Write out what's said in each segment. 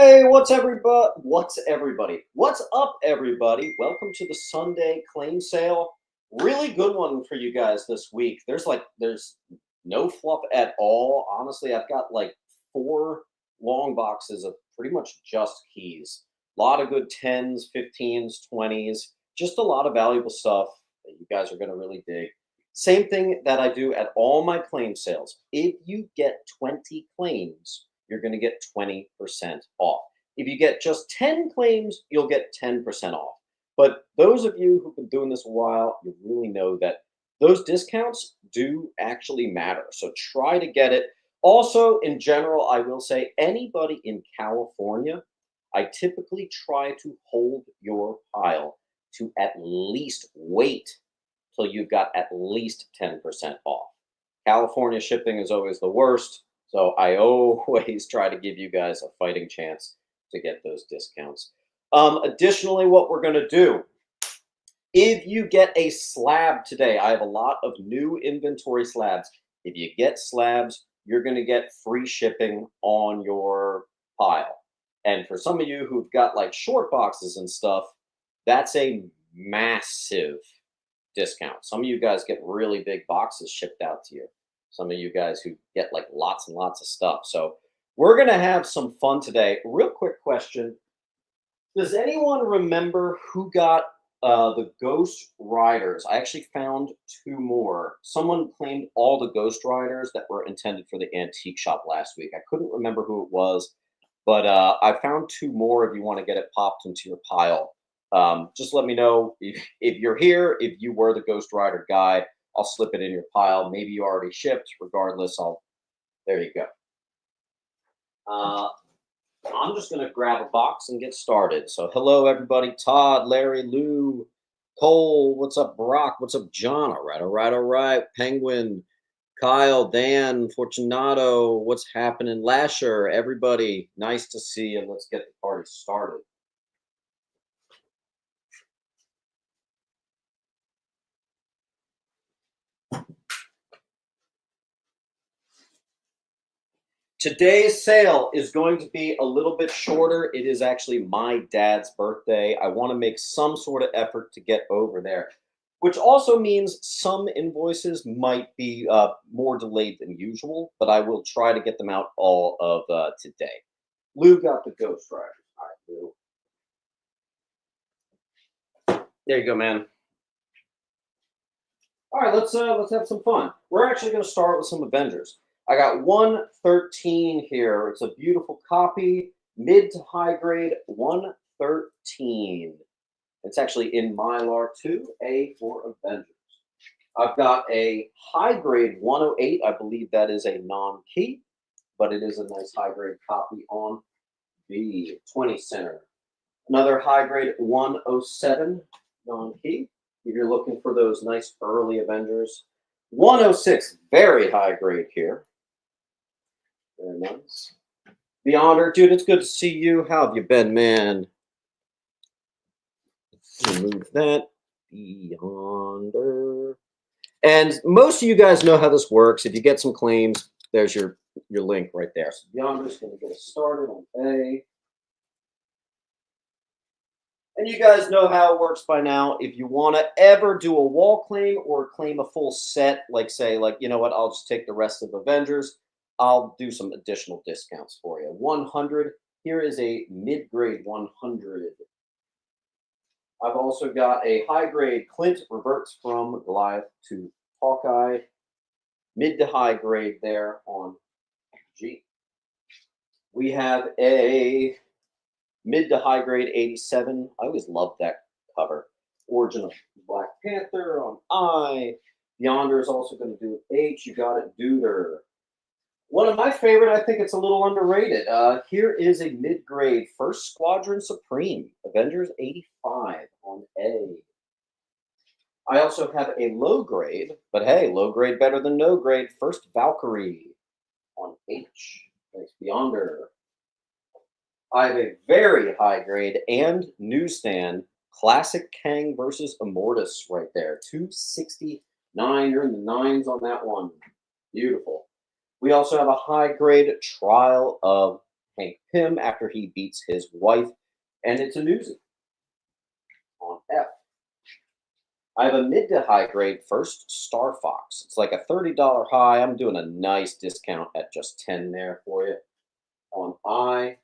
Hey, what's everybody? What's up, everybody? Welcome to the Sunday claim sale. Really good one for you guys this week. There's no fluff at all. Honestly, I've got like four long boxes of pretty much just keys. A lot of good 10s, 15s, 20s, just a lot of valuable stuff that you guys are going to really dig. Same thing that I do at all my claim sales. If you get 20 claims, you're going to get 20% off. If you get just 10 claims, you'll get 10% off. But those of you who've been doing this a while, you really know that those discounts do actually matter. So try to get it. Also, in general, I will say anybody in California, I typically try to hold your pile to at least wait till you've got at least 10% off. California shipping is always the worst. So I always try to give you guys a fighting chance to get those discounts. Additionally, what we're going to do, if you get a slab today, I have a lot of new inventory slabs. If you get slabs, you're going to get free shipping on your pile. And for some of you who've got like short boxes and stuff, that's a massive discount. Some of you guys get really big boxes shipped out to you. Some of you guys who get like lots and lots of stuff. So we're going to have some fun today. Real quick question. Does anyone remember who got the Ghost Riders? I actually found two more. Someone claimed all the Ghost Riders that were intended for the antique shop last week. I couldn't remember who it was, but I found two more if you want to get it popped into your pile. Just let me know if you're here, if you were the Ghost Rider guy. I'll slip it in your pile. Maybe you already shipped. Regardless, there you go. I'm just going to grab a box and get started. So hello, everybody. Todd, Larry, Lou, Cole. What's up, Brock? What's up, John? All right, all right, all right. Penguin, Kyle, Dan, Fortunato. What's happening? Lasher, everybody. Nice to see you. Let's get the party started. Today's sale is going to be a little bit shorter. It is actually my dad's birthday. I want to make some sort of effort to get over there, which also means some invoices might be more delayed than usual, but I will try to get them out all of today. Lou got the Ghost Rider. All right, Lou. There you go, man. All right, let's have some fun. We're actually going to start with some Avengers. I got 113 here. It's a beautiful copy, mid to high grade 113. It's actually in Mylar 2A for Avengers. I've got a high grade 108. I believe that is a non-key, but it is a nice high grade copy on the 20 center. Another high grade 107 non-key. If you're looking for those nice early Avengers. 106, very high grade here. Very nice. Beyonder, dude, it's good to see you. How have you been, man? Remove that. Beyonder. And most of you guys know how this works. If you get some claims, there's your link right there. So Beyonder's going to get us started on A. And you guys know how it works by now. If you want to ever do a wall claim or claim a full set, like say, like, you know what, I'll just take the rest of Avengers, I'll do some additional discounts for you. 100. Here is a mid-grade 100. I've also got a high-grade Clint reverts from Goliath to Hawkeye. Mid to high grade there on G. We have a mid to high grade 87. I always loved that cover. Origin of Black Panther on I. Yonder is also going to do H. You got it, Duder. One of my favorite, I think it's a little underrated. Here is a mid-grade First Squadron Supreme, Avengers 85 on A. I also have a low grade, but hey, low grade better than no grade, First Valkyrie on H. Thanks, Beyonder. I have a very high grade and newsstand Classic Kang versus Immortus right there. 269. You're in the nines on that one. Beautiful. We also have a high grade Trial of Hank Pym after he beats his wife, and it's a newsie on F. I have a mid to high grade first Star Fox. It's like a $30 high. I'm doing a nice discount at just 10 there for you on I.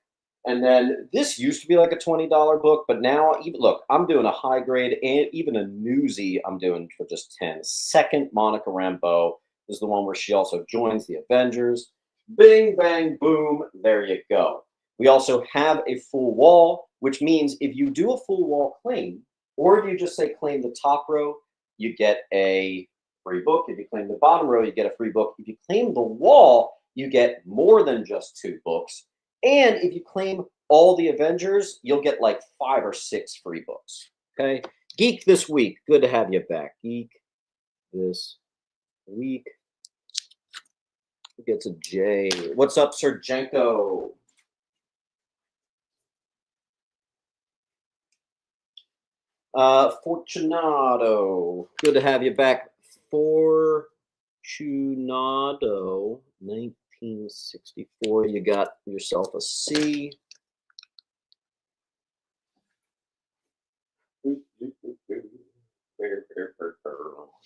And then this used to be like a $20 book, but now even look, I'm doing a high grade and even a newsie I'm doing for just 10. Second Monica Rambeau is the one where she also joins the Avengers. Bing, bang, boom. There you go. We also have a full wall, which means if you do a full wall claim, or if you just say claim the top row, you get a free book. If you claim the bottom row, you get a free book. If you claim the wall, you get more than just 2 books. And if you claim all the Avengers, you'll get like 5 or 6 free books. Okay. Geek this week. Good to have you back. Geek this week. Who gets a J? What's up, Sergenko? Fortunato. Good to have you back. Fortunato. 1964. You got yourself a C.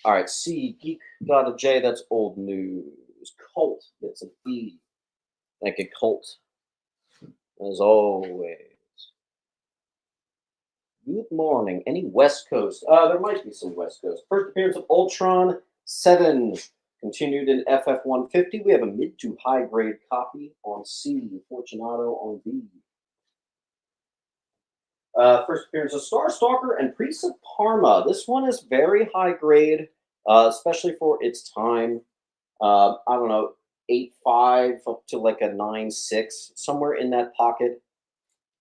All right, C. Geek got a J. That's old news. Colt gets a B. Thank you, Colt. As always. Good morning. Any West Coast? There might be some West Coast. First appearance of Ultron 7. Continued in FF 150. We have a mid to high grade copy on C. Fortunato on B. First appearance of Star Stalker and Priest of Parma. This one is very high grade, especially for its time. I don't know, 8.5 up to like a 9.6, somewhere in that pocket,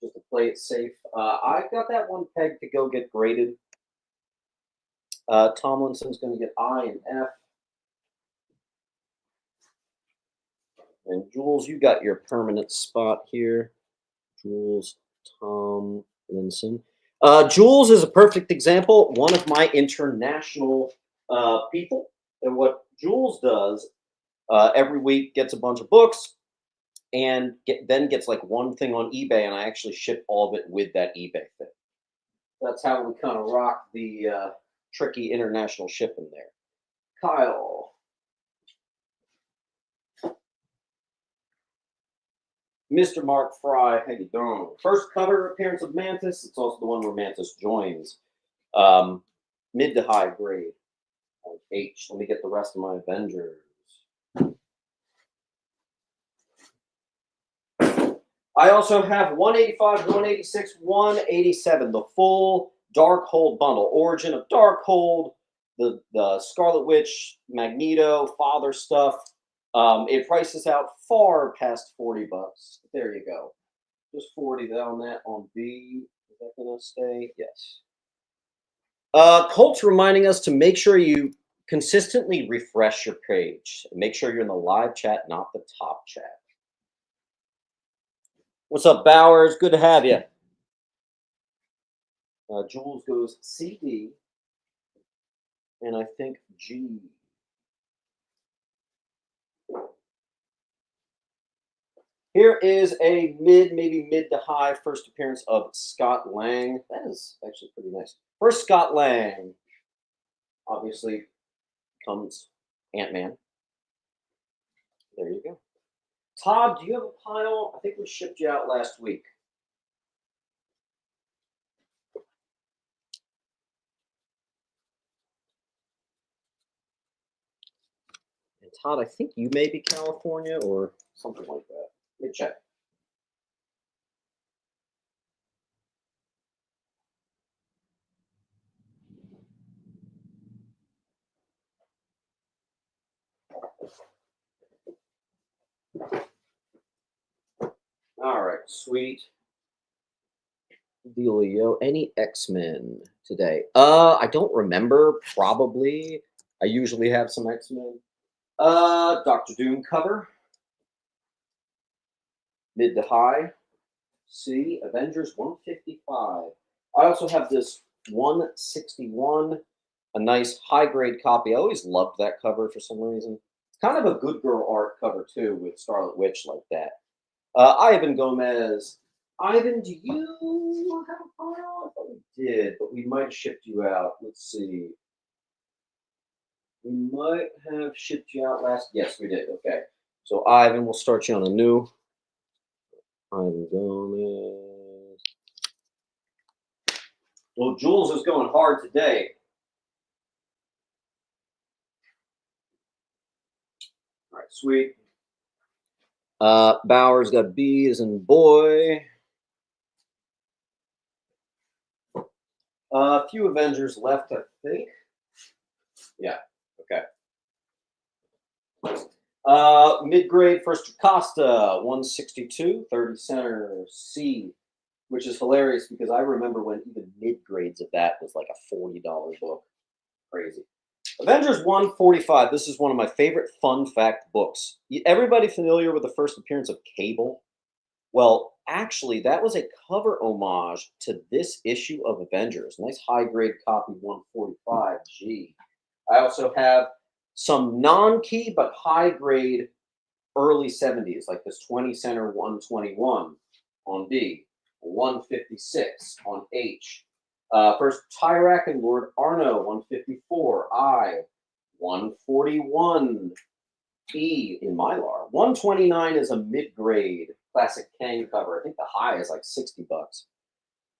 just to play it safe. I've got that one pegged to go get graded. Tomlinson's going to get I and F. And Jules, you got your permanent spot here. Jules Tomlinson. Jules is a perfect example, one of my international people. And what Jules does every week gets a bunch of books and then gets like one thing on eBay, and I actually ship all of it with that eBay thing. That's how we kind of rock the tricky international shipping there. Kyle. Mr. Mark Fry, how you doing? First cover appearance of Mantis. It's also the one where Mantis joins. Mid to high grade. H. Let me get the rest of my Avengers. I also have 185, 186, 187. The full Darkhold bundle. Origin of Darkhold, the Scarlet Witch, Magneto, Father stuff. It prices out far past $40. There you go. Just 40 on that on B. Is that going to stay? Yes. Colt's reminding us to make sure you consistently refresh your page. Make sure you're in the live chat, not the top chat. What's up, Bowers? Good to have you. Jules goes CD, and I think G. Here is a maybe mid to high first appearance of Scott Lang. That is actually pretty nice. First Scott Lang. Obviously comes Ant-Man. There you go. Todd, do you have a pile? I think we shipped you out last week. And Todd, I think you may be California or something like that. Let me check. All right, sweet. Dealio. Any X-Men today? I don't remember. Probably. I usually have some X-Men. Doctor Doom cover. Mid to high. C. Avengers 155. I also have this 161. A nice high grade copy. I always loved that cover for some reason. It's kind of a good girl art cover too, with Scarlet Witch like that. Ivan Gomez. Ivan, do you have a file? I thought we did, but we might have shipped you out. Let's see. We might have shipped you out last. Yes, we did. Okay. So Ivan, we'll start you on a new. Ivan Gomez. Well, Jules is going hard today. All right, sweet. Bauer's got B as in boy. A few Avengers left, I think. Yeah. Okay. Mid-grade first Costa, 162, 30 center C, which is hilarious because I remember when even mid-grades of that was like a $40 book. Crazy. Avengers 145. This is one of my favorite fun fact books. Everybody familiar with the first appearance of Cable? Well, actually, that was a cover homage to this issue of Avengers. Nice high grade copy 145G. I also have some non-key but high grade early 70s, like this 20 center 121 on B, 156 on H. First Tyrak and Lord Arno, 154 I, 141 E in Mylar. 129 is a mid-grade classic Kang cover. I think the high is like $60.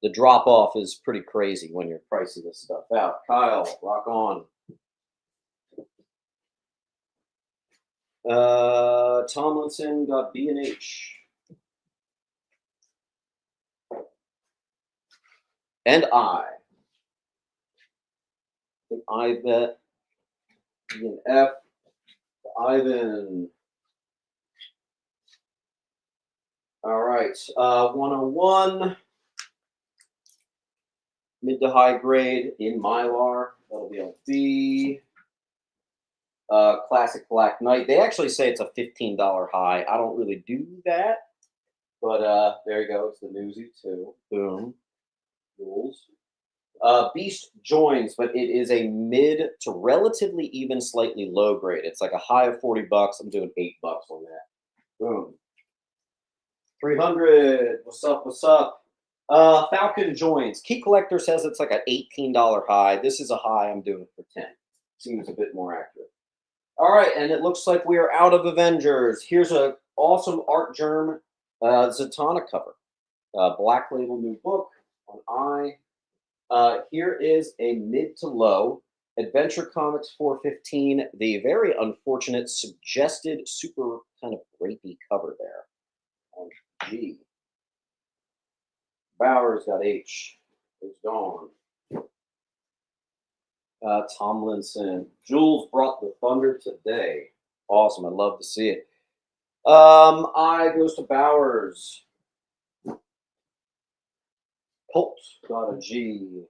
The drop off is pretty crazy when you're pricing this stuff out. Kyle, rock on. Tomlinson got B and H. And I think I bet B and F. Ivan. All right. 101. Mid to high grade in Mylar. That'll be on B. Classic Black Knight. They actually say it's a $15 high. I don't really do that. But there you go. It's the newsy too. Boom. Rules. Beast joins, but it is a mid to relatively even, slightly low grade. It's like a high of $40. I'm doing $8 on that. Boom. 300. What's up? What's up? Falcon joins. Key Collector says it's like an $18 high. This is a high. I'm doing it for 10. Seems a bit more accurate. All right, and it looks like we are out of Avengers. Here's an awesome Art Germ Zatanna cover. Black Label new book on I. Here is a mid to low Adventure Comics 415. The very unfortunate suggested super kind of rapey cover there on G. Bowers got H. It's gone. Tomlinson. Jules brought the thunder today. Awesome. I'd love to see it. I goes to Bowers. Colt got a G.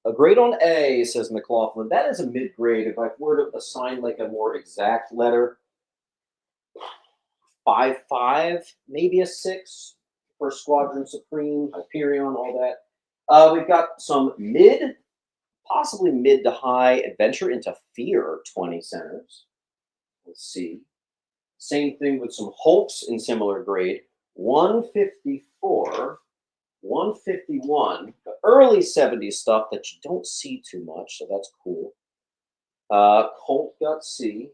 A grade on A, says McLaughlin. That is a mid grade. If I were to assign like a more exact letter, 5.5, maybe a 6 for Squadron Supreme, Hyperion, all that. We've got some mid, possibly mid to high Adventure into Fear 20 centers. Let's see. Same thing with some Hulks in similar grade. 154, 151. The early 70s stuff that you don't see too much, so that's cool. Colt got C.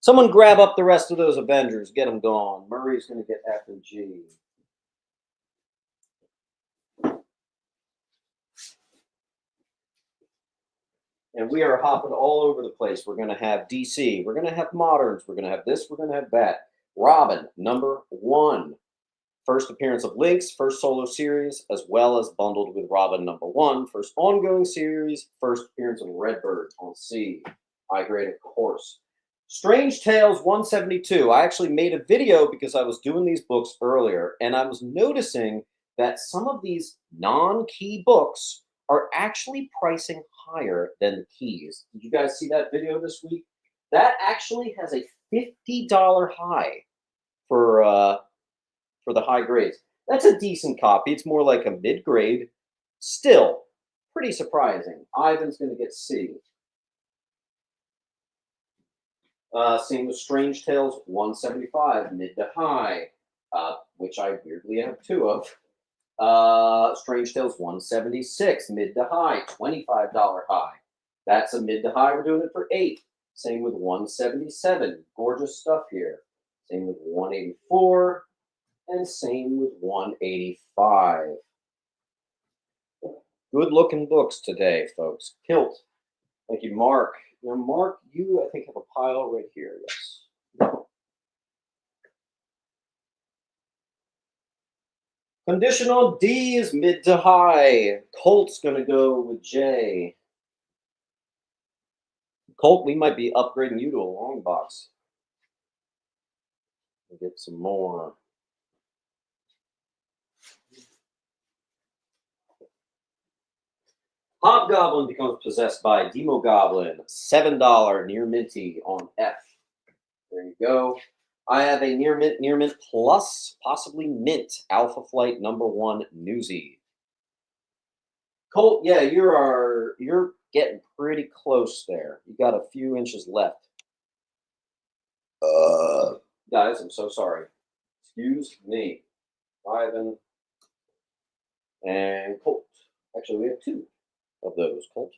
Someone grab up the rest of those Avengers. Get them gone. Murray's going to get F and G. And we are hopping all over the place. We're going to have DC. We're going to have Moderns. We're going to have this. We're going to have that. Robin, #1. First appearance of Lynx, first solo series, as well as bundled with Robin #1. First ongoing series, first appearance of Redbird on C. High grade, of course. Strange Tales 172. I actually made a video because I was doing these books earlier, and I was noticing that some of these non-key books are actually pricing higher than the keys. Did you guys see that video this week? That actually has a $50 high for the high grades. That's a decent copy. It's more like a mid-grade. Still, pretty surprising. Ivan's going to get C. Same with Strange Tales 175, mid to high, which I weirdly have two of. Strange Tales 176, mid to high, $25 high. That's a mid to high. We're doing it for 8. Same with 177. Gorgeous stuff here. Same with 184. And same with 185. Good looking books today, folks. Kilt. Thank you, Mark. Now, Mark, you, I think, have a pile right here. Yes. Conditional D is mid to high. Colt's going to go with J. Colt, we might be upgrading you to a long box. We'll get some more. Hobgoblin becomes possessed by Demogoblin. $7 near minty on F. There you go. I have a near mint plus, possibly mint, Alpha Flight #1 Newsy. Colt, yeah, you're getting pretty close there. You got a few inches left. Guys, I'm so sorry. Excuse me. Ivan and Colt. Actually, we have 2 of those, Colt.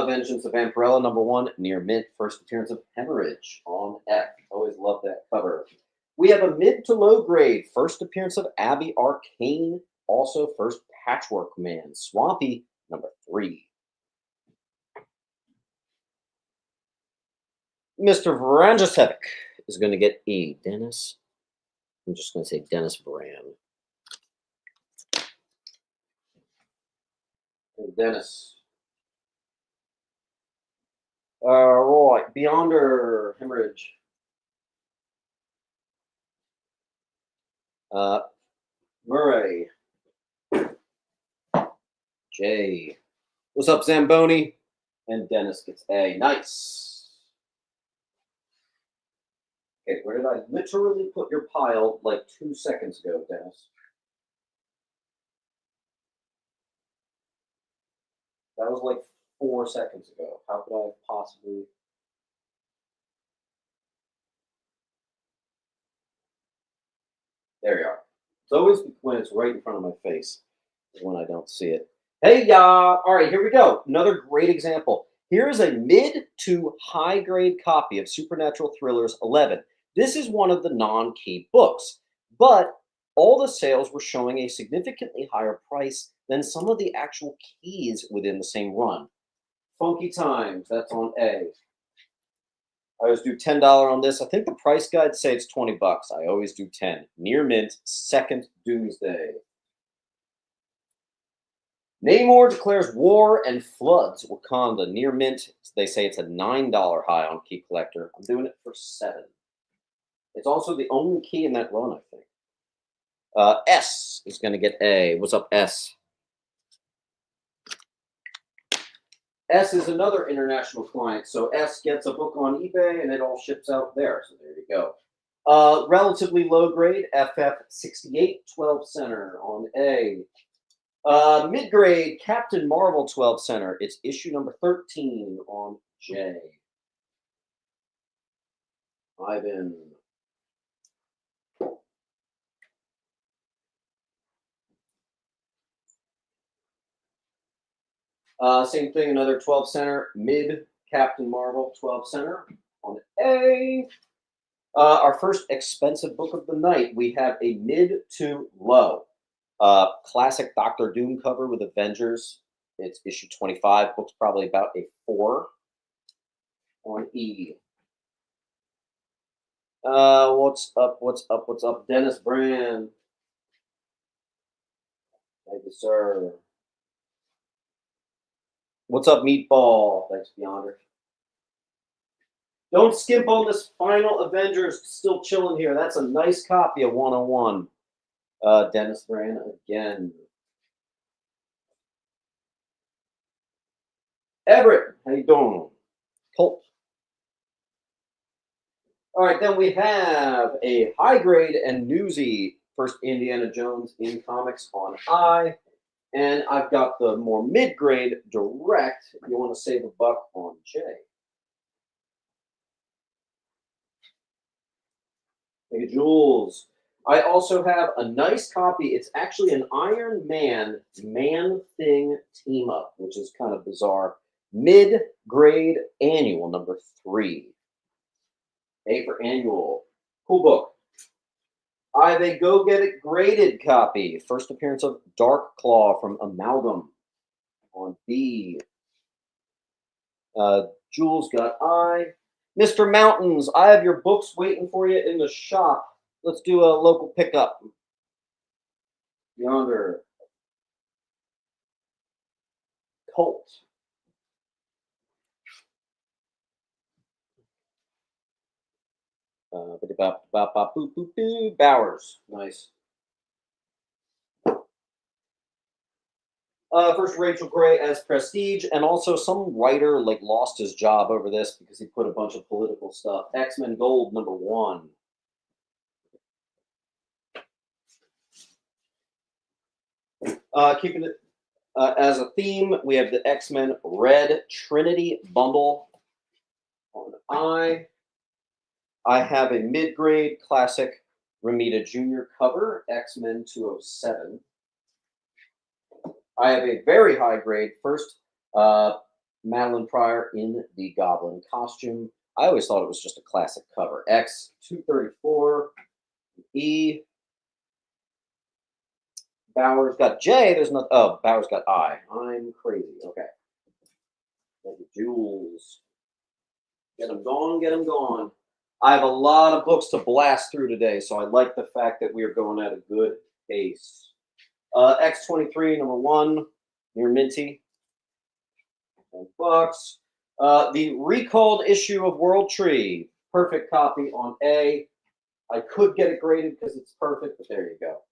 Vengeance of Vampirella #1 near mint. First appearance of Hemorrhage on F. Always love that cover. We have a mid to low grade. First appearance of Abby Arcane. Also first Patchwork Man. Swampy #3. Mr. Vranjasevic is going to get a Dennis. I'm just going to say Dennis Brand. And Dennis. Right, Beyonder Hemorrhage. Murray. J. What's up, Zamboni? And Dennis gets A. Nice. Okay, where did I literally put your pile like 2 seconds ago, Dennis? That was like 4 seconds ago. How could I have possibly? There you are. It's always when it's right in front of my face is when I don't see it. Hey, y'all. All right, here we go. Another great example. Here is a mid to high grade copy of Supernatural Thrillers 11. This is one of the non-key books, but all the sales were showing a significantly higher price than some of the actual keys within the same run. Funky Times, that's on A. I always do $10 on this. I think the price guides say it's $20. I always do 10. Near mint, second Doomsday. Namor declares war and floods Wakanda. Near mint, they say it's a $9 high on Key Collector. I'm doing it for 7. It's also the only key in that run, I think. S is going to get A. What's up, S? S is another international client, so S gets a book on eBay and it all ships out there. So there you go. Relatively low grade, FF68 12 center on A. Mid grade, Captain Marvel 12 center. It's issue number 13 on J. Ivan. Same thing, another 12 center, mid Captain Marvel 12 center on A. Our first expensive book of the night, we have a mid to low. Classic Doctor Doom cover with Avengers. It's issue 25. Book's probably about a 4 on E. What's up? What's up? What's up? Dennis Brand. Thank you, sir. What's up, Meatball? Thanks, Beyonder. Don't skimp on this final Avengers. Still chilling here. That's a nice copy of 101. Dennis Brand again. Everett, how you doing? Colt. All right, then we have a high grade and newsy first Indiana Jones in comics on I. And I've got the more mid-grade direct, if you want to save a buck, on J. Jules. I also have a nice copy. It's actually an Iron Man Man-Thing team-up, which is kind of bizarre. Mid-grade annual, number 3. A for annual. Cool book. I have a Go Get It graded copy. First appearance of Dark Claw from Amalgam on B. Jules got I. Mr. Mountains, I have your books waiting for you in the shop. Let's do a local pickup. Yonder. Colt. Bowers. Nice. First Rachel Gray as Prestige, and also some writer like lost his job over this because he put a bunch of political stuff. X-Men Gold number 1. Keeping it as a theme, we have the X-Men Red Trinity bundle on I. I have a mid-grade classic Ramita Jr. cover, X-Men 207. I have a very high grade first Madeline Pryor in the Goblin costume. I always thought it was just a classic cover. X 234. E. Bowers got J. There's not. Oh, Bowers got I. I'm crazy. Okay. Thank you, Jules. Get them gone. Get them gone. I have a lot of books to blast through today, so I like the fact that we are going at a good pace. X23 number 1 near Minty. $10. The recalled issue of World Tree. Perfect copy on A. I could get it graded because it's perfect, but there you go.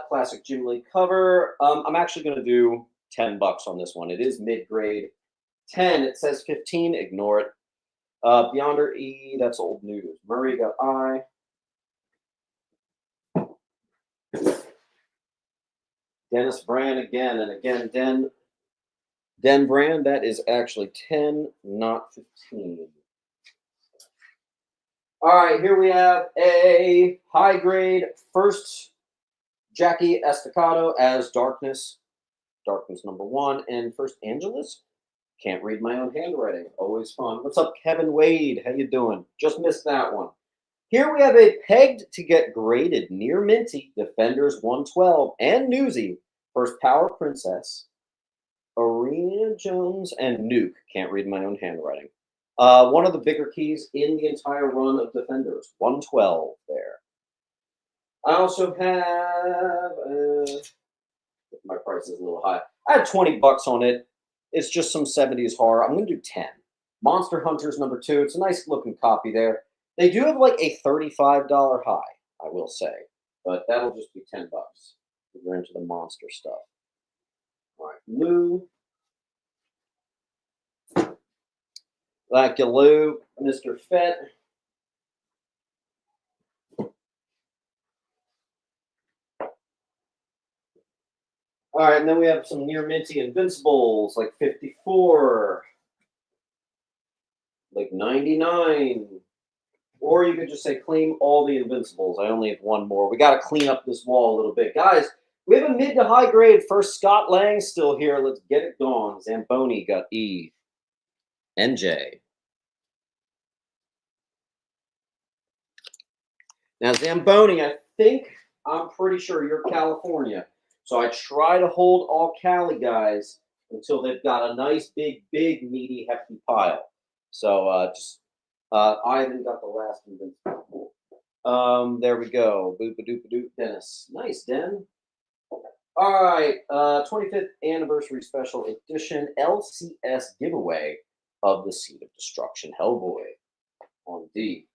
Classic Jim Lee cover. I'm actually going to do $10 on this one. It is mid-grade. 10. It says 15. Ignore it. Beyonder E. That's old news. Murray got I. Dennis Brand again, and again, Den Brand, that is actually 10, not 15. All right, here we have a high grade first Jackie Estacado as Darkness number 1, and first Angelus. Can't read my own handwriting, always fun. What's up, Kevin Wade? How you doing? Just missed that one. Here we have a pegged to get graded near Minty, Defenders 112, and Newsy, first Power Princess, Arena Jones, and Nuke. Can't read my own handwriting. One of the bigger keys in the entire run of Defenders, 112 there. I also have, my price is a little high. I had $20 on it. It's just some 70s horror. I'm going to do 10. Monster Hunters number 2. It's a nice looking copy there. They do have like a $35 high, I will say, but that'll just be $10 if you're into the monster stuff. All right, Lou. Like you, Lou. Mr. Fett. All right, and then we have some near minty Invincibles, like 54, like 99. Or you could just say claim all the Invincibles. I only have one more. We got to clean up this wall a little bit. Guys, we have a mid to high grade. First, Scott Lang still here. Let's get it going. Zamboni got E. NJ. Now, Zamboni, I'm pretty sure you're California. So I try to hold all Cali guys until they've got a nice, big, meaty, hefty pile. So Ivan got the last Invincible. There we go. Boop-a-doop-a-doop. Dennis. Nice, Den. All right. 25th anniversary special edition LCS giveaway of the Seed of Destruction Hellboy on D.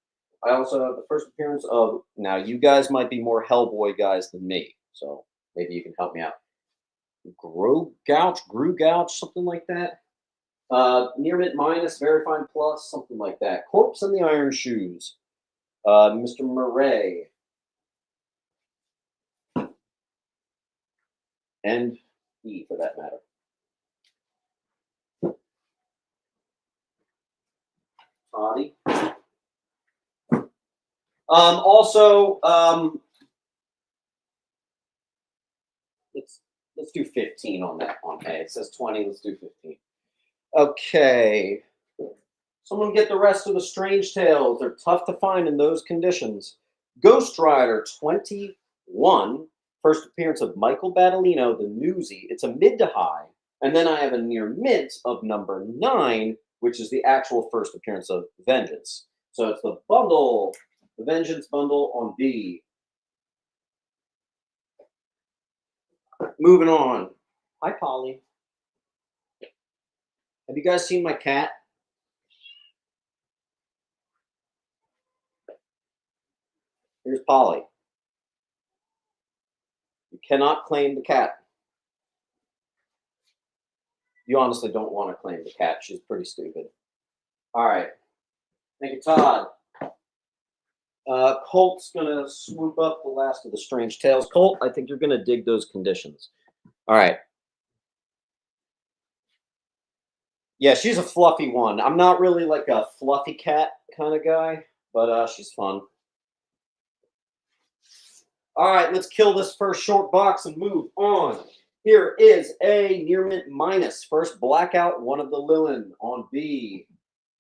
I also have the first appearance of, now you guys might be more Hellboy guys than me, so maybe you can help me out. Grew Gouch, something like that. Near mint minus, very fine plus, something like that. Corpse and the Iron Shoes. Mr. Murray. And E for that matter. Toddy. Also, let's do 15 on that on A. It says 20. Let's do 15. Okay. Someone get the rest of the Strange Tales. They're tough to find in those conditions. Ghost Rider 21. First appearance of Michael Battolino, the Newsy. It's a mid to high. And then I have a near mint of number 9, which is the actual first appearance of Vengeance. So it's the bundle, the Vengeance bundle on B. Moving on. Hi, Polly. Have you guys seen my cat? Here's Polly. You cannot claim the cat. You honestly don't want to claim the cat. She's pretty stupid. All right. Thank you, Todd. Colt's going to swoop up the last of the Strange Tales. Colt, I think you're going to dig those conditions. All right. Yeah, she's a fluffy one. I'm not really like a fluffy cat kind of guy, but she's fun. All right, let's kill this first short box and move on. Here is a near mint minus. First blackout, one of the Lilin on B.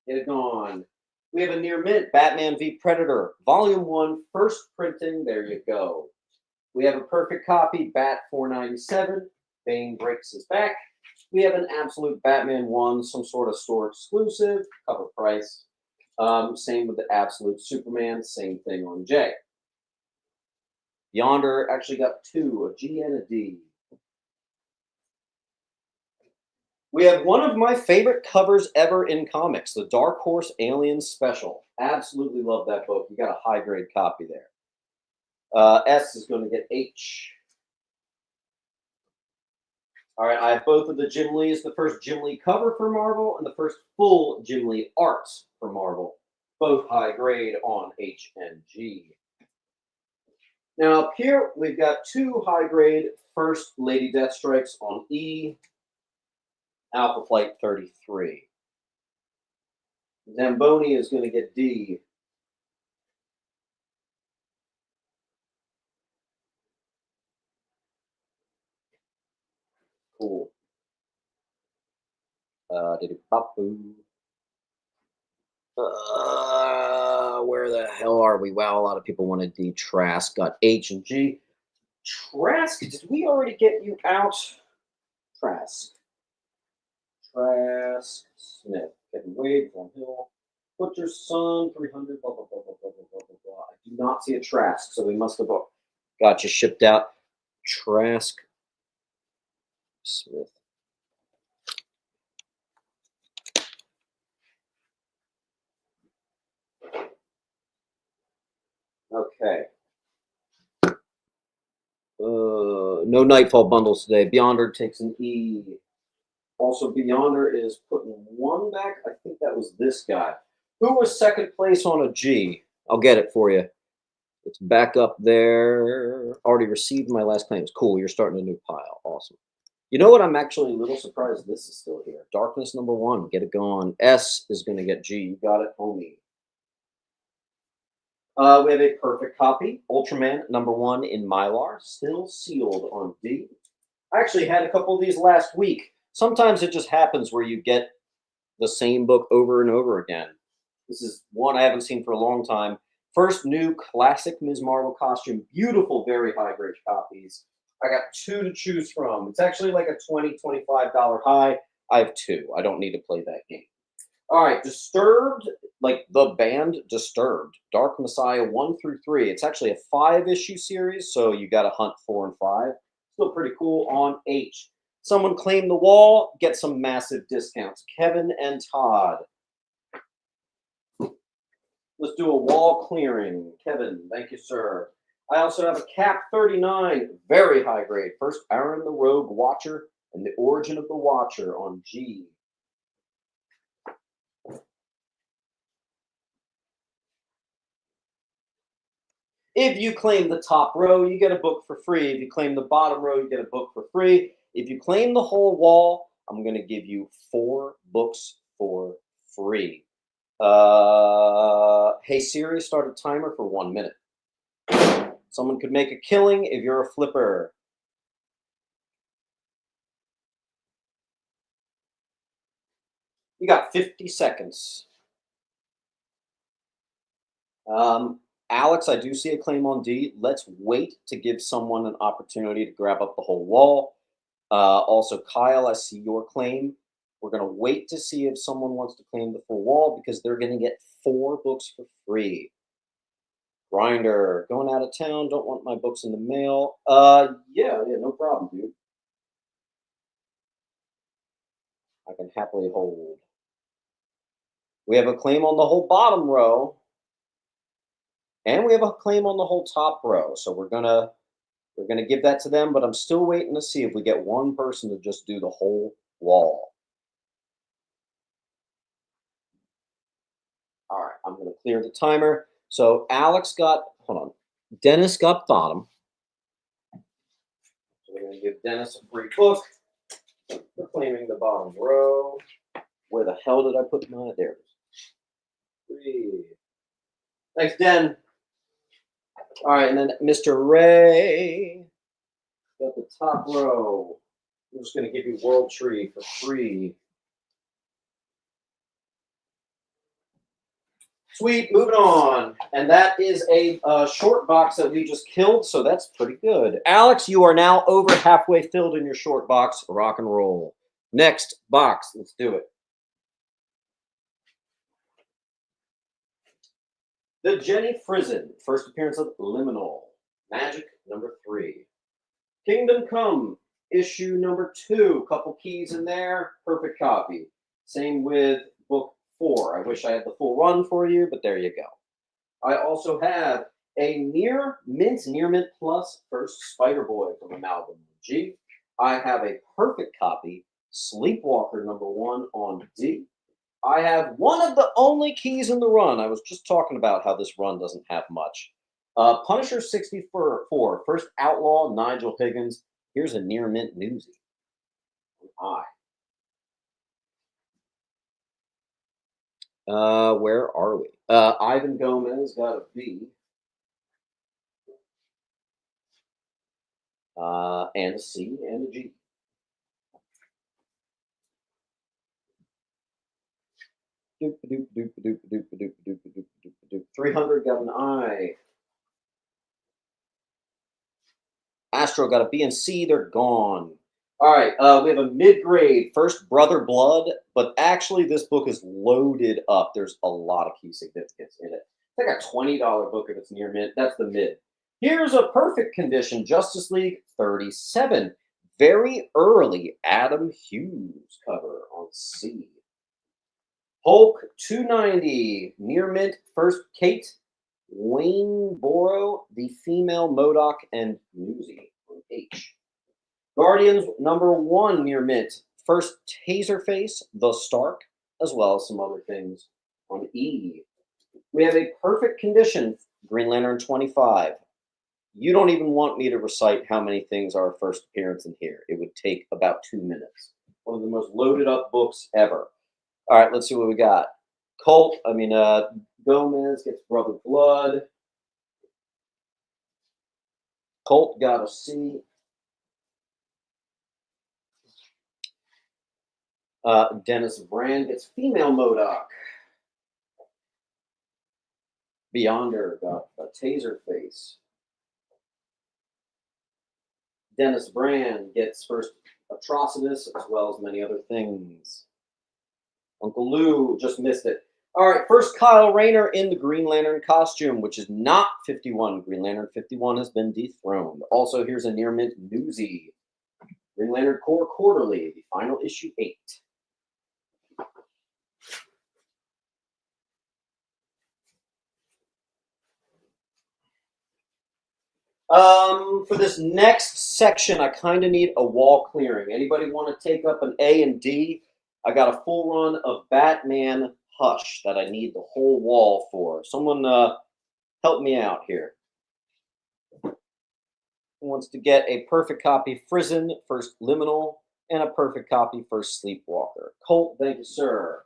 Get it gone. We have a near mint, Batman v Predator, Volume 1, first printing. There you go. We have a perfect copy, Bat 497. Bane breaks his back. We have an absolute Batman 1, some sort of store exclusive, cover price. Same with the absolute Superman, same thing on J. Yonder actually got 2, a G and a D. We have one of my favorite covers ever in comics, the Dark Horse Aliens Special. Absolutely love that book. You got a high grade copy there. S is going to get H. All right, I have both of the Jim Lees, the first Jim Lee cover for Marvel and the first full Jim Lee art for Marvel. Both high grade on H and G. Now up here, we've got 2 high grade first Lady Deathstrikes on E. Alpha Flight 33. Zamboni is going to get D. Cool. Where the hell are we? Wow, a lot of people wanted D. Trask got H and G. Trask, did we already get you out? Trask. Trask Smith. Kevin Wade, Von Hill. Butcher's Son, 300, blah, blah, blah, blah, blah, blah, blah, blah. I do not see a Trask, so we must have got you shipped out. Trask Smith. Okay. No Nightfall bundles today. Beyonder takes an E. Also, Beyonder is putting 1 back. I think that was this guy. Who was second place on a G? I'll get it for you. It's back up there. Already received my last claims. Cool, you're starting a new pile. Awesome. You know what? I'm actually a little surprised this is still here. Darkness number 1. Get it going. S is going to get G. You got it, homie. We have a perfect copy. Ultraman number 1 in Mylar. Still sealed on D. I actually had a couple of these last week. Sometimes it just happens where you get the same book over and over again. This is one I haven't seen for a long time. First new classic Ms. Marvel costume. Beautiful, very high grade copies. I got 2 to choose from. It's actually like a $20, $25 high. I have 2. I don't need to play that game. All right, Disturbed, like the band Disturbed. Dark Messiah 1 through 3. It's actually a 5-issue series, so you got to hunt 4 and 5. Still pretty cool on H. Someone claim the wall, get some massive discounts. Kevin and Todd. Let's do a wall clearing. Kevin, thank you, sir. I also have a Cap 39, very high grade. First, Aaron the Rogue Watcher and the Origin of the Watcher on G. If you claim the top row, you get a book for free. If you claim the bottom row, you get a book for free. If you claim the whole wall, I'm going to give you 4 books for free. Hey Siri, start a timer for 1 minute. Someone could make a killing if you're a flipper. You got 50 seconds. Alex, I do see a claim on D. Let's wait to give someone an opportunity to grab up the whole wall. Also, Kyle, I see your claim. We're going to wait to see if someone wants to claim the full wall because they're going to get 4 books for free. Grinder, going out of town, don't want my books in the mail. Yeah, no problem, dude. I can happily hold. We have a claim on the whole bottom row, and we have a claim on the whole top row. So we're gonna give that to them, but I'm still waiting to see if we get one person to just do the whole wall. All right, I'm gonna clear the timer. So Alex got, hold on, Dennis got bottom. So we're gonna give Dennis a free book for claiming the bottom row. Where the hell did I put my, there it is. 3. Thanks, Den. All right, and then Mr. Ray got the top row. I'm just going to give you World Tree for free. Sweet, moving on. And that is a short box that we just killed, so that's pretty good. Alex, you are now over halfway filled in your short box. Rock and roll. Next box, let's do it. The Jenny Frizen, first appearance of Liminal. Magic number 3. Kingdom Come, issue number 2. Couple keys in there, perfect copy. Same with book 4. I wish I had the full run for you, but there you go. I also have a Near Mint Plus first Spider Boy from Amalgam G. I have a perfect copy, Sleepwalker number 1 on D. I have one of the only keys in the run. I was just talking about how this run doesn't have much. Punisher 64, first Outlaw, Nigel Higgins. Here's a Near Mint Newsy. Where are we? Ivan Gomez got a B. And a C and a G. 300 got an I. Astro got a B and C. They're gone. All right. We have a mid-grade first Brother Blood, but actually this book is loaded up. There's a lot of key significance in it. It's like a $20 book if it's near mint. That's the mid. Here's a perfect condition Justice League 37. Very early Adam Hughes cover on C. Hulk 290, near mint, first Kate Wainborough, the female MODOK, and Newsy on H. Guardians number 1, near mint, first Taserface, the Stark, as well as some other things on E. We have a perfect condition, Green Lantern 25. You don't even want me to recite how many things are a first appearance in here. It would take about 2 minutes. One of the most loaded up books ever. All right, let's see what we got. Gomez gets Brother Blood. Colt got a C. Dennis Brand gets female MODOK. Beyonder got a Taserface. Dennis Brand gets first Atrocitus, as well as many other things. Uncle Lou just missed it. All right, first Kyle Rayner in the Green Lantern costume, which is not 51. Green Lantern 51 has been dethroned. Also, here's a near mint Newsy. Green Lantern Corps Quarterly, the final issue 8. For this next section, I kind of need a wall clearing. Anybody want to take up an A and D? I got a full run of Batman Hush that I need the whole wall for. Someone help me out here. Who wants to get a perfect copy Frizen, first Liminal, and a perfect copy first Sleepwalker? Colt, thank you, sir.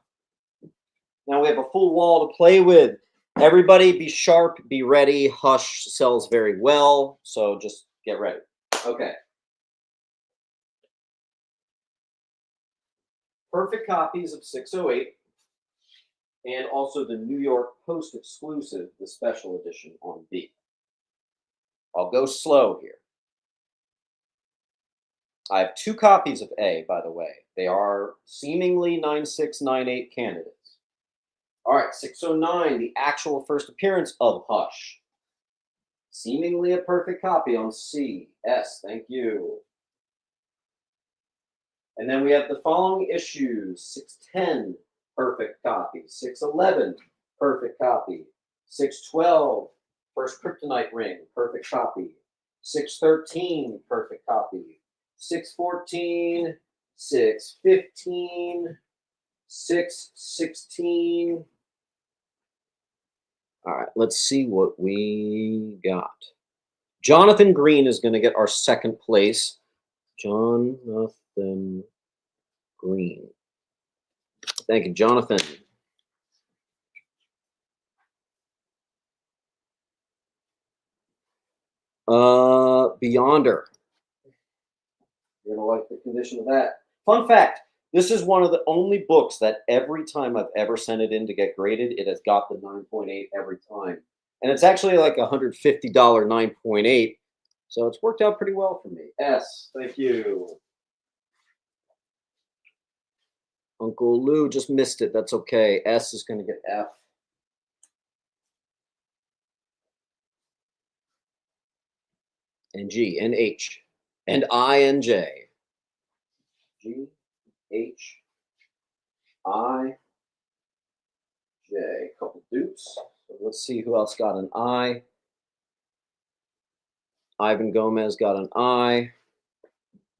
Now we have a full wall to play with. Everybody be sharp, be ready. Hush sells very well, so just get ready. Okay. Perfect copies of 608 and also the New York Post exclusive, the special edition on B. I'll go slow here. I have 2 copies of A, by the way. They are seemingly 9698 candidates. All right, 609, the actual first appearance of Hush. Seemingly a perfect copy on C. S, thank you. And then we have the following issues: 610, perfect copy; 611, perfect copy; 612, first Kryptonite ring, perfect copy; 613, perfect copy; 614, 615, 616. All right, let's see what we got. Jonathan Green is going to get our second place. Jonathan Green. Thank you, Jonathan. Beyonder. You're going to like the condition of that. Fun fact, this is one of the only books that every time I've ever sent it in to get graded, it has got the 9.8 every time. And it's actually like a $150 9.8. So it's worked out pretty well for me. S, thank you. Uncle Lou just missed it. That's okay. S is going to get F. And G and H and I and J. G, H, I, J. A couple dupes. So let's see who else got an I. Ivan Gomez got an I.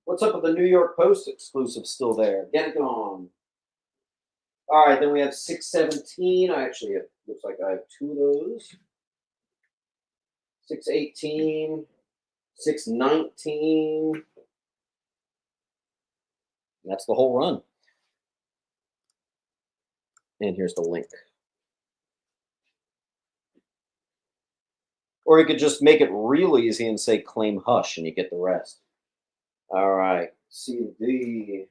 What's up with the New York Post exclusive still there? Get it on. All right, then we have 617. I actually have, looks like I have 2 of those. 618, 619. That's the whole run. And here's the link. Or you could just make it real easy and say claim Hush and you get the rest. All right, C, D.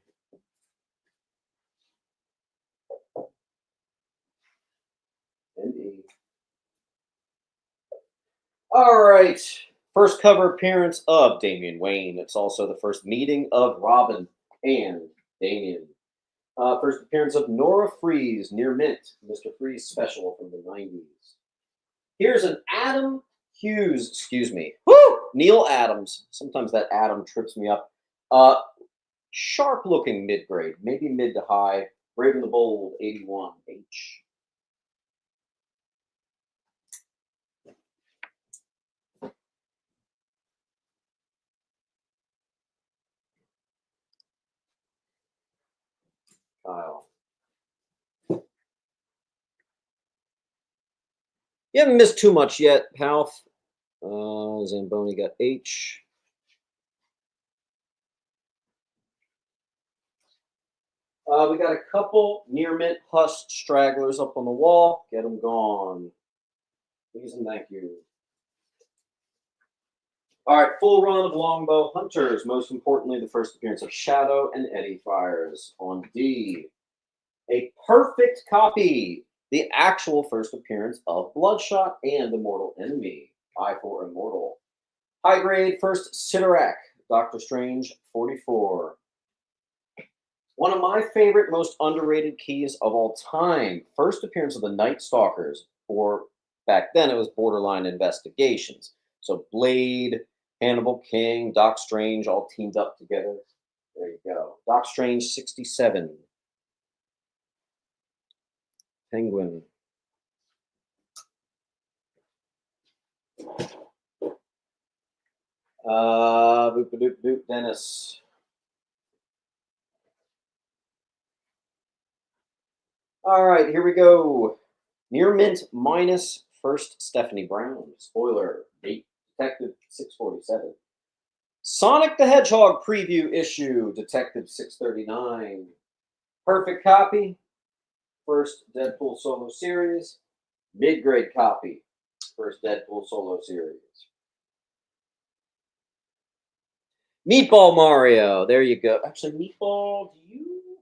And E. All right, first cover appearance of Damian Wayne. It's also the first meeting of Robin and Damian. First appearance of Nora Freeze, near mint, Mr. Freeze special from the 90s. Here's an Adam Hughes, excuse me, Neil Adams. Sometimes that Adam trips me up. Sharp looking mid grade, maybe mid to high. Brave and the Bold, 81, H. Kyle. You haven't missed too much yet, Half. Zamboni got H. We got a couple near mint Hush stragglers up on the wall. Get them gone. Please and thank you. All right, full run of Longbow Hunters. Most importantly, the first appearance of Shadow and Eddie Fires on D. A perfect copy. The actual first appearance of Bloodshot and Immortal Enemy. I for Immortal. High grade first Sidorak. Doctor Strange 44. One of my favorite, most underrated keys of all time. First appearance of the Night Stalkers, or back then it was Borderline Investigations. So Blade, Hannibal King, Doc Strange all teamed up together. There you go. Doc Strange 67. Penguin. Boop, boop, boop, Dennis. All right, here we go. Near mint minus first Stephanie Brown. Spoiler, 8 Detective 647. Sonic the Hedgehog preview issue, Detective 639. Perfect copy. First Deadpool solo series. Mid-grade copy. First Deadpool solo series. Meatball Mario. There you go. Actually, Meatball, do you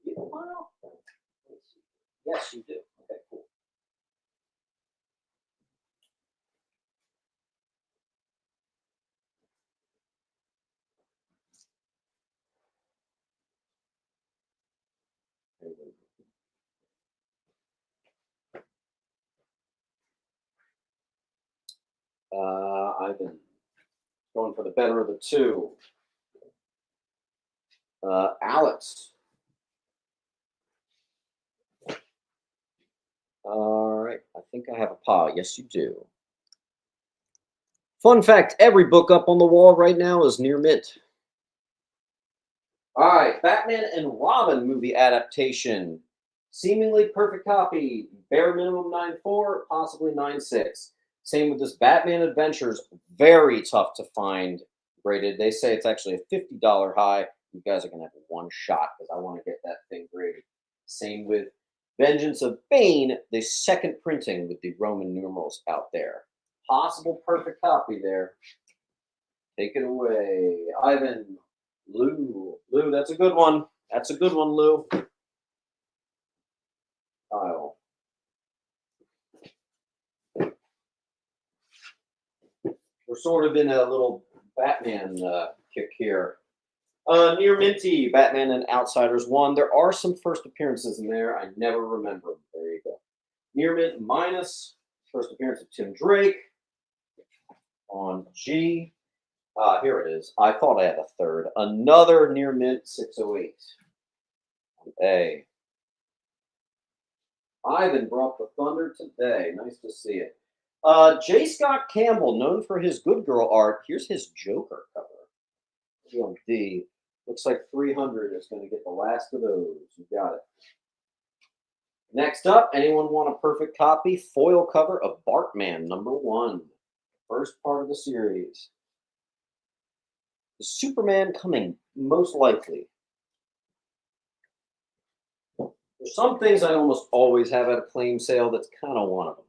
get a file? Yes, you do. Okay, cool. I've been going for the better of the two. Alex. All right. I think I have a pile. Yes, you do. Fun fact, every book up on the wall right now is near mint. All right. Batman and Robin movie adaptation. Seemingly perfect copy. Bare minimum 9.4, possibly 9.6. Same with this Batman Adventures. Very tough to find graded. They say it's actually a $50 high. You guys are going to have one shot because I want to get that thing graded. Same with Vengeance of Bane, the second printing with the Roman numerals out there. Possible perfect copy there. Take it away. Ivan, Lou. Lou, that's a good one. That's a good one, Lou. Kyle. We're sort of in a little Batman kick here. Near Minty, Batman and Outsiders 1. There are some first appearances in there. I never remember them. There you go. Near Mint minus. First appearance of Tim Drake on G. Here it is. I thought I had a third. Another Near Mint 608 on A. Ivan brought the thunder today. Nice to see it. J. Scott Campbell, known for his Good Girl art. Here's his Joker cover. On D. Looks like 300 is going to get the last of those. You got it. Next up, anyone want a perfect copy? Foil cover of Bartman, #1. First part of the series. The Superman coming, most likely. There's some things I almost always have at a claim sale. That's kind of one of them.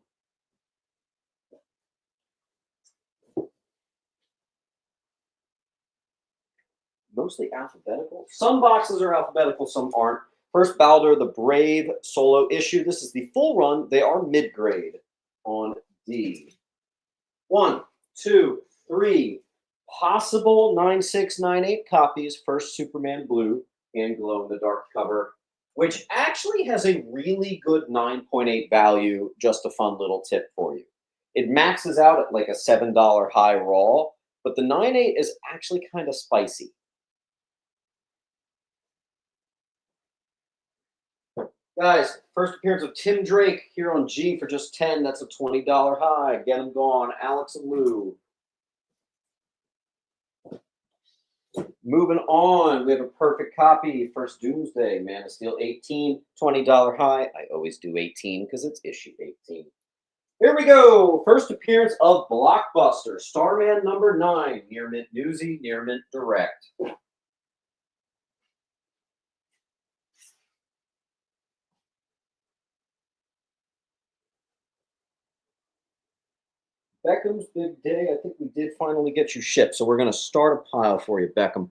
Mostly alphabetical. Some boxes are alphabetical, some aren't. First, Balder the Brave solo issue. This is the full run. They are mid-grade on D. 1, 2, 3. Possible 9.6, 9.8 copies. First, Superman Blue and glow-in-the-dark cover, which actually has a really good 9.8 value. Just a fun little tip for you. It maxes out at like a $7 high raw, but the 9.8 is actually kind of spicy. Guys, first appearance of Tim Drake here on G for just 10. That's a $20 high. Get him gone. Alex and Lou. Moving on, we have a perfect copy. First Doomsday, Man of Steel 18, $20 high. I always do 18 because it's issue 18. Here we go. First appearance of Blockbuster, Starman #9, Near Mint Newsy, Near Mint Direct. Beckham's big day. I think we did finally get you shipped, so we're going to start a pile for you, Beckham.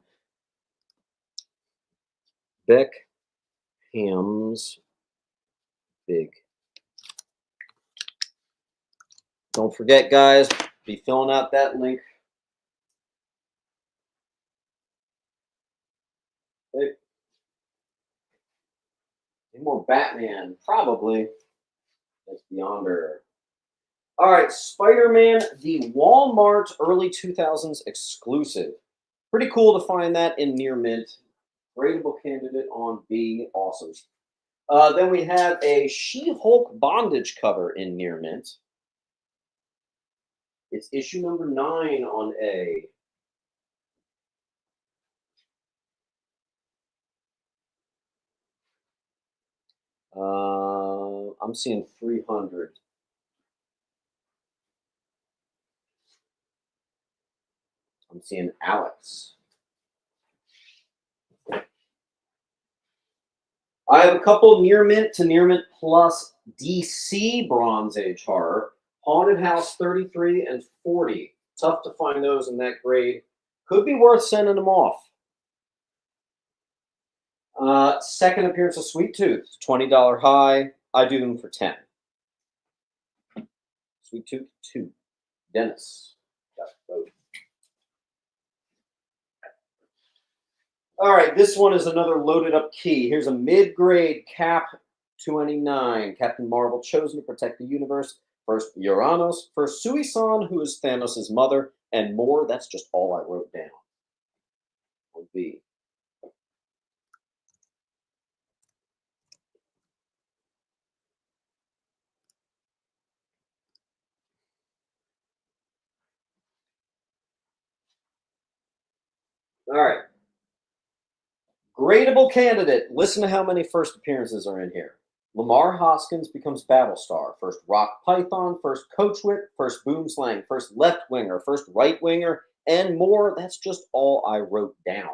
Beckham's big. Don't forget, guys, be filling out that link. Hey. Any more Batman? Probably. That's Beyonder. All right, Spider-Man, the Walmart early 2000s exclusive. Pretty cool to find that in near mint. Gradable candidate on B. Awesome. Then we have a She-Hulk bondage cover in near mint. It's issue #9 on A. I'm seeing 300. I'm seeing Alex. I have a couple near mint to near mint plus DC Bronze Age horror, Haunted House 33 and 40. Tough to find those in that grade. Could be worth sending them off. Second appearance of Sweet Tooth, $20 high. I do them for 10. Sweet Tooth 2. Dennis. Got both. All right, this one is another loaded up key. Here's a mid-grade Cap 299. Captain Marvel chosen to protect the universe. First Uranus, first Sui-san, who is Thanos' mother, and more. That's just all I wrote down. On B. All right. Gradable candidate. Listen to how many first appearances are in here. Lamar Hoskins becomes Battlestar. First Rock Python, first Coachwit, first Boomslang, first left winger, first right winger, and more. That's just all I wrote down.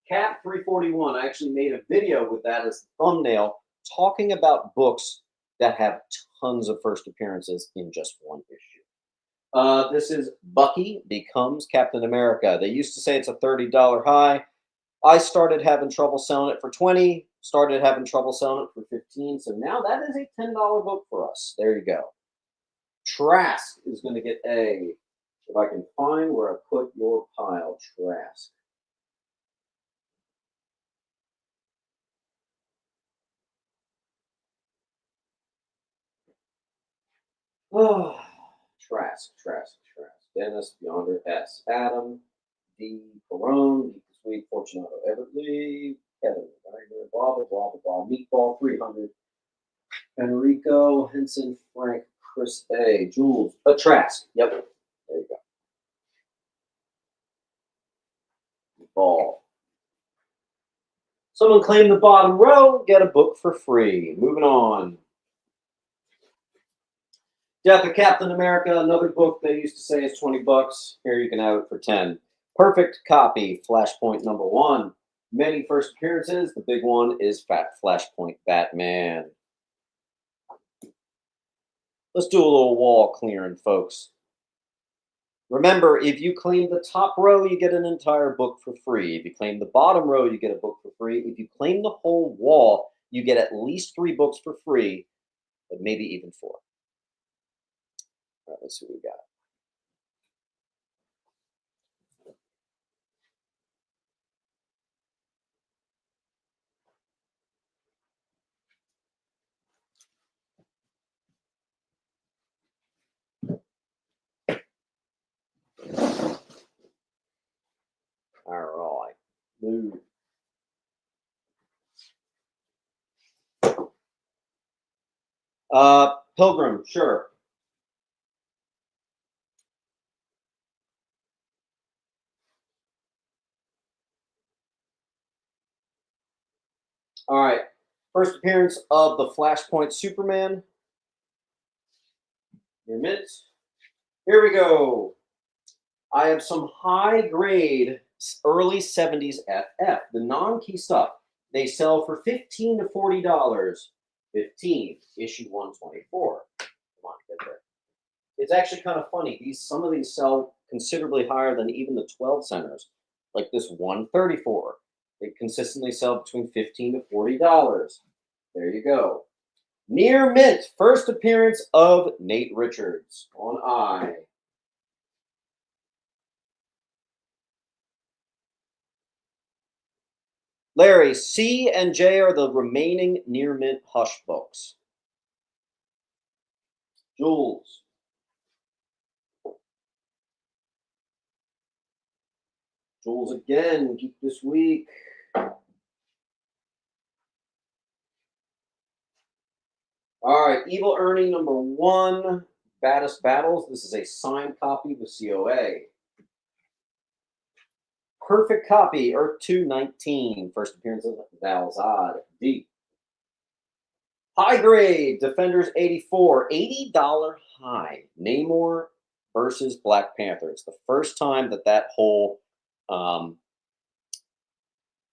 Cap 341. I actually made a video with that as the thumbnail, talking about books that have tons of first appearances in just one issue. This is Bucky becomes Captain America. They used to say it's a $30 high. I started having trouble selling it for 20, started having trouble selling it for 15, so now that is a $10 book for us. There you go. Trask is going to get a, if I can find where I put your pile, Trask. Oh, Trask. Dennis, Beyonder, S. Adam, D. Perone, D. Sweet, Fortunato Everly, Kevin Wagner, blah, blah, blah, blah, blah, Meatball 300, Enrico, Henson, Frank, Chris A. Jules, Trask. Yep. There you go. Ball. Someone claimed the bottom row, get a book for free. Moving on. Death of Captain America, another book they used to say is 20 bucks. Here you can have it for 10. Perfect copy, Flashpoint #1. Many first appearances. The big one is Fat Flashpoint Batman. Let's do a little wall clearing, folks. Remember, if you claim the top row, you get an entire book for free. If you claim the bottom row, you get a book for free. If you claim the whole wall, you get at least 3 books for free, but maybe even 4. All right, let's see what we got. All right. Move. Pilgrim, sure. All right. First appearance of the Flashpoint Superman. Your mints. Here we go. I have some high grade early 70s FF, the non-key stuff. They sell for $15 to $40. 15, issue 124. Come on, get there. It's actually kind of funny. Some of these sell considerably higher than even the 12 centers, like this 134. They consistently sell between $15 to $40. There you go. Near mint, first appearance of Nate Richards on I. Larry, C and J are the remaining near mint hush books. Jules. Jules again, geek this week. All right, Evil Ernie #1, Baddest Battles. This is a signed copy with COA. Perfect copy, Earth 219, first appearance of Valzad. D. High grade, Defenders 84, $80 high. Namor versus Black Panther. It's the first time that whole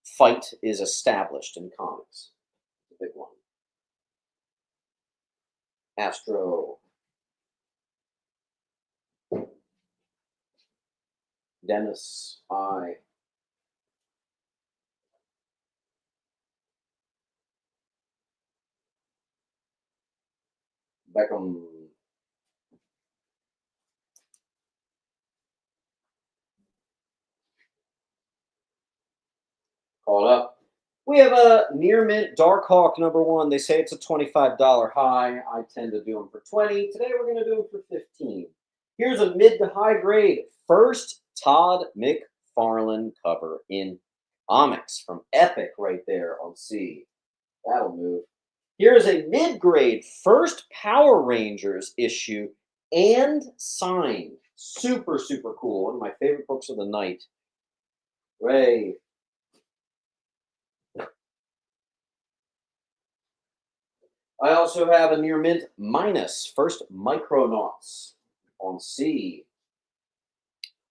fight is established in comics. It's a big one. Astro. Dennis, I. Beckham. Called up. We have a near mint Dark Hawk #1. They say it's a $25 high. I tend to do them for 20. Today we're going to do them for 15. Here's a mid to high grade first Todd McFarlane cover in comics from Epic right there on C. That'll move. Here's a mid grade first Power Rangers issue and signed. Super, super cool. One of my favorite books of the night. Ray. I also have a near mint minus first Micronauts on C.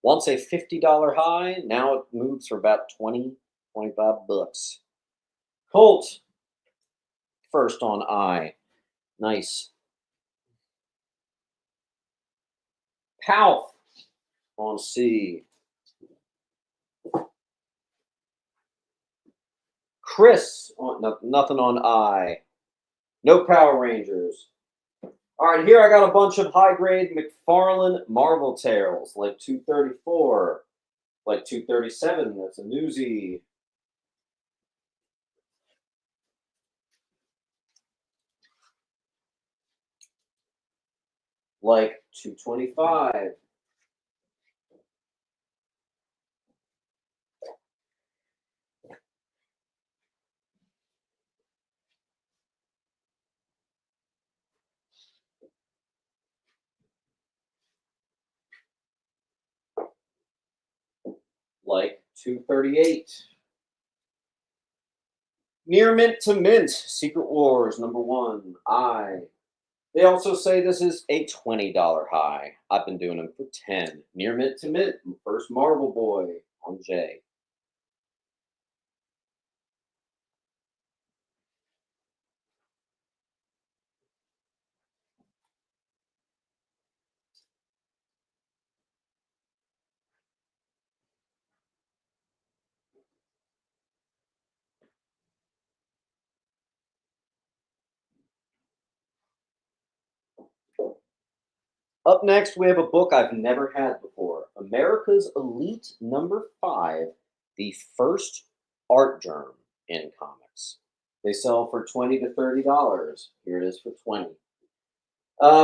Once a $50 high, now it moves for about 20, 25 bucks. Colt first on I. Nice. Palf on C. Chris on nothing on I. No Power Rangers. All right, here I got a bunch of high-grade McFarlane Marvel Tales, like 234, like 237. That's a newsie. Like 225. Like 238. Near mint to mint, Secret Wars #1. I. They also say this is a $20 high. I've been doing them for 10. Near mint to mint, first Marvel Boy on J. Up next, we have a book I've never had before. America's Elite #5, the first art germ in comics. They sell for $20 to $30. Here it is for 20.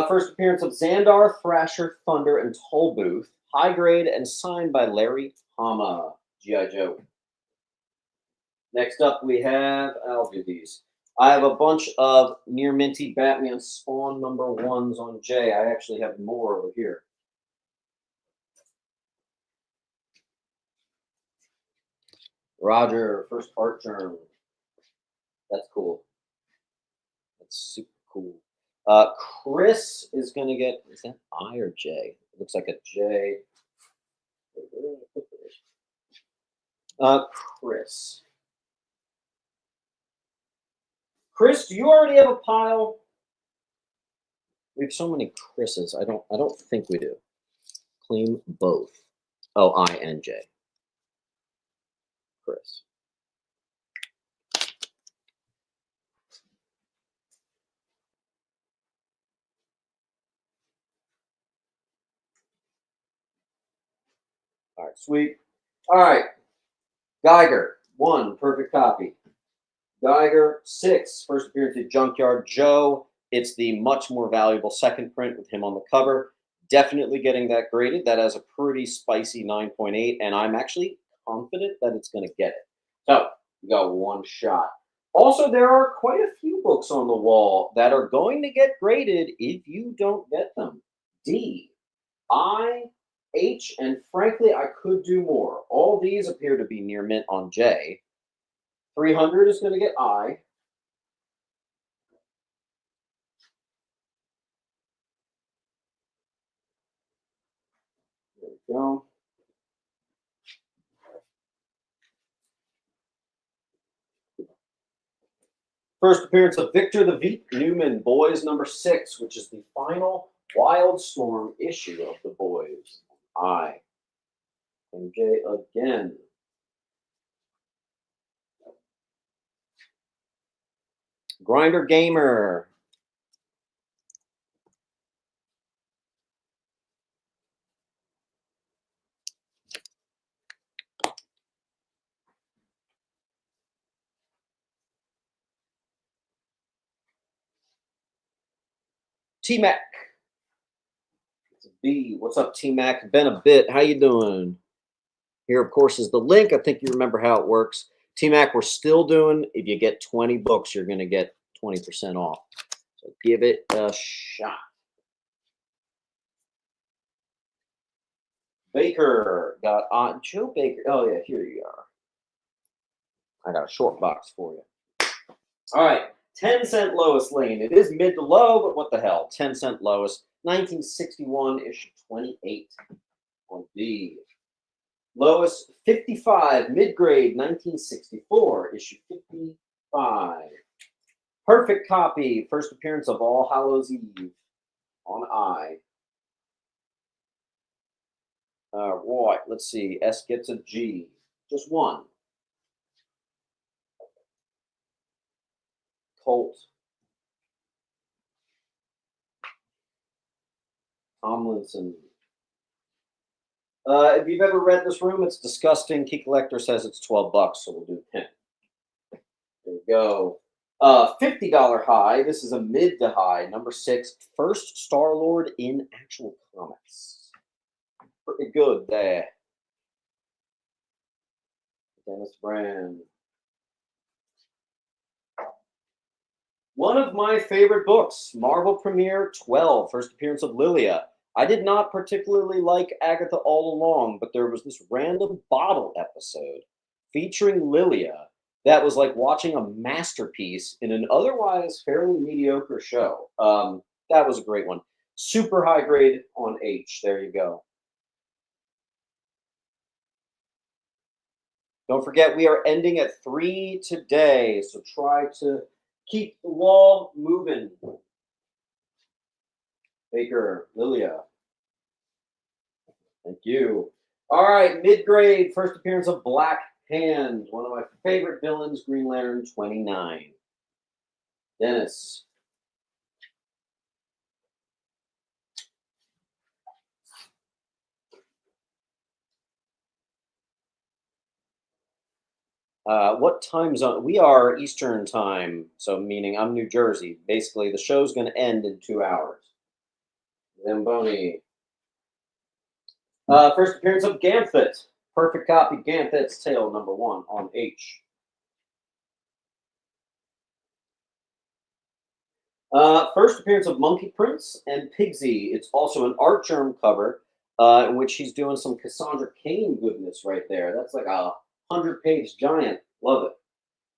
First appearance of Xandar, Thrasher, Thunder, and Tollbooth. High grade and signed by Larry Hama. G.I. Joe. Next up, we have, I'll do these. I have a bunch of near minty Batman Spawn #1s on J. I actually have more over here. Roger, first art germ. That's cool. That's super cool. Chris is going to get, is that I or J? It looks like a J. Chris. Chris, do you already have a pile? We have so many Chris's. I don't think we do. Claim both. Oh, I and J. Chris. All right, sweet. All right. Geiger, 1, perfect copy. Geiger, 6, first appearance at Junkyard Joe. It's the much more valuable second print with him on the cover. Definitely getting that graded. That has a pretty spicy 9.8, and I'm actually confident that it's going to get it. So, we got one shot. Also, there are quite a few books on the wall that are going to get graded if you don't get them. D, I, H, and frankly, I could do more. All these appear to be near mint on J. 300 is going to get I. There we go. First appearance of Victor the Veep Newman, Boys number 6, which is the final Wildstorm issue of the Boys. I and J again. Grinder Gamer. T-Mac. It's a B. What's up, T-Mac? Been a bit. How you doing? Here, of course, is the link. I think you remember how it works. T-Mac, we're still doing, if you get 20 books, you're going to get 20% off. So give it a shot. Baker got on. Joe Baker. Oh, yeah, here you are. I got a short box for you. All right. 10-cent Lois Lane. It is mid to low, but what the hell? 10-cent Lois. 1961, issue 28 on D. Lois 55, mid-grade, 1964, issue 55. Perfect copy, first appearance of All Hallows Eve on I. Right, let's see. S gets a G. Just one. Colt. Tomlinson. If you've ever read this room, it's disgusting. Key Collector says it's 12 bucks, so we'll do 10. There you go. $50 high. This is a mid to high. Number 6, first Star-Lord in actual comics. Pretty good there. Dennis Brand. One of my favorite books, Marvel Premiere 12, first appearance of Lilia. I did not particularly like Agatha all along, but there was this random bottle episode featuring Lilia that was like watching a masterpiece in an otherwise fairly mediocre show. That was a great one. Super high grade on H. There you go. Don't forget, we are ending at 3 today, so try to keep the wall moving. Baker, Lilia. Thank you. All right, mid-grade, first appearance of Black Hand, one of my favorite villains, Green Lantern 29. Dennis. What time zone? We are Eastern time, so meaning I'm New Jersey. Basically, the show's going to end in 2 hours. Zamboni. First appearance of Ganthet. Perfect copy, Ganthet's Tale, number 1 on H. First appearance of Monkey Prince and Pigsy. It's also an Art Germ cover, in which he's doing some Cassandra Cain goodness right there. That's like a 100-page giant. Love it.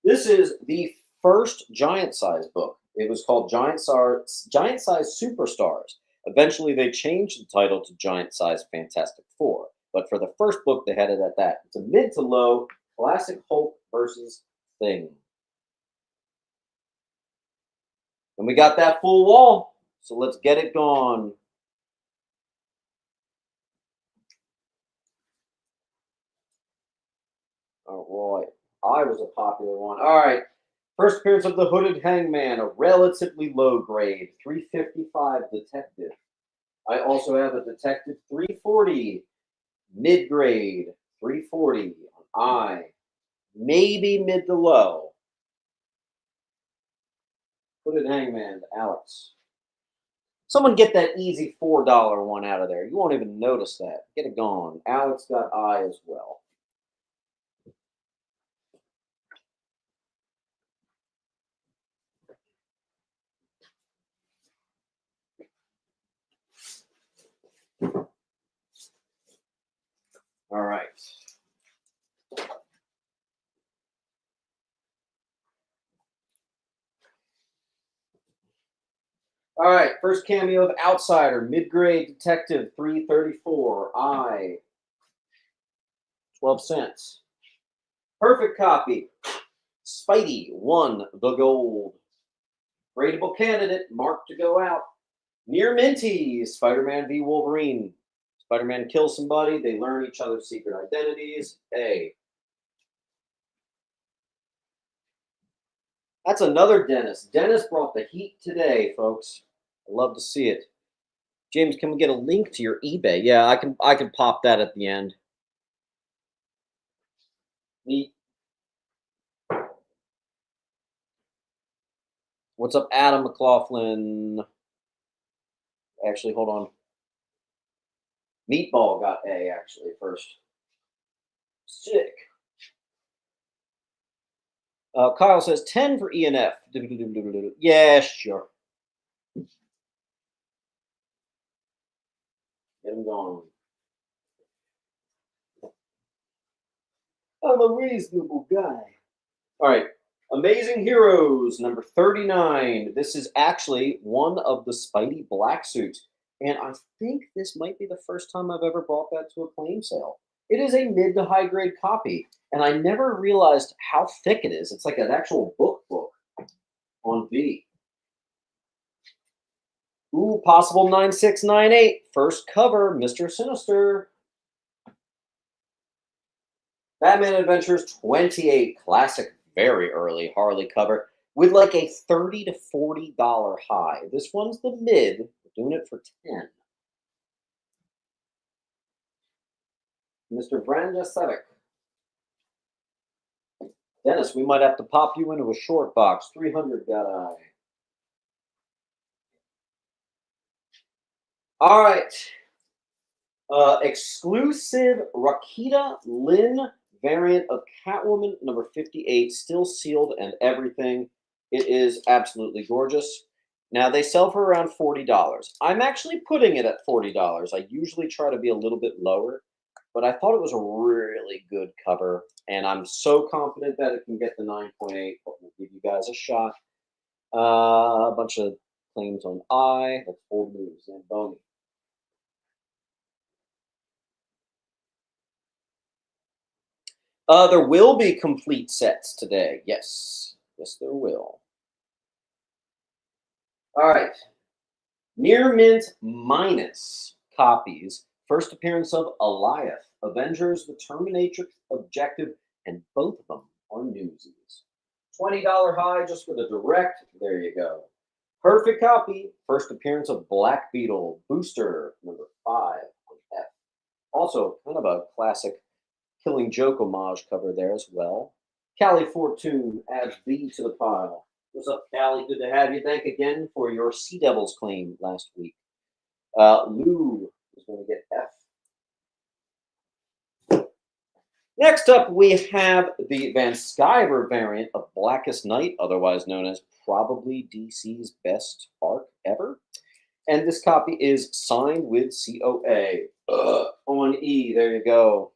This is the first giant-size book. It was called Giant Size Superstars. Eventually, they changed the title to Giant Size Fantastic Four. But for the first book, they had it at that. It's a mid to low classic Hulk versus Thing. And we got that full wall, so let's get it gone. All right. I was a popular one. All right. First appearance of the Hooded Hangman, a relatively low grade, 355 Detective. I also have a Detective 340, mid-grade, 340 on I. Maybe mid to low. Hooded Hangman, Alex. Someone get that easy $4 one out of there. You won't even notice that. Get it gone. Alex got I as well. All right. All right, first cameo of Outsider, mid-grade Detective 334, I. 12 cents. Perfect copy. Spidey won the gold. Gradable candidate, marked to go out. Near Minty, Spider-Man v. Wolverine. Spider-Man kills somebody, they learn each other's secret identities. A. That's another Dennis. Dennis brought the heat today, folks. I love to see it. James, can we get a link to your eBay? Yeah, I can pop that at the end. Neat. What's up, Adam McLaughlin? Actually, hold on. Meatball got A actually first. Sick. Kyle says 10 for ENF. Yeah, sure. Get him going. I'm a reasonable guy. All right. Amazing Heroes, number 39. This is actually one of the Spidey black suits. And I think this might be the first time I've ever brought that to a claim sale. It is a mid to high grade copy. And I never realized how thick it is. It's like an actual book on V. Ooh, possible 9698. First cover, Mr. Sinister. Batman Adventures 28. Classic, very early Harley cover with like a $30 to $40 high. This one's the mid. We're doing it for 10. Mr. Branda Sevic. Dennis, we might have to pop you into a short box. 300 got I. All right. Exclusive Rakita Lynn variant of Catwoman, number 58, still sealed and everything. It is absolutely gorgeous. Now, they sell for around $40. I'm actually putting it at $40. I usually try to be a little bit lower, but I thought it was a really good cover, and I'm so confident that it can get the 9.8, but we'll give you guys a shot. A bunch of claims on I. That's old news. Zamboni. There will be complete sets today. Yes. Yes, there will. All right. Near mint minus copies. First appearance of Eliath, Avengers, the Terminatrix Objective, and both of them are newsies. $20 high just for the direct. There you go. Perfect copy. First appearance of Black Beetle, Booster, number 5 on F. Also, kind of a classic Killing Joke homage cover there as well. Callie Fortune adds B to the pile. What's up, Callie? Good to have you. Thank again for your Sea Devils claim last week. Lou is going to get F. Next up, we have the Van Sciver variant of Blackest Night, otherwise known as probably DC's best arc ever. And this copy is signed with COA. On E, there you go.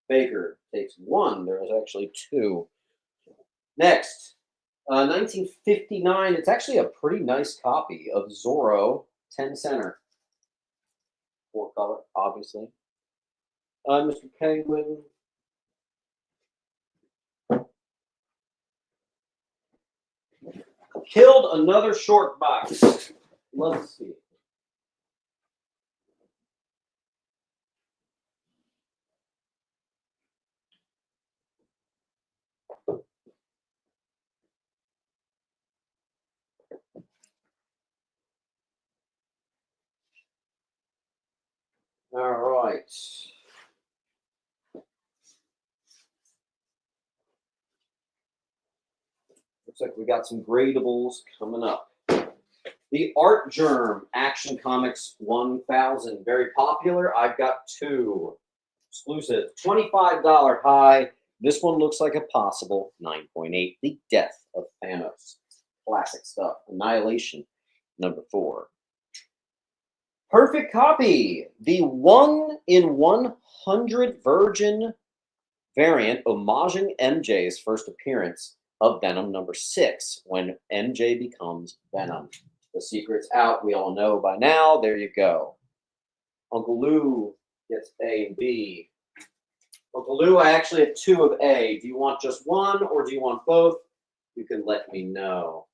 Baker takes 1. There was actually 2. Next, 1959. It's actually a pretty nice copy of Zorro 10 center. 4 color, obviously. Mr. Penguin. Killed another short box. Let's see. All right. Looks like we got some gradables coming up. The Art Germ Action Comics 1000. Very popular. I've got 2. Exclusive. $25 high. This one looks like a possible 9.8. The Death of Thanos. Classic stuff. Annihilation, number 4. Perfect copy. The 1 in 100 Virgin variant homaging MJ's first appearance of Venom number 6 when MJ becomes Venom. The secret's out. We all know by now. There you go. Uncle Lou gets A and B. Uncle Lou, I actually have 2 of A. Do you want just one or do you want both? You can let me know.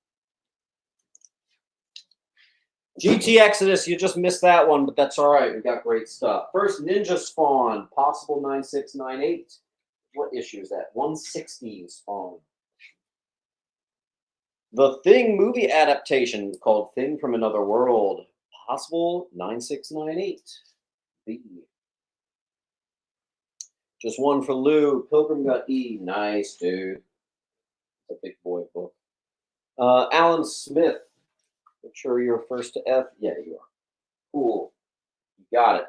GT Exodus, you just missed that one, but that's all right. We got great stuff. First, Ninja Spawn, possible 9698. What issue is that? 160 Spawn. The Thing movie adaptation called Thing from Another World, possible 9698. B. Just one for Lou. Pilgrim got E. Nice, dude. It's a big boy book. Alan Smith. I'm sure you're first to F. Yeah, you are. Cool. You got it.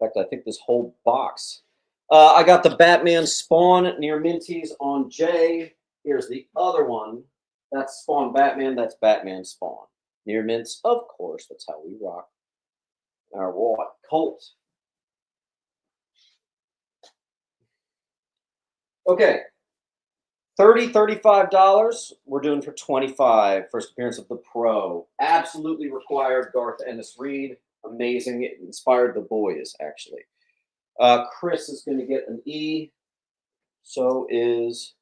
In fact, I think this whole box. I got the Batman Spawn near Minties on J. Here's the other one. That's Spawn Batman. That's Batman Spawn. Near Mints, of course. That's how we rock. Our what? Colt. Okay. $35. We're doing for 25. First appearance of the Pro. Absolutely required. Garth Ennis Reed. Amazing. It inspired the boys, actually. Chris is going to get an E. So is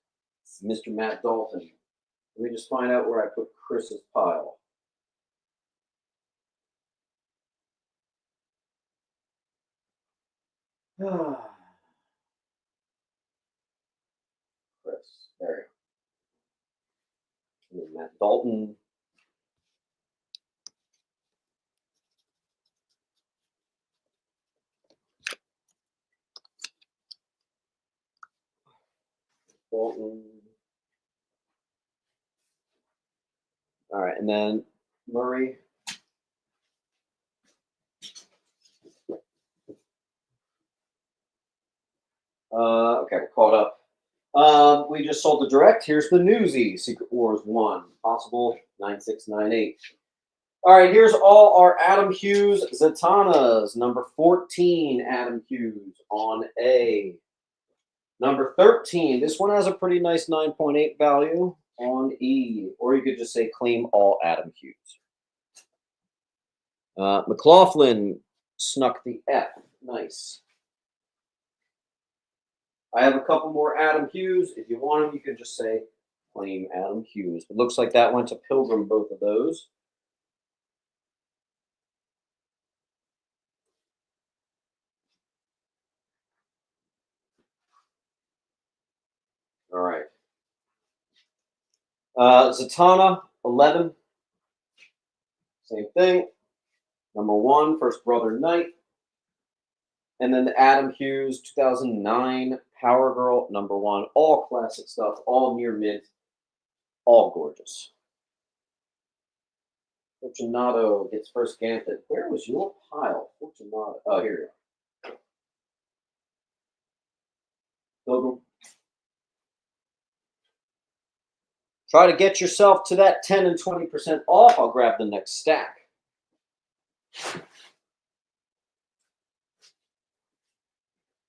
Mr. Matt Dalton. Let me just find out where I put Chris's pile. Chris. There you go. Matt Dalton. Dalton. All right, and then Murray. Okay, we're caught up. We just sold the direct. Here's the newsy. Secret Wars 1. Possible 9698. All right, here's all our Adam Hughes Zatanas. Number 14, Adam Hughes on A. Number 13, this one has a pretty nice 9.8 value on E. Or you could just say claim all Adam Hughes. McLaughlin snuck the F. Nice. I have a couple more Adam Hughes. If you want them, you can just say claim Adam Hughes. It looks like that went to Pilgrim, both of those. All right. Zatanna, 11. Same thing. Number 1, First Brother Knight. And then the Adam Hughes 2009 Power Girl, number 1. All classic stuff, all near mint, all gorgeous. Fortunato gets first Gambit. Where was your pile? Fortunato. Oh, here you are. Pilgrim. Try to get yourself to that 10 and 20% off. I'll grab the next stack.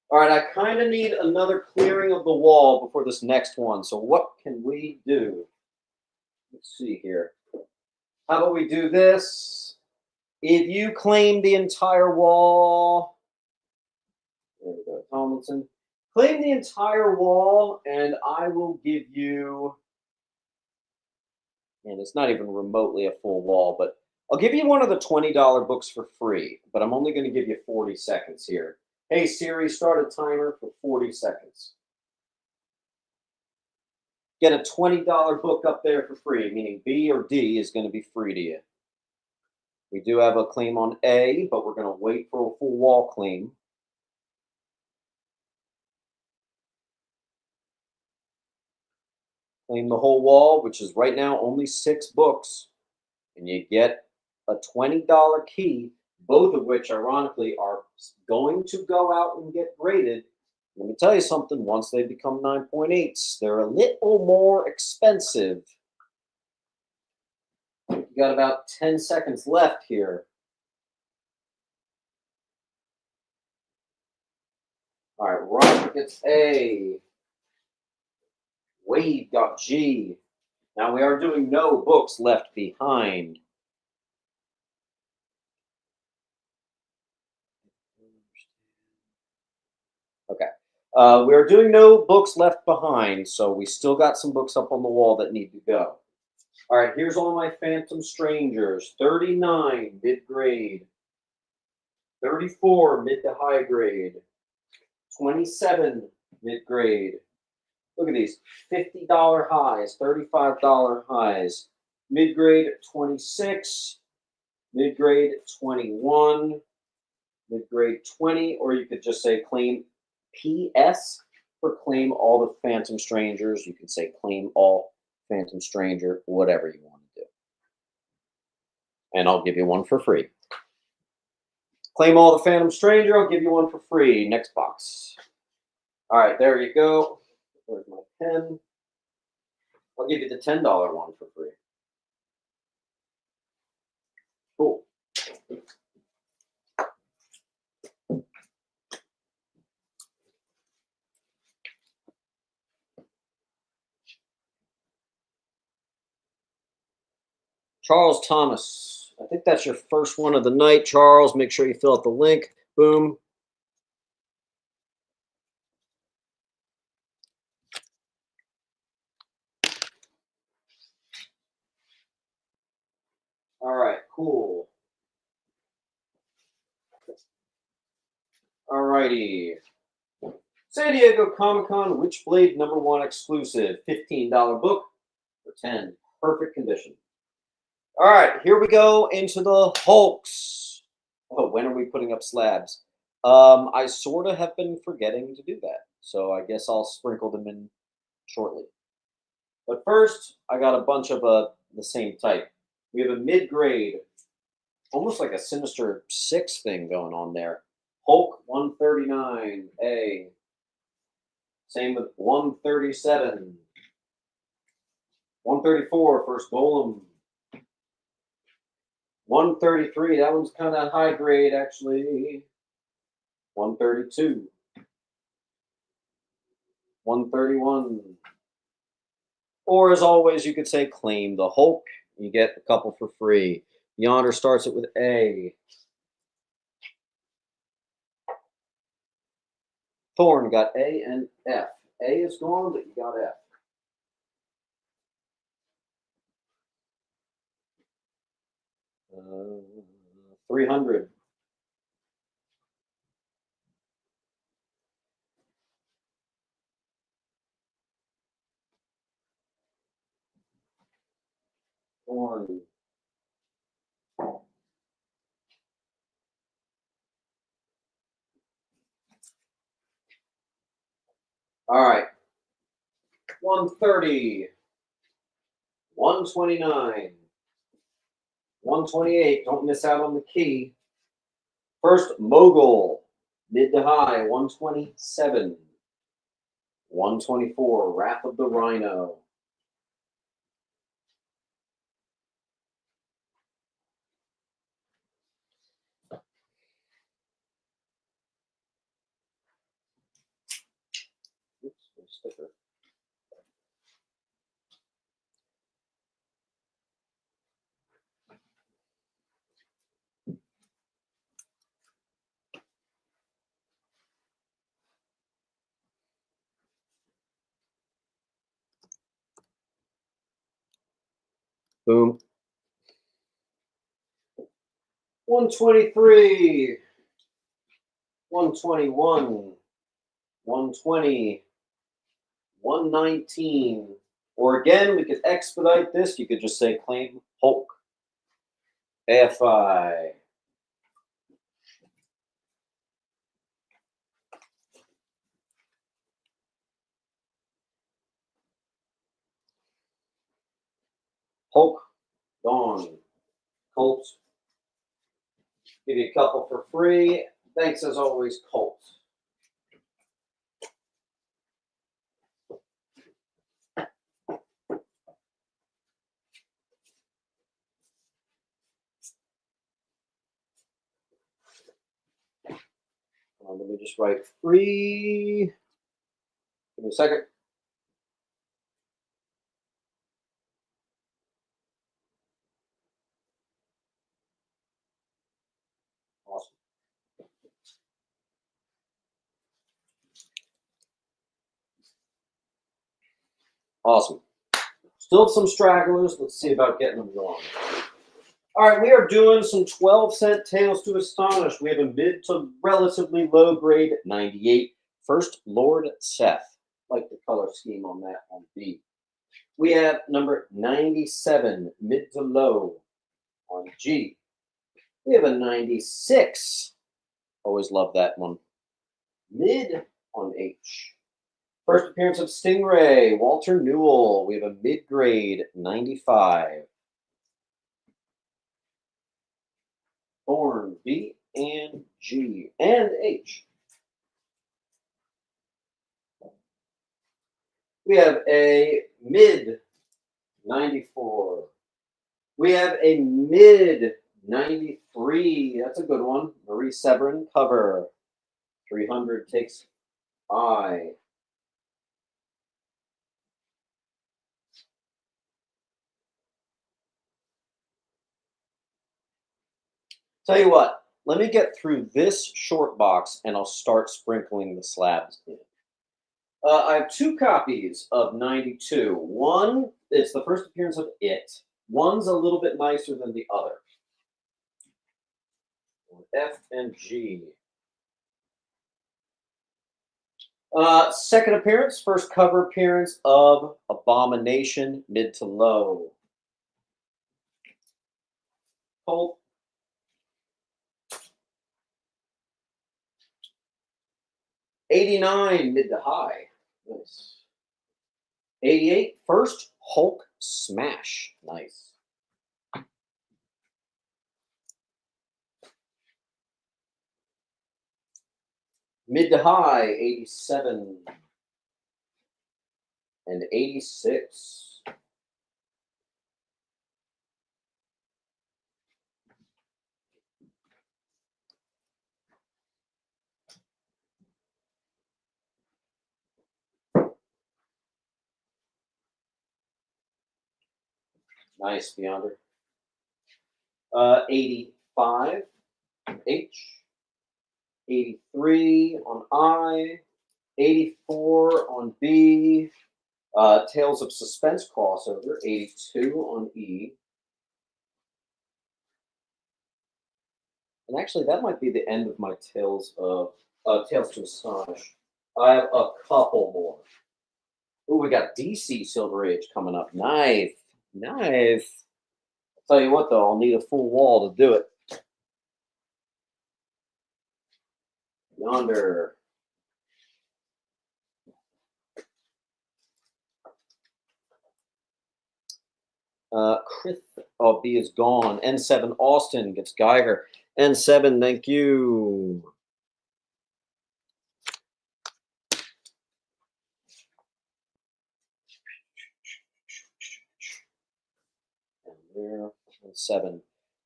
All right, I kind of need another clearing of the wall before this next one. So what can we do? Let's see here. How about we do this? If you claim the entire wall, there we go, Tomlinson. Claim the entire wall, and I will give you, and it's not even remotely a full wall, but I'll give you one of the $20 books for free, but I'm only going to give you 40 seconds here. Hey, Siri, start a timer for 40 seconds. Get a $20 book up there for free, meaning B or D is going to be free to you. We do have a claim on A, but we're going to wait for a full wall claim. Claim the whole wall, which is right now only 6 books, and you get a $20 key, both of which, ironically, are going to go out and get graded. Let me tell you something, once they become 9.8s, they're a little more expensive. You got about 10 seconds left here. All right, Roger gets A. Wade got G. Now we are doing no books left behind. We are doing no books left behind, so we still got some books up on the wall that need to go. All right, here's all my Phantom Strangers. 39, mid-grade. 34, mid to high grade. 27, mid-grade. Look at these. $50 highs, $35 highs. Mid-grade, 26. Mid-grade, 21. Mid-grade, 20. Or you could just say claim PS for claim all the Phantom Strangers. You could say claim all Phantom Stranger, whatever you want to do. And I'll give you one for free. Claim all the Phantom Stranger, I'll give you one for free. Next box. All right, there you go. Where's my pen? I'll give you the $10 one for free. Cool. Charles Thomas. I think that's your first one of the night, Charles. Make sure you fill out the link. Boom. All right, cool. All righty. San Diego Comic-Con Witchblade #1 exclusive. $15 book for 10. Perfect condition. All right, here we go into the Hulks. Oh, when are we putting up slabs? I sort of have been forgetting to do that, so I guess I'll sprinkle them in shortly. But first, I got a bunch of the same type. We have a mid-grade, almost like a Sinister Six thing going on there. Hulk 139A. Same with 137. 134, first Golem. 133, that one's kind of high grade actually. 132. 131. Or as always, you could say claim the Hulk. You get a couple for free. Yonder starts it with A. Thorn got A and F. A is gone, but you got F. Uh, 300. Thorn. All right. 130. 129. 128. Don't miss out on the key. First, Mogul. Mid to high. 127. 124. Wrath of the Rhino. Oops, my sticker. Boom. 123. 121. 120. 119. Or again, we could expedite this. You could just say claim Hulk. AFI. Hulk. Gone. Colt. Give you a couple for free. Thanks as always, Colt. Let me just write free. Give me a second. Awesome. Awesome. Still some stragglers. Let's see about getting them going. All right, we are doing some 12-cent Tales to Astonish. We have a mid to relatively low grade 98. First, Lord Seth. Like the color scheme on that on B. We have number 97, mid to low on G. We have a 96. Always love that one. Mid on H. First appearance of Stingray, Walter Newell. We have a mid-grade 95. Thorn, B and G and H. We have a mid 94. We have a mid 93. That's a good one. Marie Severin cover. 300 takes I. Tell you what, let me get through this short box and I'll start sprinkling the slabs in. I have two copies of 92. One, it's the first appearance of It. One's a little bit nicer than the other. F and G. Second appearance, first cover appearance of Abomination, mid to low. Colt. 89, mid to high. Nice. 88, first Hulk Smash. Nice. Mid to high, 87. And 86. Nice, Beyonder. 85, H. 83 on I. 84 on B. Tales of Suspense crossover, 82 on E. And actually, that might be the end of my Tales to Astonish. I have a couple more. Ooh, we got DC Silver Age coming up. Nice. Nice. I'll tell you what, though, I'll need a full wall to do it. Yonder. Chris, oh, B is gone. N7 Austin gets Geiger. N7, thank you. And there, N7.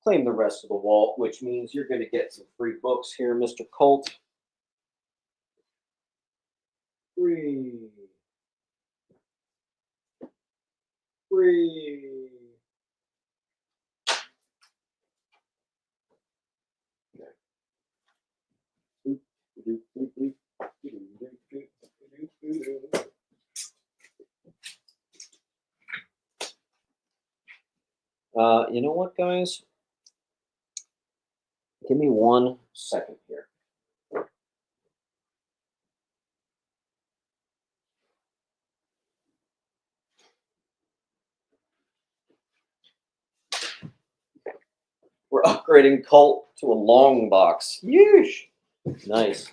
Claim the rest of the wall, which means you're going to get some free books here, Mr. Colt. Free. You know what, guys? Give me 1 second here. We're upgrading Colt to a long box. Yeesh. Nice.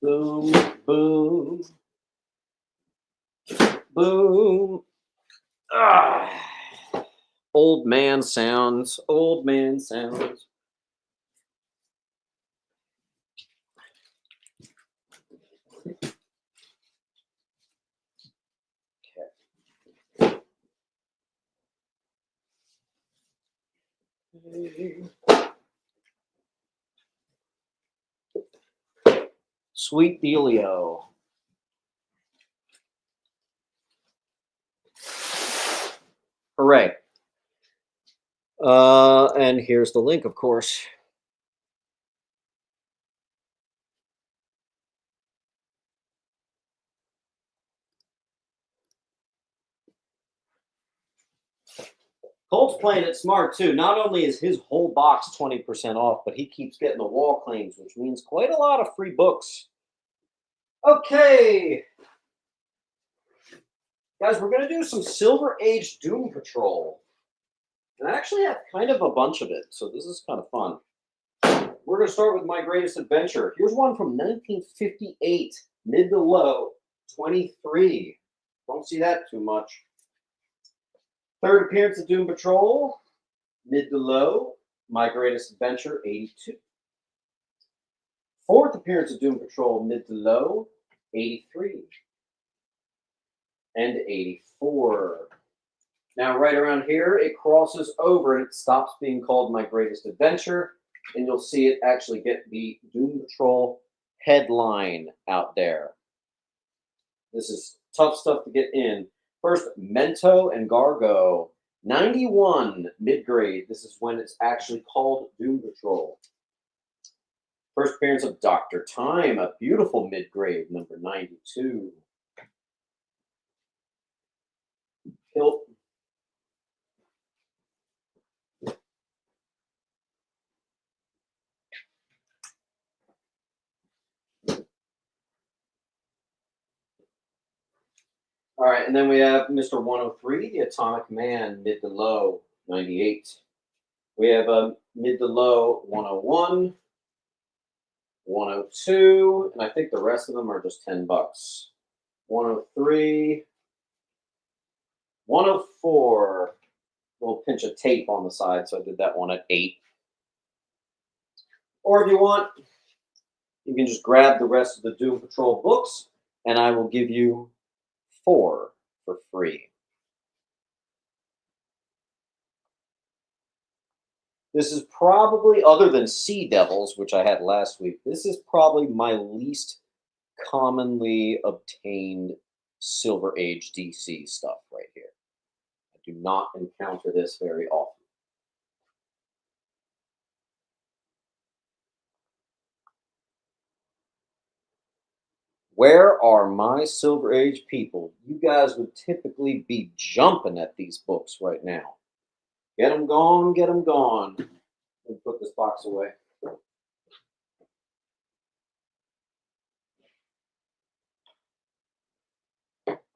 Boom, boom, boom. Ah. Old man sounds. Old man sounds. Okay. Sweet Dealio. Hooray. And here's the link, of course. Colt's playing it smart too. Not only is his whole box 20% off, but he keeps getting the wall claims, which means quite a lot of free books. Okay. Guys, we're going to do some Silver Age Doom Patrol. And I actually have kind of a bunch of it, so this is kind of fun. We're going to start with My Greatest Adventure. Here's one from 1958, mid to low, 23. Don't see that too much. Third appearance of Doom Patrol, mid to low, My Greatest Adventure, 82. Fourth appearance of Doom Patrol, mid to low, 83. And 84. Now, right around here, it crosses over and it stops being called My Greatest Adventure, and you'll see it actually get the Doom Patrol headline out there. This is tough stuff to get in. First, Mento and Gargo, 91, mid-grade. This is when it's actually called Doom Patrol. First appearance of Dr. Time, a beautiful mid-grade, number 92. Hilt. All right, and then we have Mr. 103, the Atomic Man, mid to low, 98. We have a mid to low 101, 102, and I think the rest of them are just $10. 103, 104, little pinch of tape on the side, so I did that one at 8. Or if you want, you can just grab the rest of the Doom Patrol books, and I will give you 4 for free. This is probably, other than Sea Devils, which I had last week, this is probably my least commonly obtained Silver Age DC stuff right here. I do not encounter this very often. Where are my Silver Age people? You guys would typically be jumping at these books right now. Get them gone, get them gone. Let me put this box away.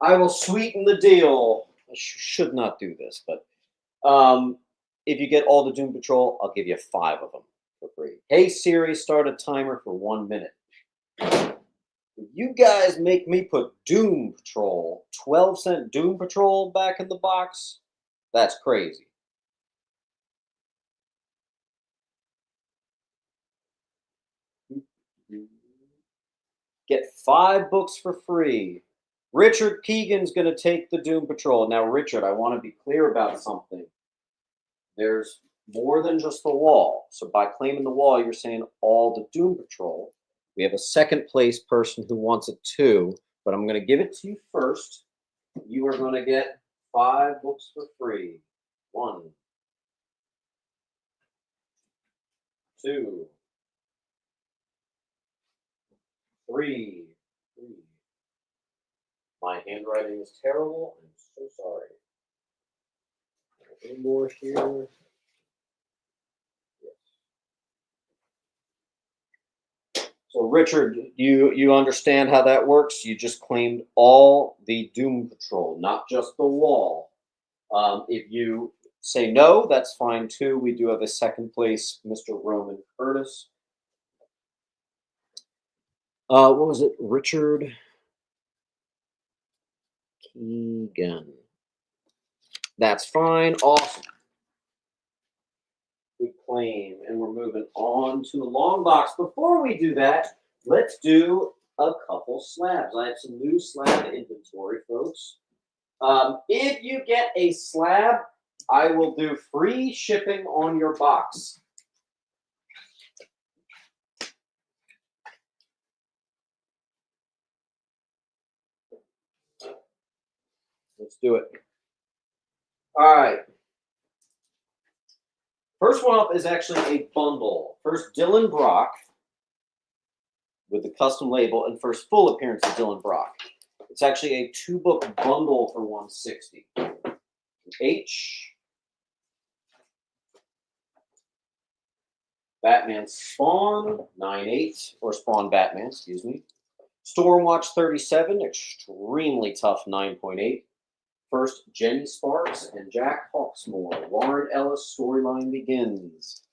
I will sweeten the deal. I should not do this, but if you get all the Doom Patrol, I'll give you 5 of them for free. Hey Siri, start a timer for 1 minute. If you guys make me put Doom Patrol, 12-cent Doom Patrol back in the box, that's crazy. Get 5 books for free. Richard Keegan's going to take the Doom Patrol. Now, Richard, I want to be clear about something. There's more than just the wall. So by claiming the wall, you're saying all the Doom Patrol. We have a second place person who wants it too, but I'm going to give it to you first. You are going to get 5 books for free. 1, 2, 3. My handwriting is terrible. I'm so sorry. Any more here? Yes. So, Richard, you understand how that works? You just claimed all the Doom Patrol, not just the wall. If you say no, that's fine too. We do have a second place, Mr. Roman Curtis. What was it? Richard Keegan. That's fine. Awesome. Good claim. And we're moving on to the long box. Before we do that, let's do a couple slabs. I have some new slab inventory, folks. If you get a slab, I will do free shipping on your box. Let's do it. All right. First one up is actually a bundle. First, Dylan Brock with the custom label, and first full appearance of Dylan Brock. It's actually a 2-book bundle for $160. H, Batman Spawn, 9-8, or Spawn Batman, excuse me. Stormwatch 37, extremely tough, 9.8. First, Jenny Sparks and Jack Hawksmoor. Warren Ellis storyline begins.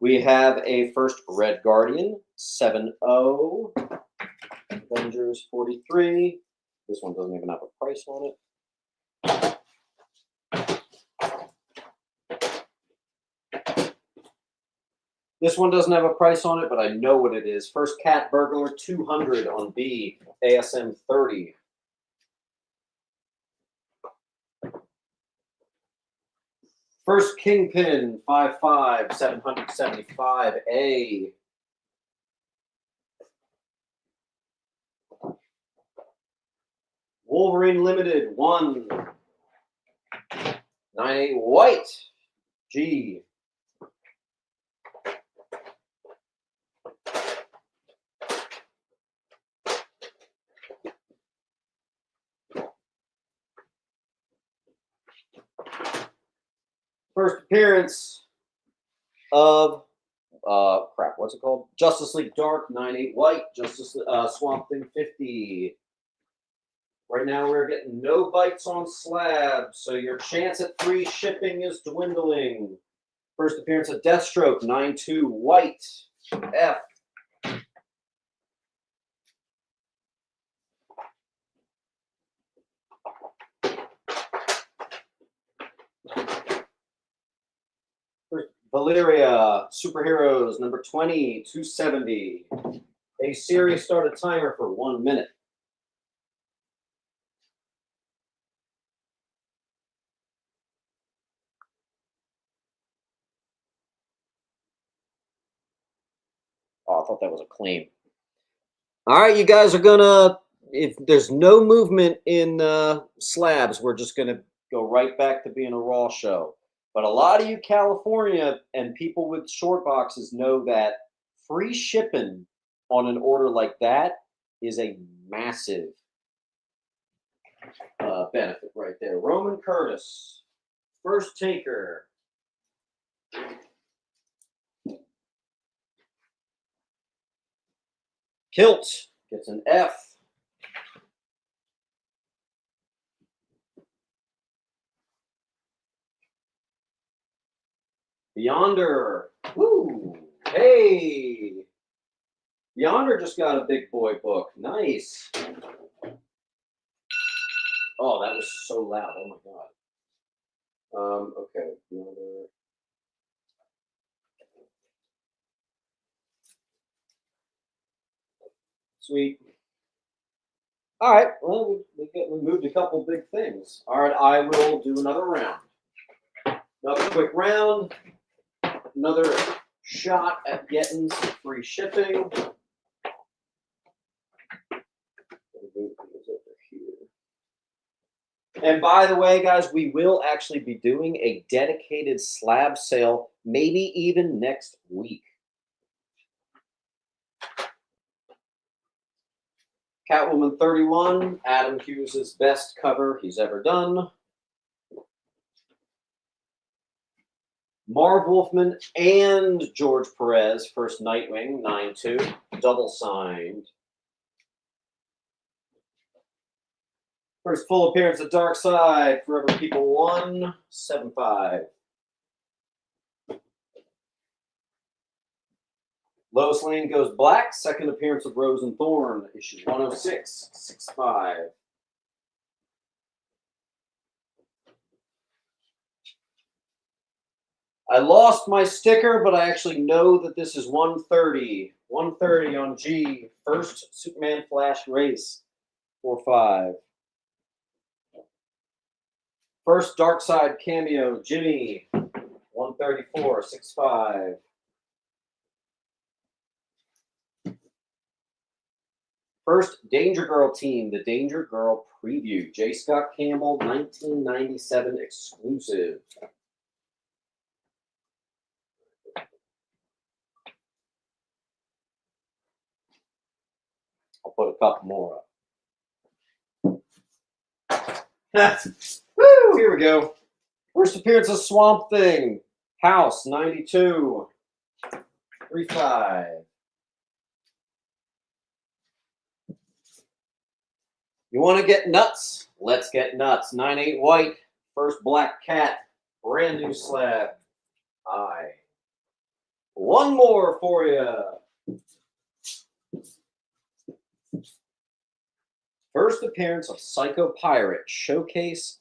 We have a first Red Guardian, 7-0. Avengers 43. This one doesn't even have a price on it. This one doesn't have a price on it, but I know what it is. First Cat Burglar, 200 on B, ASM 30. First Kingpin, 5.5, 775A. Wolverine Limited, 1. 9.8 White, G. First appearance of what's it called? Justice League Dark, 9.8 White, Swamp Thing 50. Right now we're getting no bites on Slab, so your chance at free shipping is dwindling. First appearance of Deathstroke, 9.2 White, F. Valeria, Superheroes, number 20, 270. A series start a timer for 1 minute. Oh, I thought that was a claim. All right, you guys are gonna, if there's no movement in Slabs, we're just gonna go right back to being a Raw show. But a lot of you California and people with short boxes know that free shipping on an order like that is a massive benefit right there. Roman Curtis, first taker. Kilt gets an F. Beyonder. Woo! Hey! Beyonder just got a big boy book. Nice. Oh, that was so loud. Oh my god. Okay. Beyonder. Sweet. All right. Well, we moved a couple big things. All right. I will do another round. Another quick round. Another shot at getting some free shipping. And by the way, guys, we will actually be doing a dedicated slab sale, maybe even next week. Catwoman 31, Adam Hughes' best cover he's ever done. Marv Wolfman and George Perez, first Nightwing, 9.2, double signed. First full appearance of Darkseid, Forever People 1, 7.5. Lois Lane Goes Black, second appearance of Rose and Thorn, issue 106, 6.5. I lost my sticker, but I actually know that this is 130. 130 on G, first Superman Flash race, 4.5. First Darkseid cameo, Jimmy, 134, 6.5. First Danger Girl team, the Danger Girl preview, J. Scott Campbell, 1997 exclusive. I'll put a couple more up. Woo, here we go. First appearance of Swamp Thing, House, 92. 35. You want to get nuts? Let's get nuts. 9-8 white. First black cat. Brand new slab. Aye. One more for you. First appearance of Psycho Pirate. Showcase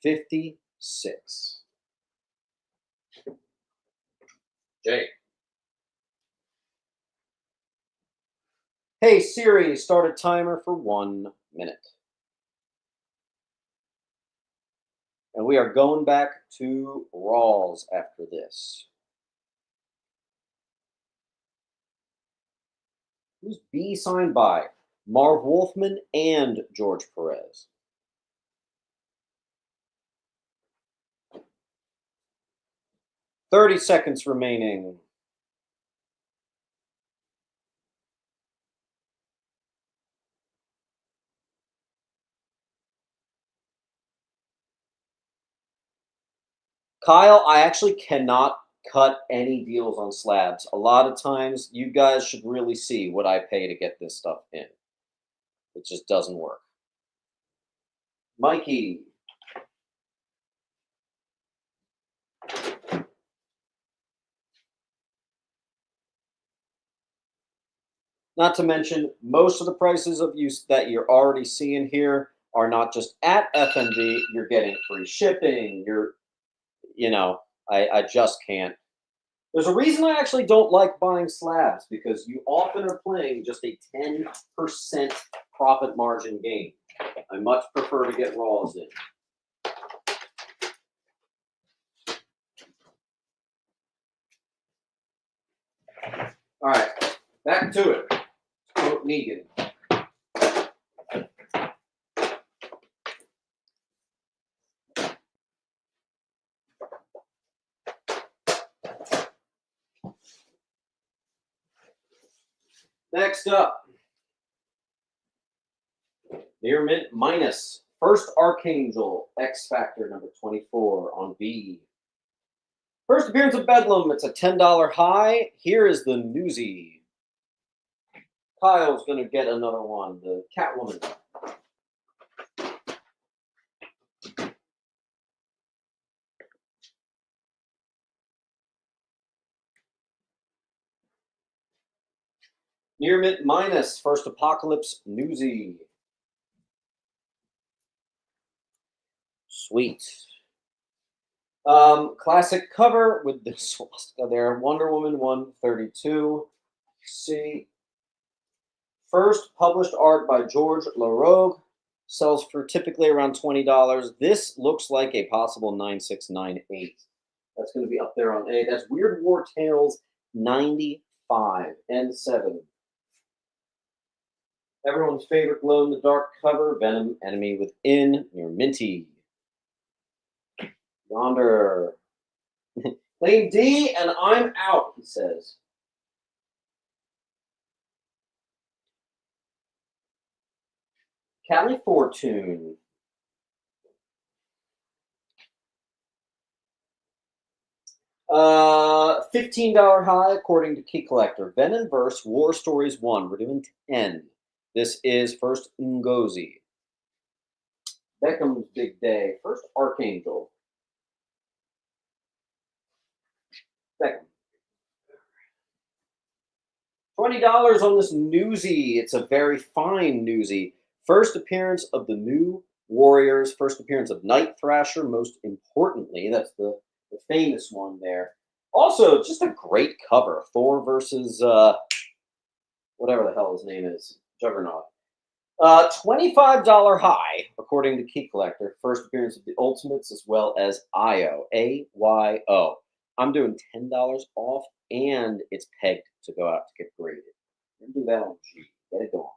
56. Jay. Hey Siri, start a timer for 1 minute. And we are going back to Rawls after this. Who's B signed by? Marv Wolfman and George Perez. "30 seconds remaining. Kyle, I actually cannot cut any deals on slabs. A lot of times, you guys should really see what I pay to get this stuff in. It just doesn't work. Mikey. Not to mention, most of the prices of use that you're already seeing here are not just at FNB. You're getting free shipping. I just can't. There's a reason I actually don't like buying slabs, because you often are playing just a 10% profit margin game. I much prefer to get raws in. All right, back to it. Quote Negan. Next up, Near Mint minus. First Archangel, X Factor number 24 on B. First appearance of Bedlam, it's a $10 high. Here is the newsie. Kyle's going to get another one, the Catwoman. Near Mint minus. First Apocalypse newsie. Sweet. Classic cover with the swastika there. Wonder Woman 132. See. First published art by George LaRogue. Sells for typically around $20. This looks like a possible 9698. That's going to be up there on A. That's Weird War Tales 95 and 7. Everyone's favorite glow-in-the-dark cover, Venom Enemy Within, near Minty. Yonder. Lane D, and I'm out, he says. Cali Fortune. $15 high according to Key Collector. Venomverse War Stories 1. We're doing 10. This is first Ngozi. Beckham's Big Day. First Archangel. Beckham. $20 on this newsie. It's a very fine newsie. First appearance of the new Warriors. First appearance of Night Thrasher, most importantly. That's the famous one there. Also, just a great cover. Thor versus whatever the hell his name is. Juggernaut. $25 high, according to Key Collector. First appearance of the Ultimates as well as Ayo. A-Y-O. I'm doing $10 off, and it's pegged to go out to get graded. Do that on G. Get it going.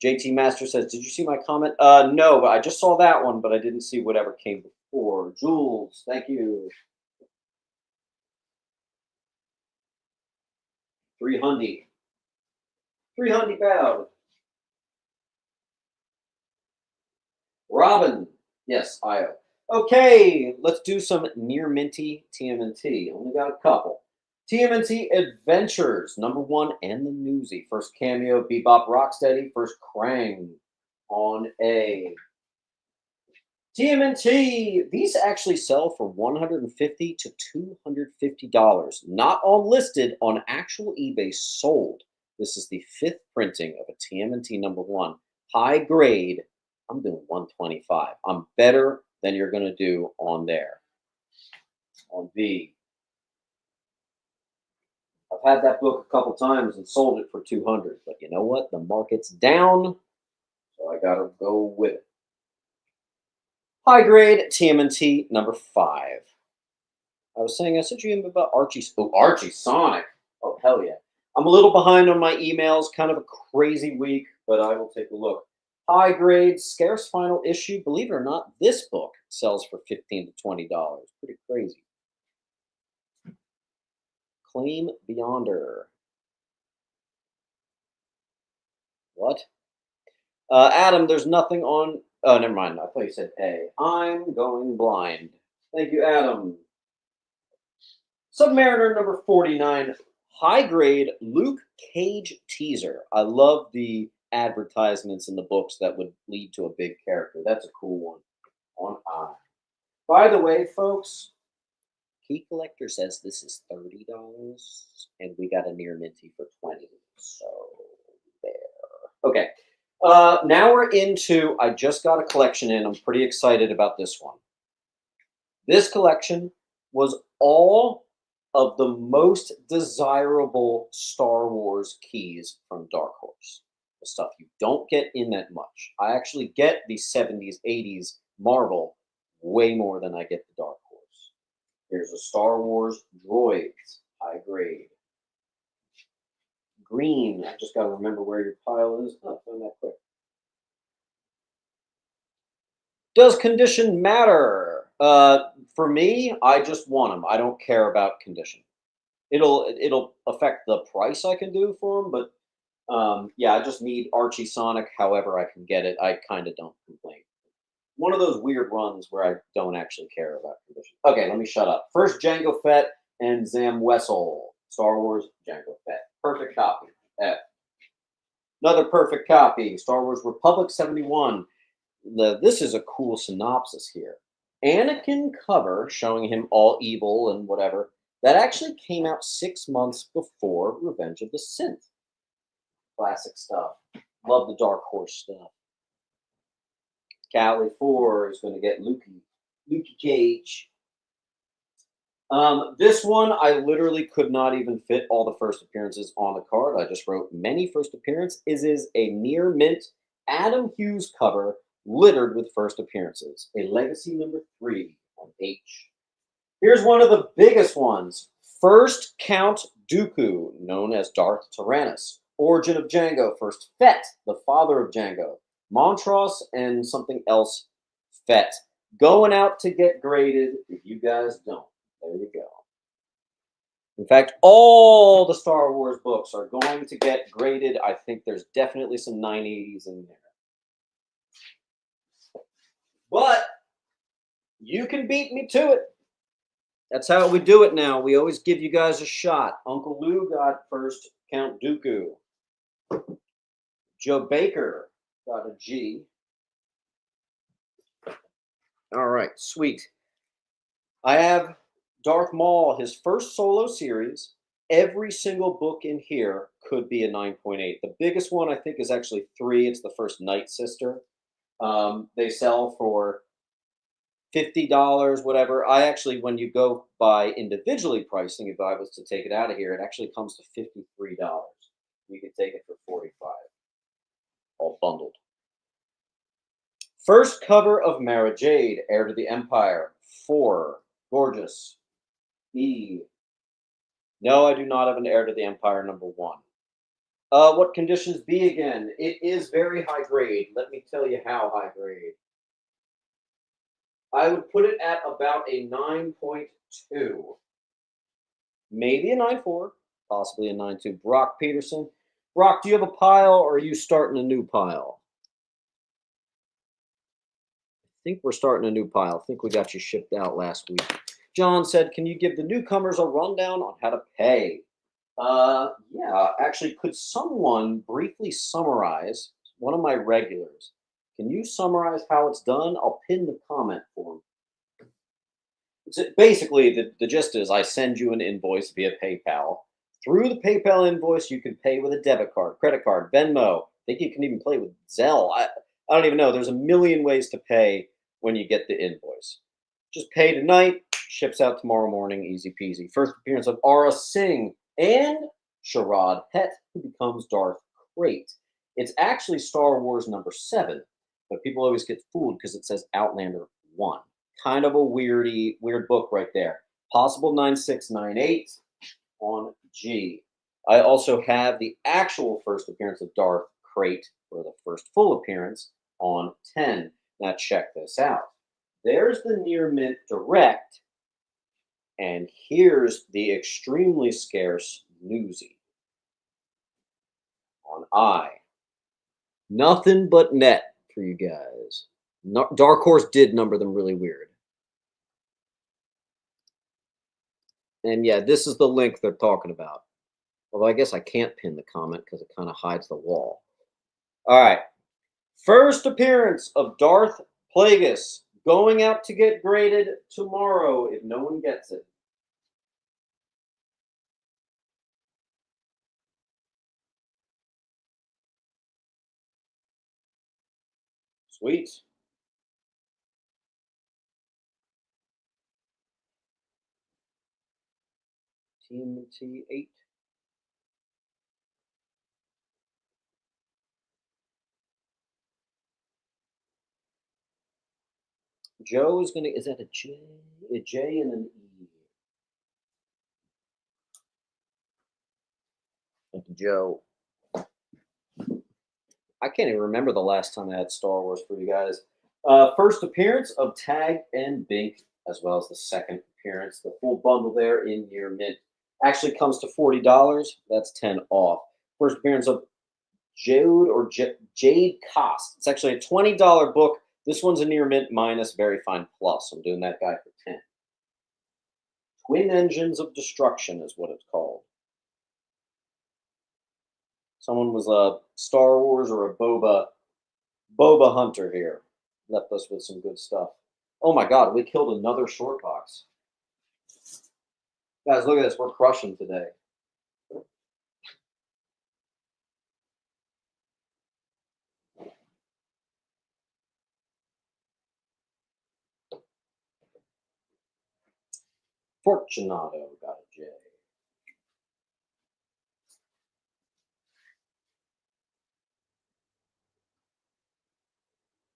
JT Master says, did you see my comment? No, but I just saw that one, but I didn't see whatever came before. Jules, thank you. 300. 300 pound. Robin, yes, Io. Okay, let's do some near minty TMNT. Only got a couple. TMNT Adventures, #1 and the Newsy. First cameo, Bebop Rocksteady. First Krang on A. TMNT, these actually sell for $150 to $250. Not on listed, on actual eBay sold. This is the 5th printing of a TMNT #1. High grade, I'm doing 125. I'm better than you're going to do on there. On B. I've had that book a couple times and sold it for 200, but you know what? The market's down, so I got to go with it. High grade TMNT #5. I was saying, I sent you about Archie. Oh, Archie Sonic. Oh, hell yeah. I'm a little behind on my emails. Kind of a crazy week, but I will take a look. High grade, scarce final issue. Believe it or not, this book sells for $15 to $20. Pretty crazy. Claim Beyonder. What? Adam, there's nothing on. Oh, never mind. I thought you said A. I'm going blind. Thank you, Adam. Submariner #49, high grade Luke Cage teaser. I love the advertisements in the books that would lead to a big character. That's a cool one. On I. By the way, folks, Key Collector says this is $30, and we got a near minty for 20. So there. Okay. Now we're into. I just got a collection in. I'm pretty excited about this one. This collection was all of the most desirable Star Wars keys from Dark Horse. The stuff you don't get in that much. I actually get the 70s, 80s Marvel way more than I get the Dark Horse. Here's a Star Wars Droids, high grade. Green, I just got to remember where your pile is. Oh, find that quick. Does condition matter? For me, I just want them. I don't care about condition. It'll affect the price I can do for them, but yeah, I just need Archie Sonic. However, I can get it. I kind of don't complain. One of those weird runs where I don't actually care about condition. Okay, let me shut up. First, Jango Fett and Zam Wessel. Star Wars Jango Fett. Perfect copy. F. Another perfect copy. Star Wars Republic 71. This is a cool synopsis here. Anakin cover showing him all evil and whatever. That actually came out 6 months before Revenge of the Sith. Classic stuff. Love the Dark Horse stuff. Cali 4 is going to get Lukey Cage. This one, I literally could not even fit all the first appearances on the card. I just wrote many first appearance. Is a near mint Adam Hughes cover littered with first appearances. A legacy #3 on H. Here's one of the biggest ones. First Count Dooku, known as Darth Tyrannus. Origin of Jango. First Fett, the father of Jango. Montross and something else, Fett. Going out to get graded if you guys don't. There you go. In fact, all the Star Wars books are going to get graded. I think there's definitely some 980s in there. But you can beat me to it. That's how we do it now. We always give you guys a shot. Uncle Lou got first Count Dooku. Joe Baker got a G. All right, sweet. I have Darth Maul, his first solo series. Every single book in here could be a 9.8. The biggest one, I think, is actually 3. It's the first Night Sister. They sell for $50, whatever. I actually, when you go by individually pricing, if I was to take it out of here, it actually comes to $53. You can take it for $45, all bundled. First cover of Mara Jade, Heir to the Empire. 4, gorgeous. E. No, I do not have an Heir to the Empire #1. What conditions B again? It is very high grade. Let me tell you how high grade. I would put it at about a 9.2. Maybe a 9.4, possibly a 9.2. Brock Peterson. Brock, do you have a pile or are you starting a new pile? think we're starting a new pile. I think we got you shipped out last week. John said, can you give the newcomers a rundown on how to pay? Yeah, actually, could someone briefly summarize, one of my regulars, can you summarize how it's done? I'll pin the comment for him. Basically, the gist is I send you an invoice via PayPal. Through the PayPal invoice, you can pay with a debit card, credit card, Venmo. I think you can even pay with Zelle. I don't even know. There's a million ways to pay when you get the invoice. Just pay tonight, ships out tomorrow morning, easy peasy. First appearance of Aura Singh and Sharad Het, who becomes Darth Krayt. It's actually Star Wars #7, but people always get fooled because it says Outlander 1. Kind of a weird book right there. Possible 9698 on G. I also have the actual first appearance of Darth Krayt, or the first full appearance, on 10. Now check this out. There's the Near Mint Direct, and here's the extremely scarce Newsy on I. Nothing but net for you guys. Dark Horse did number them really weird. And yeah, this is the link they're talking about. Although I guess I can't pin the comment because it kind of hides the wall. All right. First appearance of Darth Plagueis going out to get graded tomorrow if no one gets it. Sweet. TMT 8. Joe is going to, is that a J? A J and an E. Thank you, Joe. I can't even remember the last time I had Star Wars for you guys. First appearance of Tag and Bink, as well as the second appearance. The full bundle there in Near Mint actually comes to $40. That's 10 off. First appearance of Jade Cost. It's actually a $20 book. This one's a Near Mint minus Very Fine Plus. I'm doing that guy for 10. Twin Engines of Destruction is what it's called. Someone was a Star Wars or a Boba Hunter here. Left us with some good stuff. Oh my God, we killed another short box. Guys, look at this. We're crushing today. Fortunato got a J.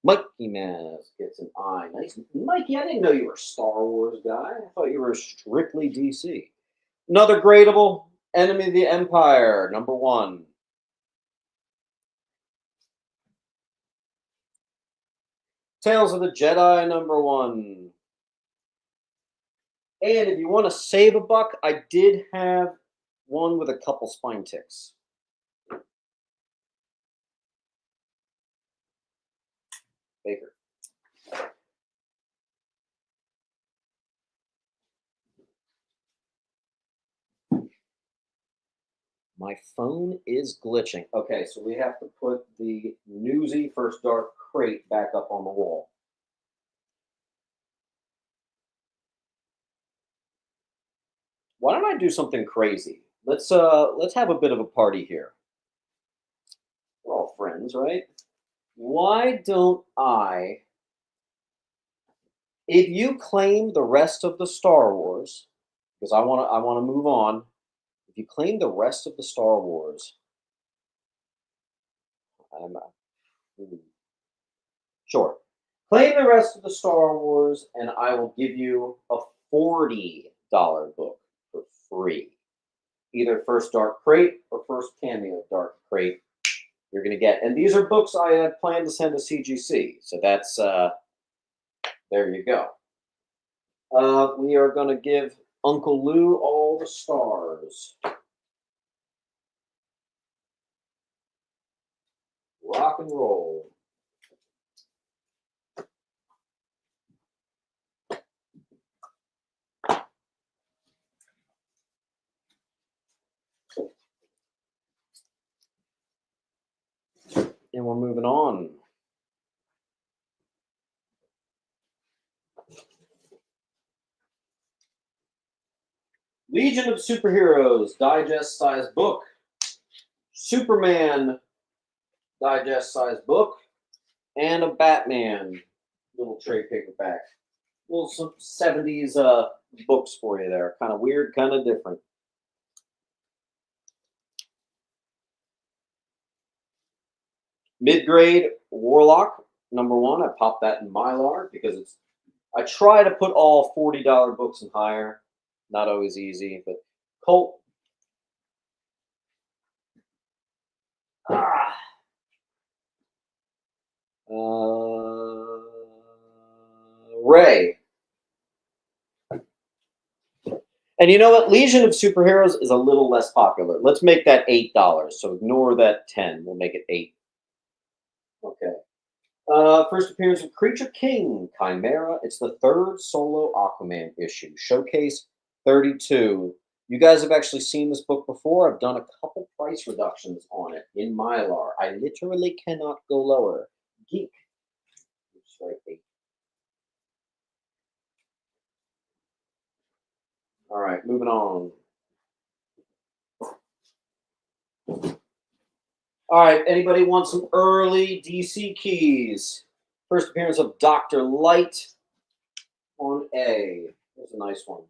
Mikey Maz gets an I. Nice. Mikey, I didn't know you were a Star Wars guy. I thought you were strictly DC. Another gradable. Enemy of the Empire, #1. Tales of the Jedi, #1. And if you want to save a buck, I did have one with a couple spine ticks. Baker. My phone is glitching. Okay, so we have to put the Newsy First Dark Crate back up on the wall. Why don't I do something crazy? Let's have a bit of a party here. We're all friends, right? Why don't I, if you claim the rest of the Star Wars, because I wanna move on. If you claim the rest of the Star Wars, I'm sure. Claim the rest of the Star Wars, and I will give you a $40 book for free. Either First Dark Crate or First Cameo Dark Crate. You're going to get, and these are books I had planned to send to CGC. So that's there you go. We are going to give Uncle Lou all the stars. Rock and roll. And we're moving on. Legion of Superheroes digest size book. Superman digest size book. And a Batman little trade paperback. Little some 70s books for you there. Kind of weird, kind of different. Mid-grade Warlock, #1. I popped that in Mylar because I try to put all $40 books and higher. Not always easy, but Colt. Ray. And you know what? Legion of Superheroes is a little less popular. Let's make that $8. So ignore that 10. We'll make it 8. Okay. First appearance of Creature King, Chimera. It's the 3rd solo Aquaman issue. Showcase 32. You guys have actually seen this book before. I've done a couple price reductions on it in Mylar. I literally cannot go lower. Geek. All right, moving on. All right, anybody want some early DC keys? First appearance of Dr. Light on A. There's a nice one.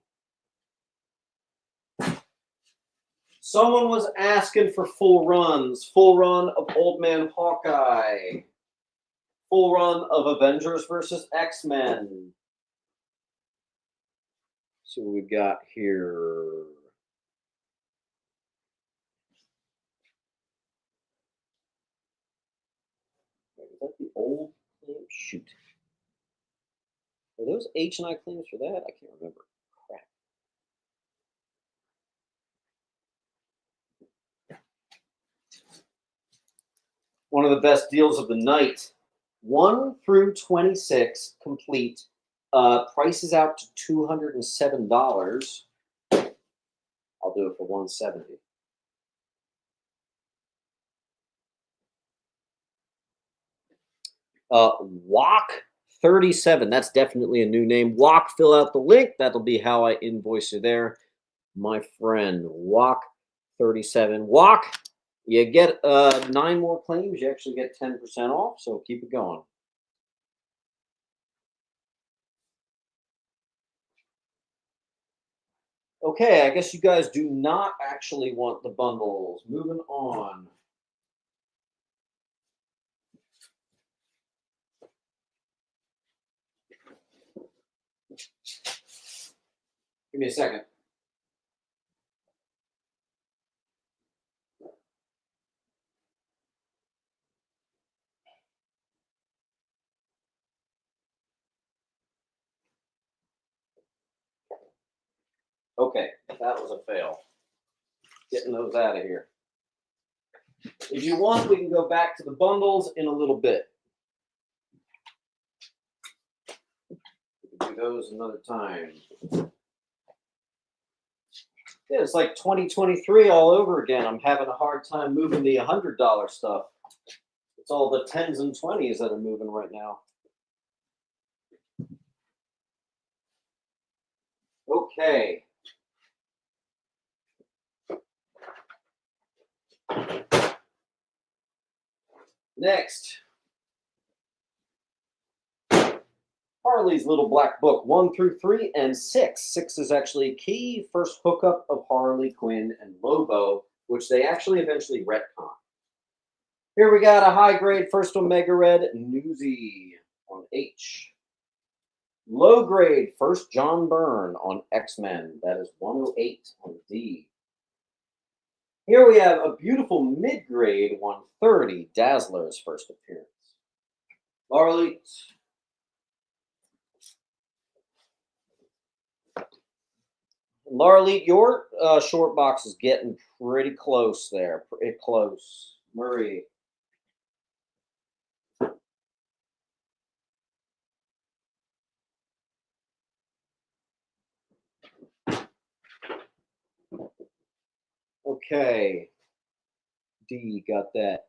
Someone was asking for full runs. Full run of Old Man Hawkeye. Full run of Avengers versus X-Men. See what we've got here. Is that the old claim? Shoot. Are those H&I claims for that? I can't remember. Crap. One of the best deals of the night. 1 through 26 complete. Prices out to $207. I'll do it for $170. Walk 37. That's definitely a new name. Walk, fill out the link. That'll be how I invoice you there. My friend, Walk 37. Walk, you get 9 more claims. You actually get 10% off, so keep it going. Okay, I guess you guys do not actually want the bundles. Moving on. Give me a second. Okay, that was a fail. Getting those out of here. If you want, we can go back to the bundles in a little bit. We can do those another time. Yeah, it's like 2023 all over again. I'm having a hard time moving the $100 stuff. It's all the 10s and 20s that are moving right now. Okay. Next. Harley's Little Black Book, 1 through 3 and 6. 6 is actually key. First hookup of Harley Quinn and Lobo, which they actually eventually retcon. Here we got a high grade first Omega Red Newsy on H. Low grade first John Byrne on X-Men. That is 108 on D. Here we have a beautiful mid grade 130 Dazzler's first appearance. Harley. Larley, your short box is getting pretty close there. Pretty close. Murray. Okay. D, got that.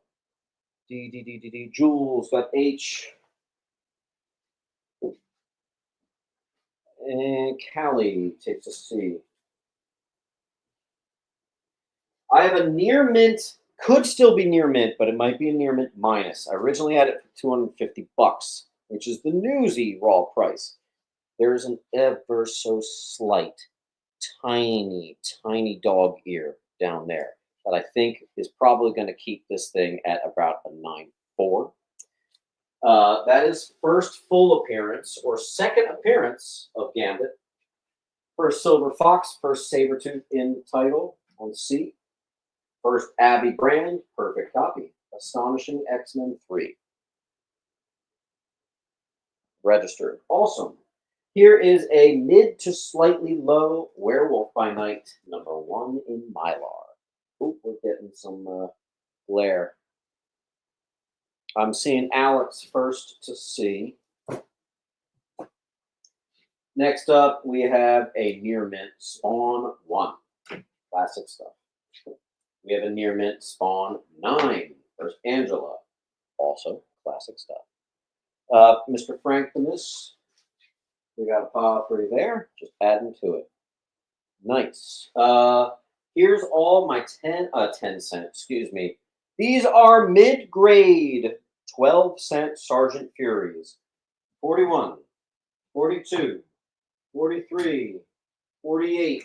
D. Jules got H. And Callie takes a C. I have a near mint, could still be near mint, but it might be a near mint minus. I originally had it for $250, which is the newsy raw price. There's an ever so slight, tiny dog ear down there that I think is probably going to keep this thing at about a 9.4. That is first full appearance or second appearance of Gambit. First Silver Fox, first Sabretooth in title on C. First Abby Brand, perfect copy. Astonishing X-Men 3. Registered. Awesome. Here is a mid to slightly low Werewolf by Night, #1 in Mylar. Oop, we're getting some glare. I'm seeing Alex first to see. Next up, we have a near mint Spawn 1. Classic stuff. We have a near mint Spawn 9. First Angela. Also classic stuff. Mr. Franklinus. We got a pile 3 there. Just adding to it. Nice. Here's all my 10 cent, excuse me. These are mid-grade 12-cent Sergeant Furies. 41, 42, 43, 48,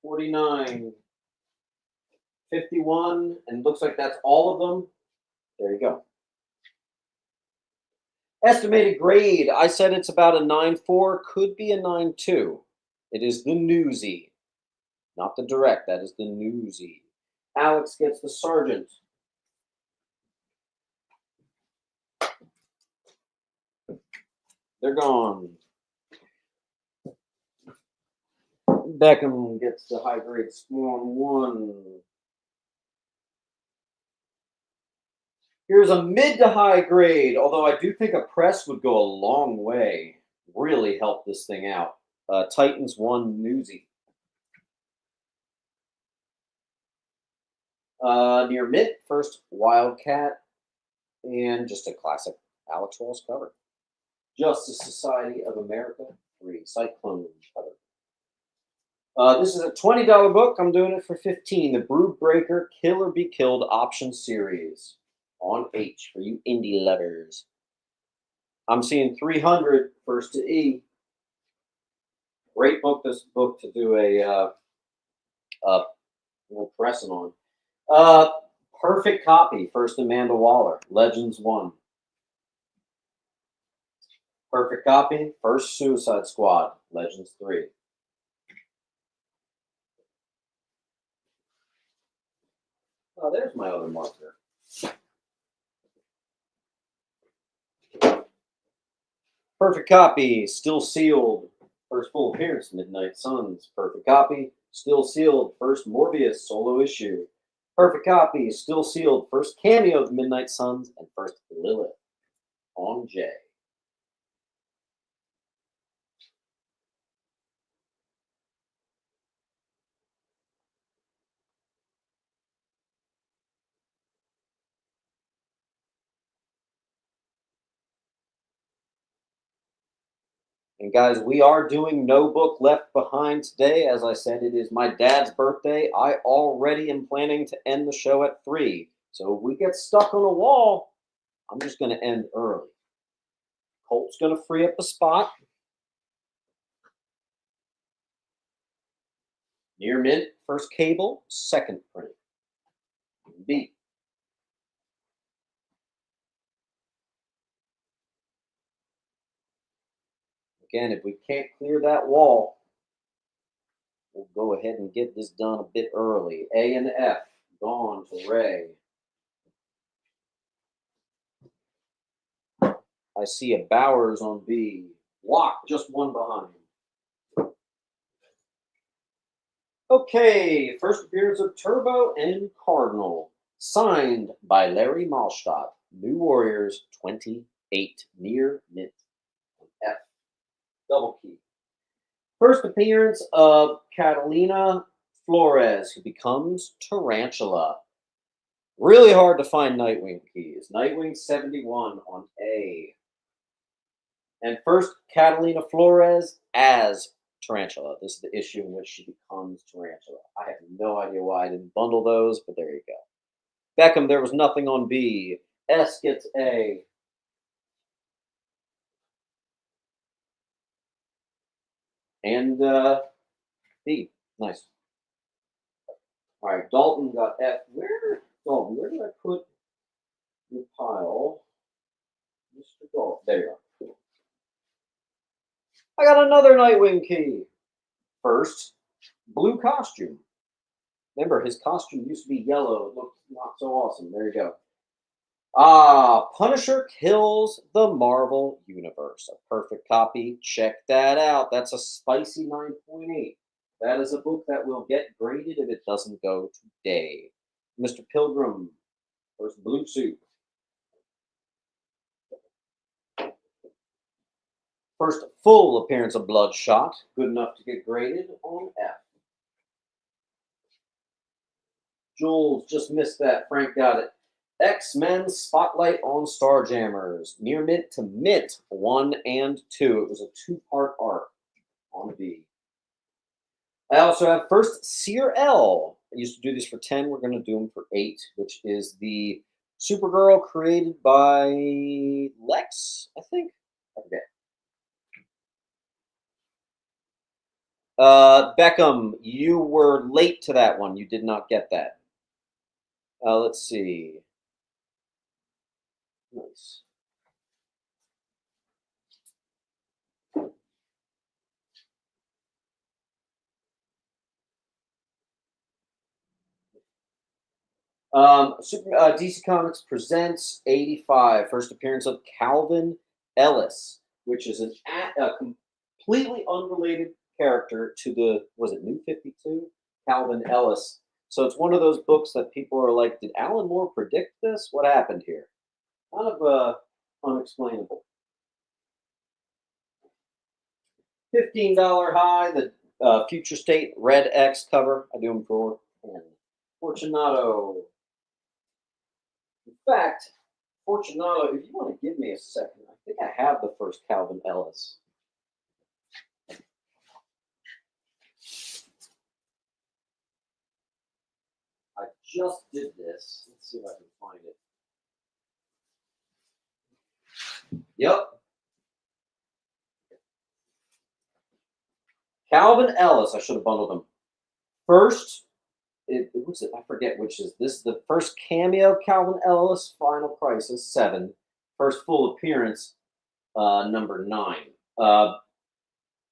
49, 51, and looks like that's all of them. There you go. Estimated grade, I said it's about a 9.4, could be a 9.2. It is the newsy, not the direct, that is the newsy. Alex gets the Sergeant. They're gone. Beckham gets the high grade Spawn 1. Here's a mid to high grade, although I do think a press would go a long way. Really help this thing out. Titans 1 newsy. Near mint, first Wildcat, and just a classic Alex Ross cover. Justice Society of America 3 Cyclone cover. This is a $20 book. I'm doing it for $15. The Brood Breaker Kill or Be Killed option series on H for you indie lovers. I'm seeing 300 first to E. Great book. This book to do a little pressing on. Perfect copy. First Amanda Waller. Legends 1. Perfect copy. First Suicide Squad. Legends 3. Oh, there's my other marker. Perfect copy. Still sealed. First full appearance. Midnight Suns. Perfect copy. Still sealed. First Morbius solo issue. Perfect copy. Still sealed. First cameo of Midnight Suns and first Lilith on J. And guys, we are doing No Book Left Behind today. As I said, it is my dad's birthday. I already am planning to end the show at 3. So if we get stuck on a wall, I'm just going to end early. Colt's going to free up a spot. Near mint, first Cable, second print. B. Again, if we can't clear that wall, we'll go ahead and get this done a bit early. A and F, gone to Ray. I see a Bowers on B. Walk, just one behind. Okay, first appearance of Turbo and Cardinal. Signed by Larry Malstadt. New Warriors 28, near mint. F. Double key. First appearance of Catalina Flores, who becomes Tarantula. Really hard to find Nightwing keys. Nightwing 71 on A. And first, Catalina Flores as Tarantula. This is the issue in which she becomes Tarantula. I have no idea why I didn't bundle those, but there you go. Beckham, there was nothing on B. S gets A. And B. Nice. All right, Dalton got F. Dalton, where did I put your pile? Mr. Dalton. There you go. I got another Nightwing key. First, blue costume. Remember, his costume used to be yellow. It looked not so awesome. There you go. Punisher kills the Marvel Universe. A perfect copy. Check that out. That's a spicy 9.8. That is a book that will get graded if it doesn't go today. Mr. Pilgrim, first blue suit. First full appearance of Bloodshot. Good enough to get graded on F. Jules just missed that. Frank got it. X-Men Spotlight on Starjammers. Near mint to mint 1 and 2. It was a 2-part arc on B. I also have first Seer L. I used to do these for 10. We're going to do them for 8, which is the Supergirl created by Lex, I think. I forget. Beckham, you were late to that one. You did not get that. Let's see. Nice. DC Comics presents 85, first appearance of Calvin Ellis, which is a completely unrelated character to the, was it New 52? Calvin Ellis. So it's one of those books that people are like, did Alan Moore predict this? What happened here? Kind of unexplainable. $15 high, the Future State Red X cover. I do them for 10. Fortunato. In fact, Fortunato, if you want to give me a second, I think I have the first Calvin Ellis. I just did this. Let's see if I can find it. Yep. Calvin Ellis. I should have bundled them. First, what's it? I forget which is this. Is the first cameo of Calvin Ellis. Final price is 7. First full appearance, number 9.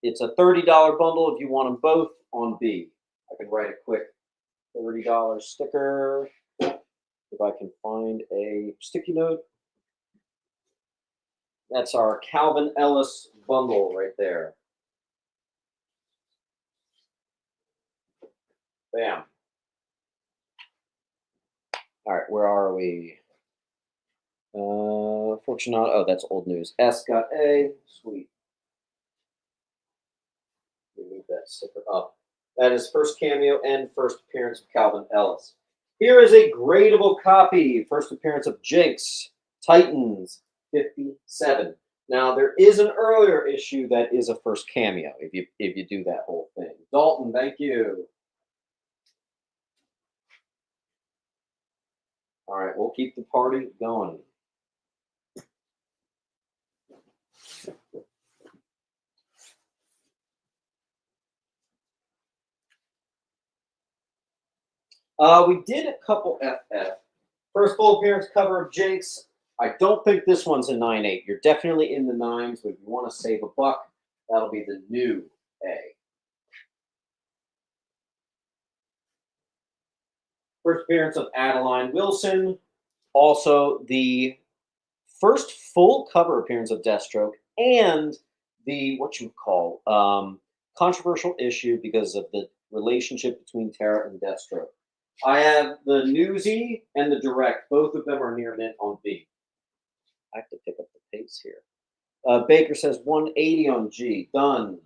It's a $30 bundle if you want them both on B. I can write a quick $30 sticker if I can find a sticky note. That's our Calvin Ellis bundle right there. Bam. All right, where are we? Fortunato. Oh, that's old news. S got A. Sweet. Move that sticker up. That is first cameo and first appearance of Calvin Ellis. Here is a gradable copy. First appearance of Jinx. Titans 57. Now there is an earlier issue that is a first cameo if you do that whole thing. Dalton, thank you. All right, we'll keep the party going. We did a couple FF. First full appearance cover of Jinx. I don't think this one's a 9.8. You're definitely in the 9s, but if you want to save a buck, that'll be the new A. First appearance of Adeline Wilson. Also, the first full cover appearance of Deathstroke and the, controversial issue because of the relationship between Tara and Deathstroke. I have the Newsy and the Direct. Both of them are near mint on B. I have to pick up the pace here. Baker says 180 on G. Done.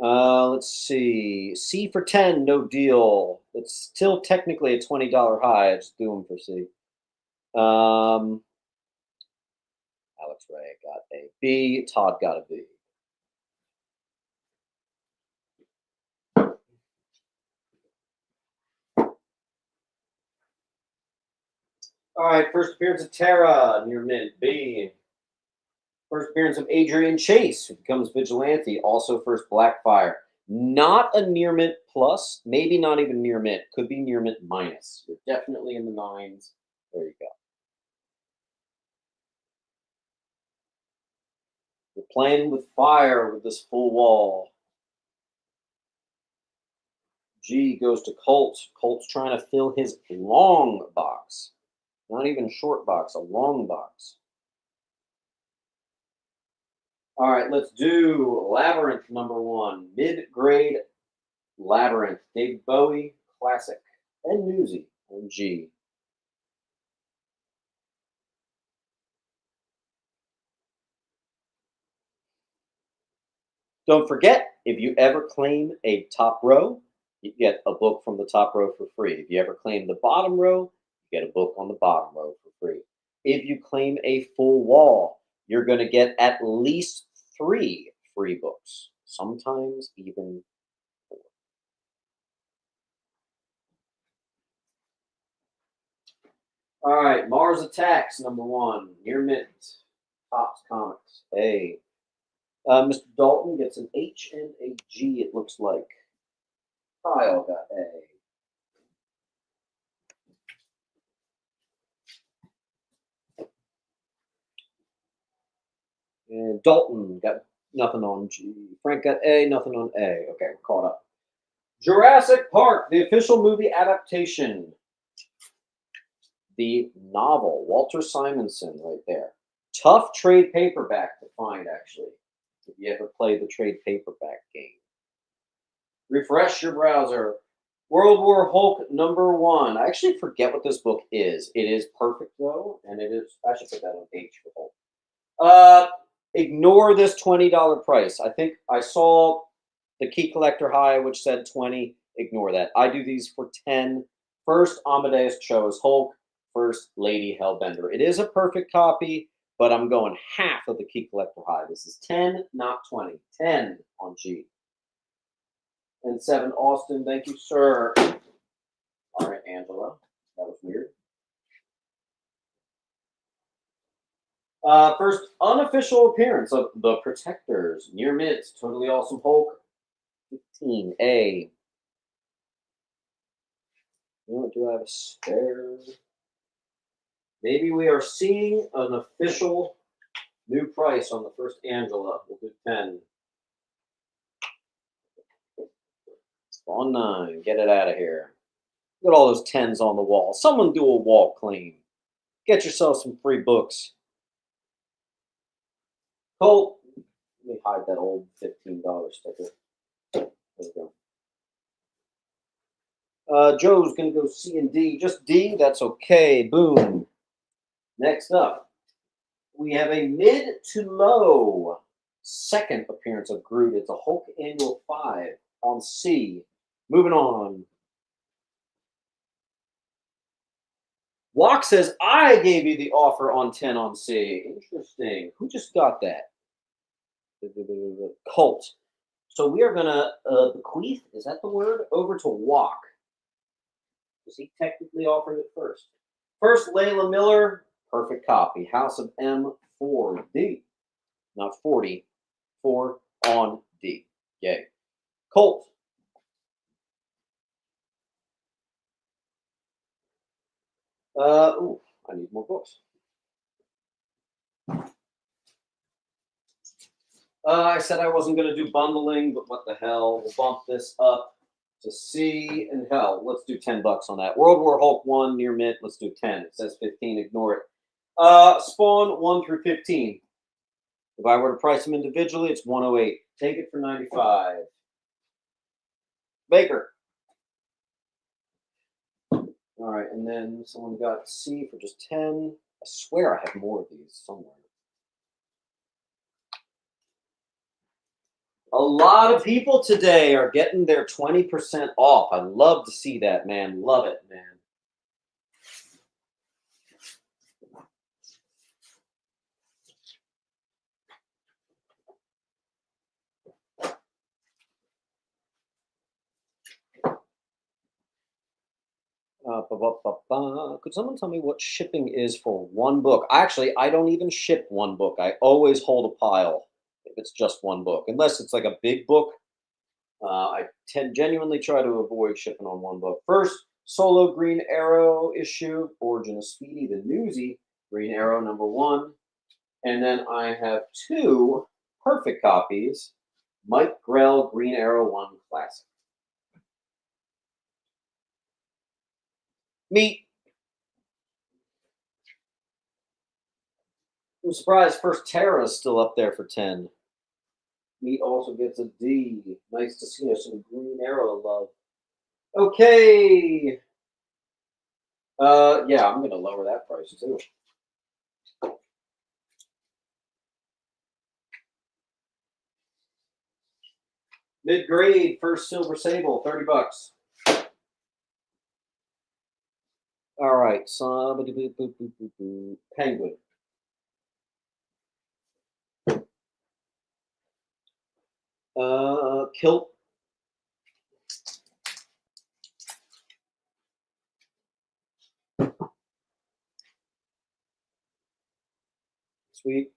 Let's see. C for 10, no deal. It's still technically a $20 high. I just do them for C. Um, Alex Ray got a B. Todd got a B. All right, first appearance of Tara, near mint, B. First appearance of Adrian Chase, who becomes Vigilante, also first Blackfire. Not a near mint plus, maybe not even near mint. Could be near mint minus. You're definitely in the nines. There you go. We're playing with fire with this full wall. G goes to Colt. Colt's trying to fill his long box. Not even short box, a long box. All right, let's do Labyrinth #1. Mid-grade Labyrinth. David Bowie, classic. And Newsy on G. Don't forget, if you ever claim a top row, you get a book from the top row for free. If you ever claim the bottom row, you get a book on the bottom row for free. If you claim a full wall, you're going to get at least 3 free books, sometimes even 4. All right, Mars Attacks #1, near mint, Topps Comics, A. Mr. Dalton gets an H and a G, it looks like. Kyle got A. And Dalton got nothing on G. Frank got A, nothing on A. Okay, we're caught up. Jurassic Park, the official movie adaptation. The novel, Walter Simonson, right there. Tough trade paperback to find, actually, if you ever play the trade paperback game. Refresh your browser. World War Hulk #1. I actually forget what this book is. It is perfect, though, and it is. I should put that on H for Hulk. Ignore this $20 price. I think I saw the key collector high, which said 20. Ignore that. I do these for 10. First, Amadeus Cho's Hulk. First, Lady Hellbender. It is a perfect copy, but I'm going half of the key collector high. This is 10, not 20. 10 on G. And 7, Austin. Thank you, sir. All right, Angela. That was weird. First unofficial appearance of the Protectors, near mint, totally awesome Hulk, 15A. Do I have a spare? Maybe we are seeing an official new price on the first Angela. We'll do 10. On 9. Get it out of here. Look at all those 10s on the wall. Someone do a wall clean. Get yourself some free books. Colt, let me hide that old $15 sticker. There we go. Joe's going to go C and D. Just D, that's okay. Boom. Next up, we have a mid to low second appearance of Groot. It's a Hulk Annual 5 on C. Moving on. Walk says, I gave you the offer on 10 on C. Interesting. Who just got that? Colt. So we are going to bequeath, is that the word? Over to Walk. Because he technically offered it first. First, Layla Miller. Perfect copy. House of M 4D. Not 40. 4 on D. Yay. Colt. I need more books. I said I wasn't going to do bundling, but what the hell? We'll bump this up to C, and hell, let's do $10 on that. World War Hulk 1 near mint. Let's do 10. It says 15. Ignore it. Spawn 1 through 15. If I were to price them individually, it's 108. Take it for 95. Baker. All right, and then someone got C for just 10. I swear I have more of these somewhere. A lot of people today are getting their 20% off. I love to see that, man. Love it, man. Could someone tell me what shipping is for one book? Actually, I don't even ship one book. I always hold a pile if it's just one book, unless it's like a big book. I genuinely try to avoid shipping on one book. First, solo Green Arrow issue, Origin of Speedy, the Newsy, Green Arrow #1. And then I have two perfect copies, Mike Grell, Green Arrow 1 Classic. Meet. I'm surprised First Terra is still up there for 10. Meat also gets a D. Nice to see us some Green Arrow love. Okay. Yeah, I'm gonna lower that price too. Mid grade, first Silver Sable, $30. All right, so Penguin. Kilt. Sweet.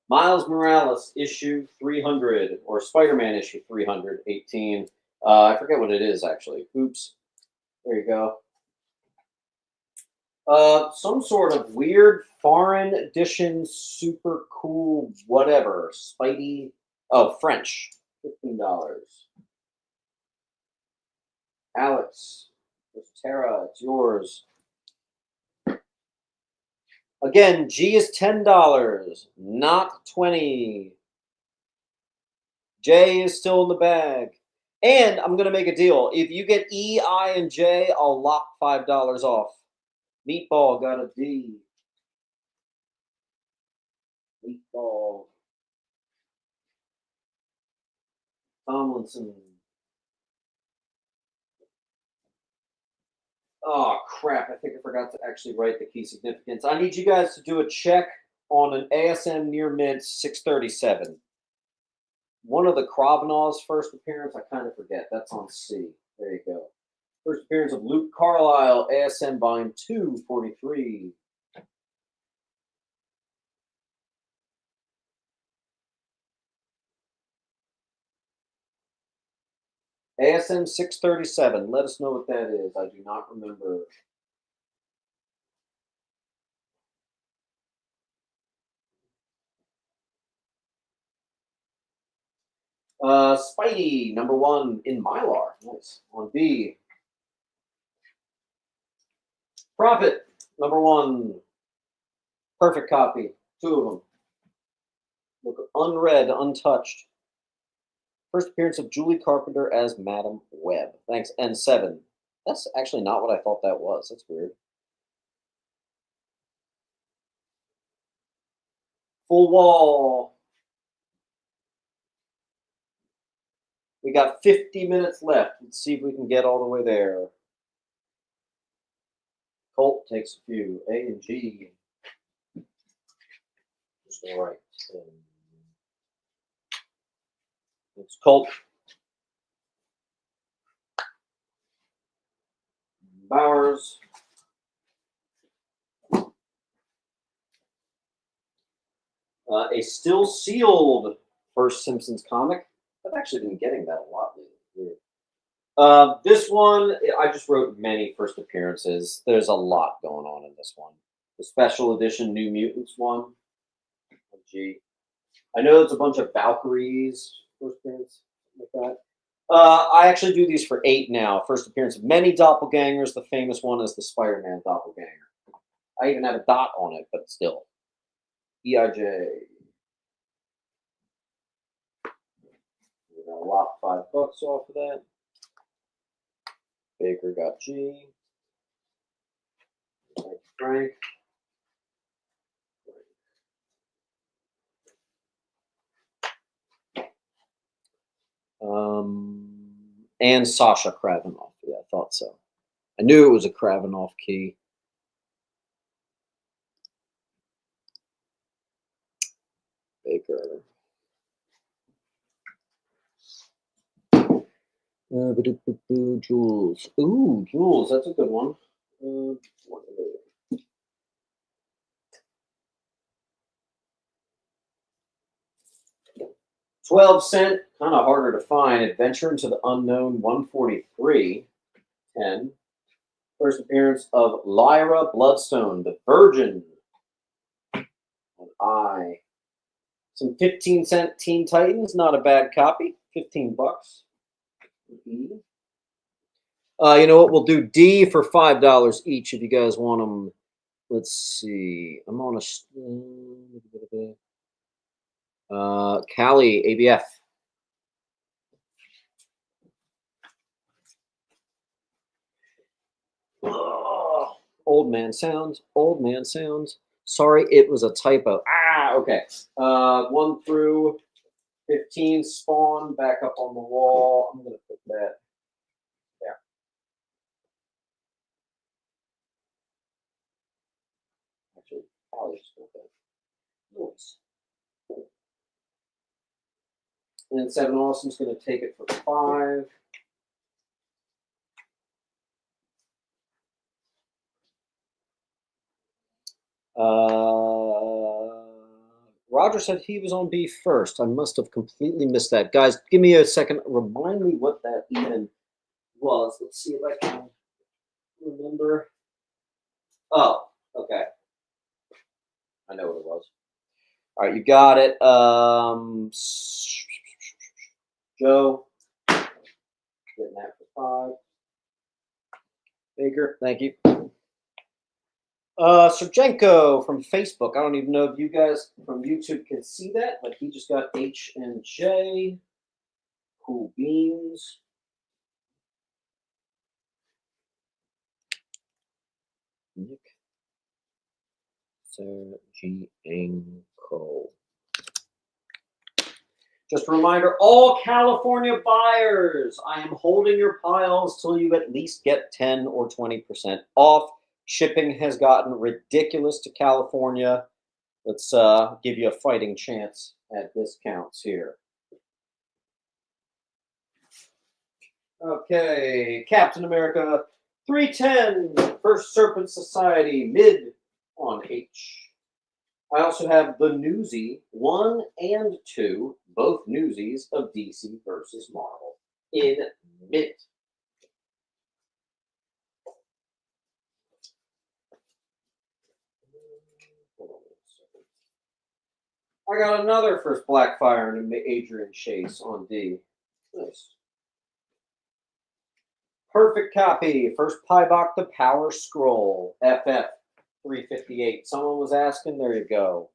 Miles Morales issue 300, or Spider-Man issue 318. I forget what it is actually. Oops. There you go. Some sort of weird foreign edition, super cool, whatever. Spidey. Oh, French. $15. Alex. It's Tara. It's yours. Again, G is $10, not 20. J is still in the bag. And I'm gonna make a deal. If you get E, I, and J, I'll lock $5 off. Meatball got a D. Meatball. Tomlinson. Oh crap! I think I forgot to actually write the key significance. I need you guys to do a check on an ASM near mint 637. One of the Kravenaugh's first appearance, I kind of forget. That's on C. There you go. First appearance of Luke Carlisle, ASM volume 243. ASM 637. Let us know what that is. I do not remember. Spidey, #1 in Mylar. Nice. On B. Prophet, #1. Perfect copy. Two of them. Look unread, untouched. First appearance of Julie Carpenter as Madam Web. Thanks. N7. That's actually not what I thought that was. That's weird. Full wall. We got 50 minutes left. Let's see if we can get all the way there. Colt takes a few. A and G. Just all right. It's Colt. Bowers. A still sealed first Simpsons comic. I've actually been getting that a lot lately. This one, I just wrote many first appearances. There's a lot going on in this one. The special edition New Mutants one. Oh, gee. I know it's a bunch of Valkyries first appearance, like that. I actually do these for 8 now. First appearance of many doppelgangers. The famous one is the Spider-Man doppelganger. I even have a dot on it, but still. EIJ. We're gonna lock $5 off of that. Baker got G. Frank. And Sasha Kravinoff. Yeah, I thought so. I knew it was a Kravinoff key. Baker. Jules. Ooh, Jules. That's a good one. 12 cent, kind of harder to find. Adventure into the Unknown, 143. 10. First appearance of Lyra Bloodstone, the Virgin. An I. Some 15-cent Teen Titans, not a bad copy. $15. E. You know what? We'll do D for $5 each if you guys want them. Let's see. I'm on a Cali ABF. Oh, old man sounds. Old man sounds. Sorry, it was a typo. Okay. 1 through 15 spawn back up on the wall. I'm gonna put that there. Actually, I'll just put that. Nice. And then 7 Awesome's gonna take it for 5. Roger said he was on B first. I must have completely missed that. Guys, give me a second. Remind me what that even was. Let's see if I can remember. Oh, okay. I know what it was. All right, you got it. Joe, getting that for 5. Baker, thank you. Sergenko from Facebook. I don't even know if you guys from YouTube can see that, but he just got H and J. Cool beans. Nick Sergenko. Just a reminder, all California buyers, I am holding your piles till you at least get 10 or 20% off. Shipping has gotten ridiculous to California. Let's give you a fighting chance at discounts here. Okay, Captain America 310, First Serpent Society, mid on H. I also have the Newsy 1 and 2, both Newsies of DC versus Marvel, in mid. I got another First Blackfire and Adrian Chase on D. Nice. Perfect copy. First Pybok the Power Scroll. FF 358. Someone was asking. There you go.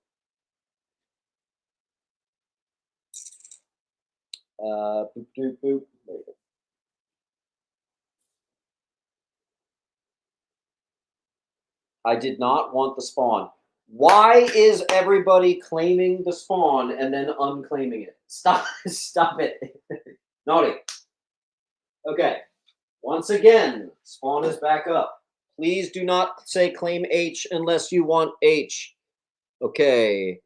Boop, boop, boop. There you go. I did not want the spawn. Why is everybody claiming the spawn and then unclaiming it? Stop, stop it. Naughty. Okay. Once again, spawn is back up. Please do not say claim H unless you want H. Okay.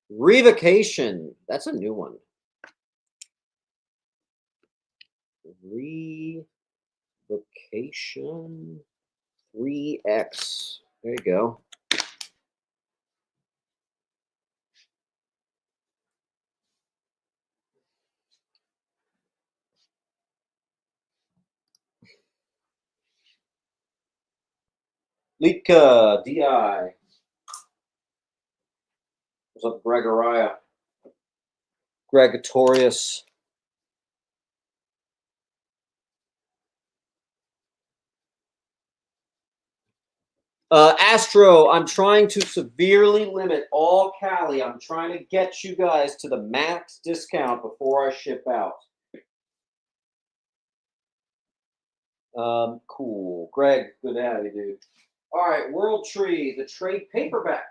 Revocation. That's a new one. Revocation 3X. There you go. Litka DI. What's up, Gregoria? Gregatorius. Astro, I'm trying to severely limit all Cali. I'm trying to get you guys to the max discount before I ship out. Cool. Greg, good to have you, dude. All right, World Tree, the trade paperback.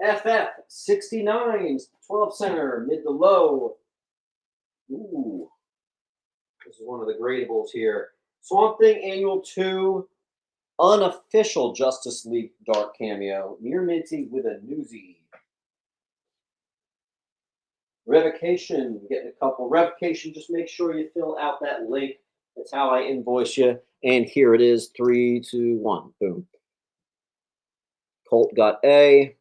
FF 69, 12 center, mid to low. Ooh, this is one of the gradables here. Swamp Thing Annual 2, unofficial Justice League Dark cameo. Near minty with a newsie. Revocation, getting a couple. Revocation, just make sure you fill out that link. That's how I invoice you. And here it is, 3, 2, 1. Boom. Colt got A.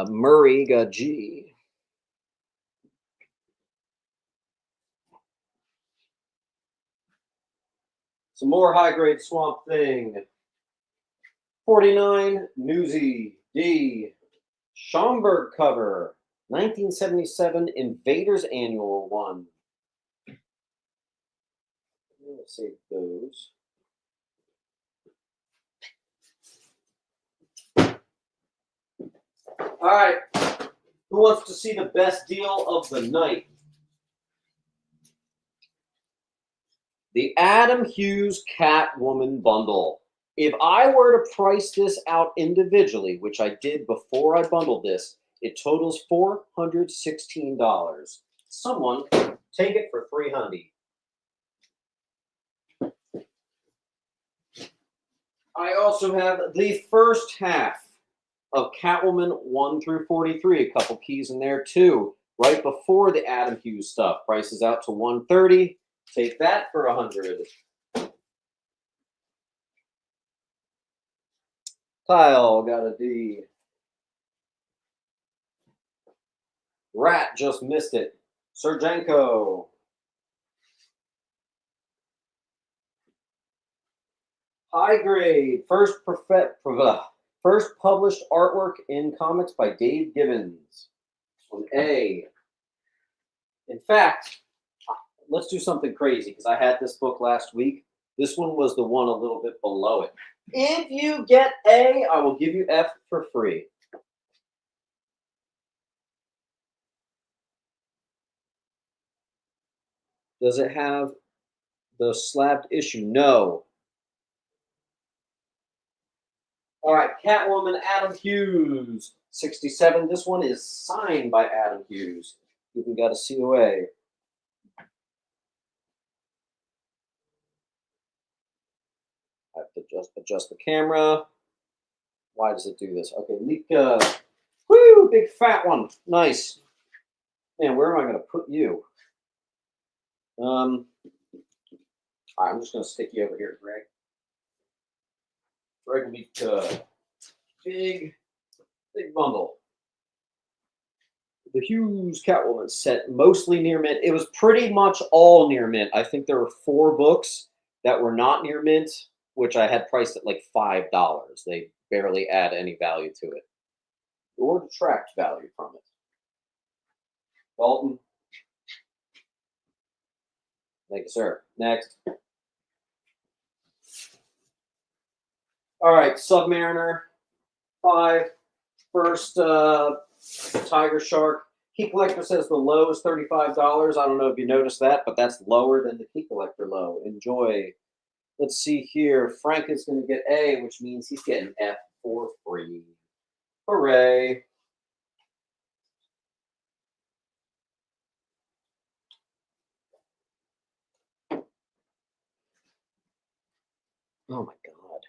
Murray got G. Some more high-grade Swamp Thing. 49, Newsy, D. Schomburg cover, 1977 Invaders Annual 1. Let's save those. All right. Who wants to see the best deal of the night? The Adam Hughes Catwoman bundle. If I were to price this out individually, which I did before I bundled this, it totals $416. Someone take it for $300. I also have the first half of Catwoman 1 through 43. A couple keys in there too. Right before the Adam Hughes stuff. Prices out to $130. Take that for $100. Kyle got a D. Rat just missed it. Sergenko. High grade. First published artwork in comics by Dave Gibbons. On A. In fact, let's do something crazy because I had this book last week. This one was the one a little bit below it. If you get A, I will give you F for free. Does it have the slabbed issue? No. All right, Catwoman, Adam Hughes, 67. This one is signed by Adam Hughes. Even got a COA. I have to adjust the camera. Why does it do this? Okay, Lika. Woo, big fat one. Nice. Man, where am I going to put you? All right, I'm just going to stick you over here, Greg. Greg will be big bundle. The Hughes Catwoman set, mostly near mint. It was pretty much all near mint. I think there were 4 books that were not near mint, which I had priced at like $5. They barely add any value to it or detract value from it. Dalton. Thank you, sir. Next. All right, Submariner 5. First Tiger Shark. Key Collector says the low is $35. I don't know if you noticed that, but that's lower than the Key Collector low. Enjoy. Let's see here. Frank is going to get A, which means he's getting F for free. Hooray. Oh my God.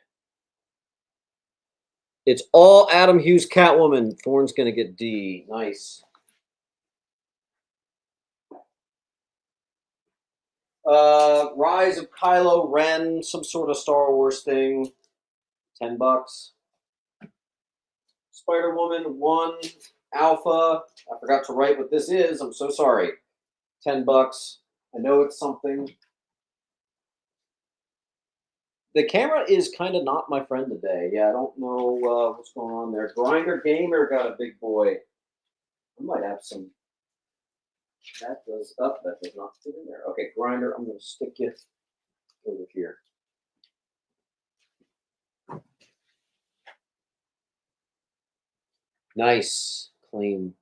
It's all Adam Hughes Catwoman. Thorne's going to get D. Nice. Rise of Kylo Ren, some sort of Star Wars thing. $10. Spider-Woman 1 Alpha. I forgot to write what this is. I'm so sorry. $10. I know it's something. The camera is kind of not my friend today. Yeah, I don't know what's going on there. Grinder Gamer got a big boy. I might have some. That does up. That does not fit in there. Okay, Grinder, I'm going to stick you over here. Nice. Clean.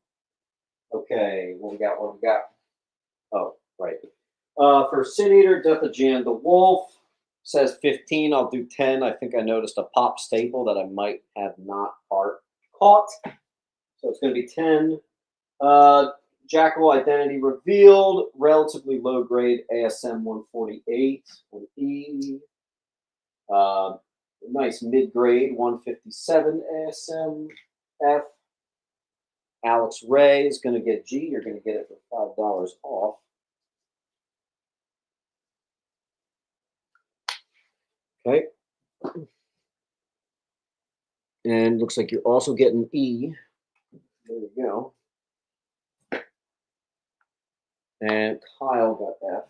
Okay, what we got? Oh, right. For Sin Eater, Death of Jan the Wolf says 15. I'll do 10. I think I noticed a pop staple that I might have not caught. So it's going to be 10. Jackal identity revealed. Relatively low grade ASM 148 on E. Nice mid grade 157 ASM F. Alex Ray is going to get G. You're going to get it for $5 off. Okay. And looks like you're also getting E. There you go. And Kyle got F.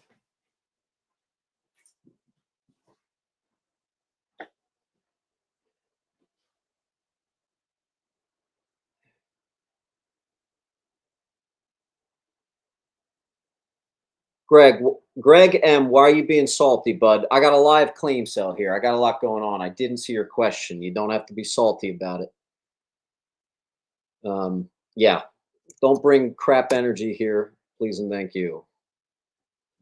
Greg M, why are you being salty, bud? I got a live claim sale here. I got a lot going on. I didn't see your question. You don't have to be salty about it. Yeah, don't bring crap energy here, please and thank you.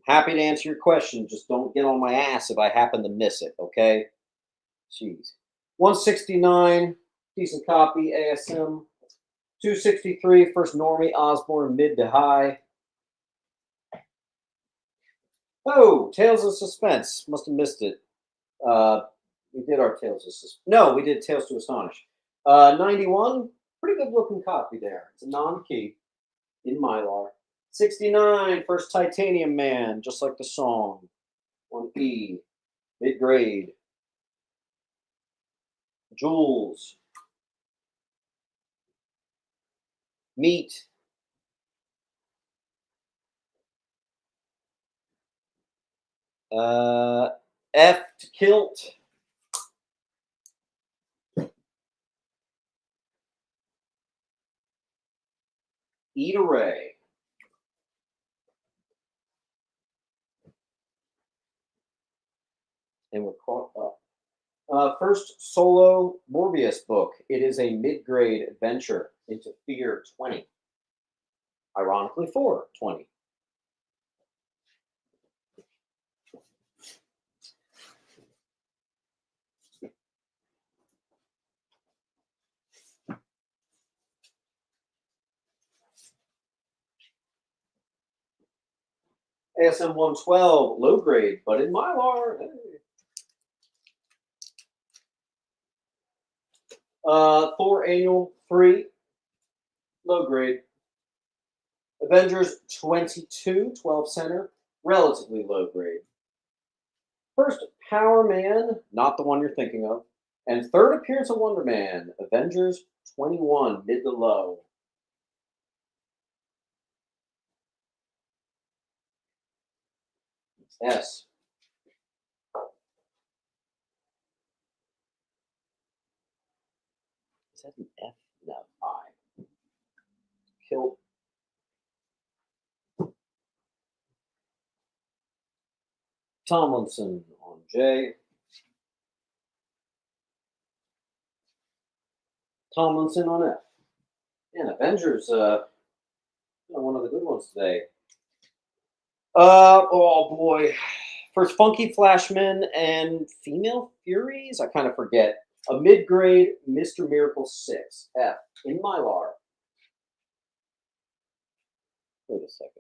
Happy to answer your question. Just don't get on my ass if I happen to miss it, okay? Jeez. 169, decent copy, ASM. 263, first Normie Osborne, mid to high. Oh, Tales of Suspense. Must have missed it. We did our Tales of Suspense. No, we did Tales to Astonish. 91, pretty good looking copy there. It's a non-key in Mylar. 69, first Titanium Man, just like the song. On E, mid grade. Jules. Meat. F to Kilt. E to Ray. And we're caught up. First solo Morbius book. It is a mid-grade adventure into Fear 20. Ironically, for 20. ASM 112, low grade, but in Mylar. Hey. Thor Annual 3, low grade. Avengers 22, 12 center, relatively low grade. First Power Man, not the one you're thinking of. And third appearance of Wonder Man, Avengers 21, mid to low. S. Is that an F? No, I. Kill. Tomlinson on J. Tomlinson on F. And Avengers, one of the good ones today. Oh boy. First Funky Flashmen and Female Furies? I kind of forget. A mid-grade Mr. Miracle 6, F, in Mylar. Wait a second.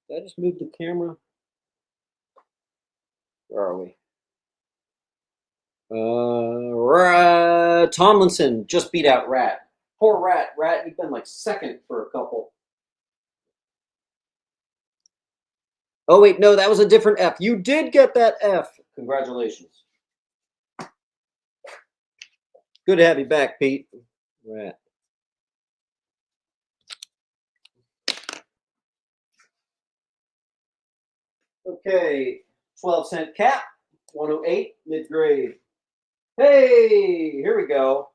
Did I just move the camera? Where are we? Tomlinson just beat out Rat. Poor Rat. Rat, you've been like second for a couple. Oh, wait, no, that was a different F. You did get that F. Congratulations. Good to have you back, Pete. Rat. Okay, 12-cent cap, 108, mid-grade. Hey, here we go.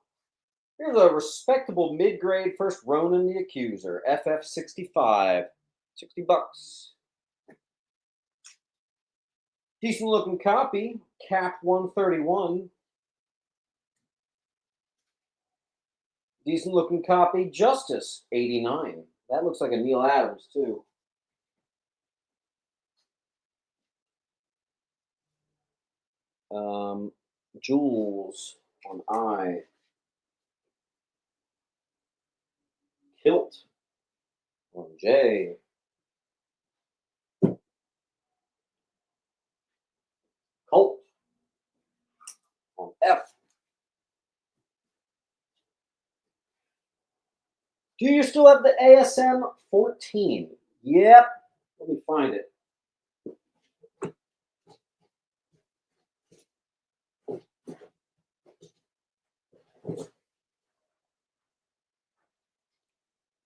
Here's a respectable mid-grade first Ronan the Accuser, FF65, 60 bucks. Decent looking copy, cap 131. Decent looking copy. Justice, 89. That looks like a Neil Adams, too. Jules on I. Kilt on J. Colt on F. Do you still have the ASM 14? Yep. Let me find it.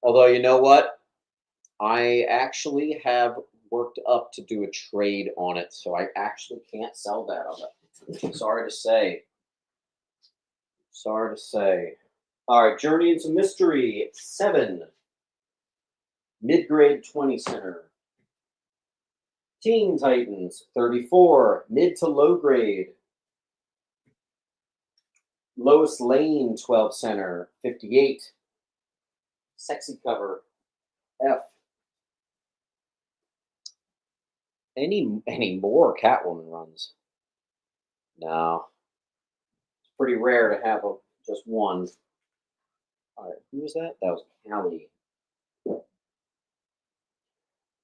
Although, you know what? I actually have worked up to do a trade on it, so I actually can't sell that on it. Sorry to say. Sorry to say. All right, Journey into Mystery, 7. Mid-grade 20 center. Teen Titans, 34. Mid to low grade. Lois Lane, 12 center, 58. Sexy cover, F. Any more Catwoman runs? No. It's pretty rare to have just one. All right, who was that? That was Callie.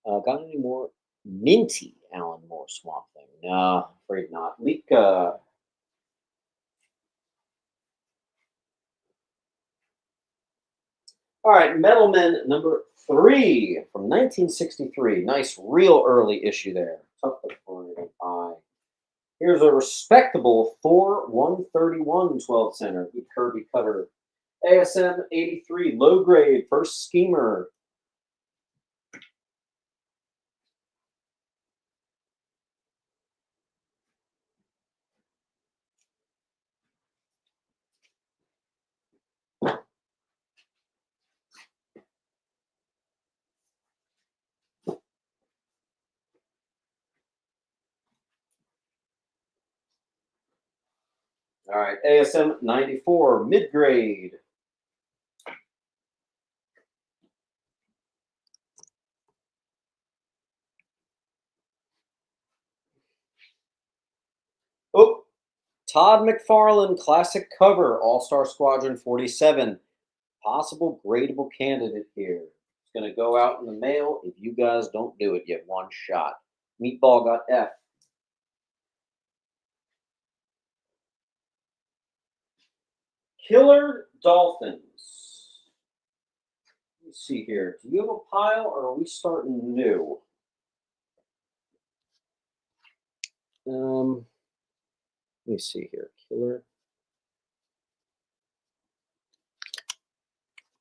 Got any more? Minty Alan Moore Swamp Thing? No, afraid not. Lika. All right, Metalman number 3 from 1963. Nice, real early issue there. Tough to find. Here's a respectable Thor 131 12 center. Good Kirby cover. ASM 83, low grade, first schemer. All right, ASM 94, mid grade. Oh, Todd McFarlane classic cover, All Star Squadron 47. Possible gradable candidate here. It's going to go out in the mail. If you guys don't do it, you have one shot. Meatball got F. Killer Dolphins. Let's see here. Do you have a pile or are we starting new? Let me see here. Killer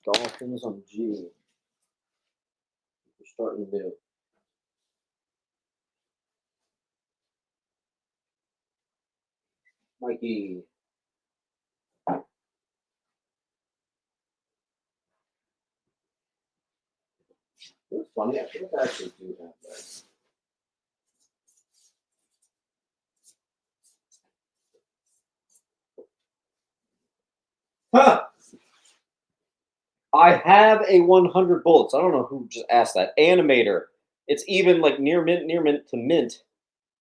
Dolphins on G. We're starting new. Mikey. It's funny. I think I actually do have that. Huh. I have a 100 bullets. I don't know who just asked that. Animator. It's even like near mint to mint.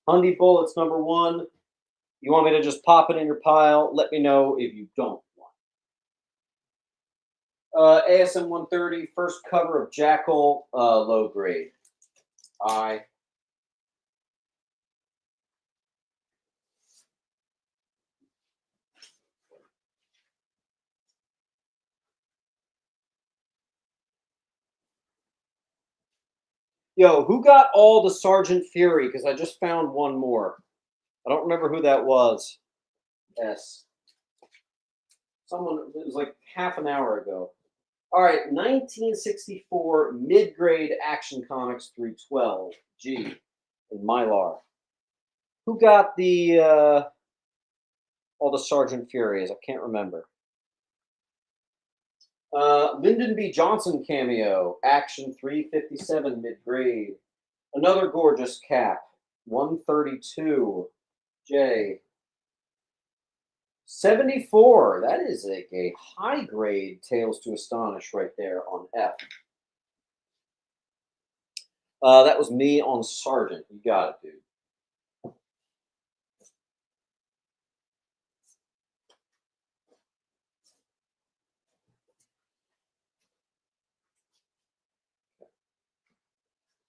100 bullets, number 1. You want me to just pop it in your pile? Let me know if you don't want. ASM 130, first cover of Jackal, low grade. I. Yo, who got all the Sergeant Fury? Because I just found one more. I don't remember who that was. S. Someone, it was like half an hour ago. All right, 1964 mid-grade Action Comics 312 G in Mylar. Who got the all the Sergeant Furies? I can't remember. Lyndon B. Johnson cameo, Action 357 mid-grade. Another gorgeous cap, 132 J. 74. That is like a high grade Tales to Astonish right there on F. That was me on Sergeant. You got it, dude.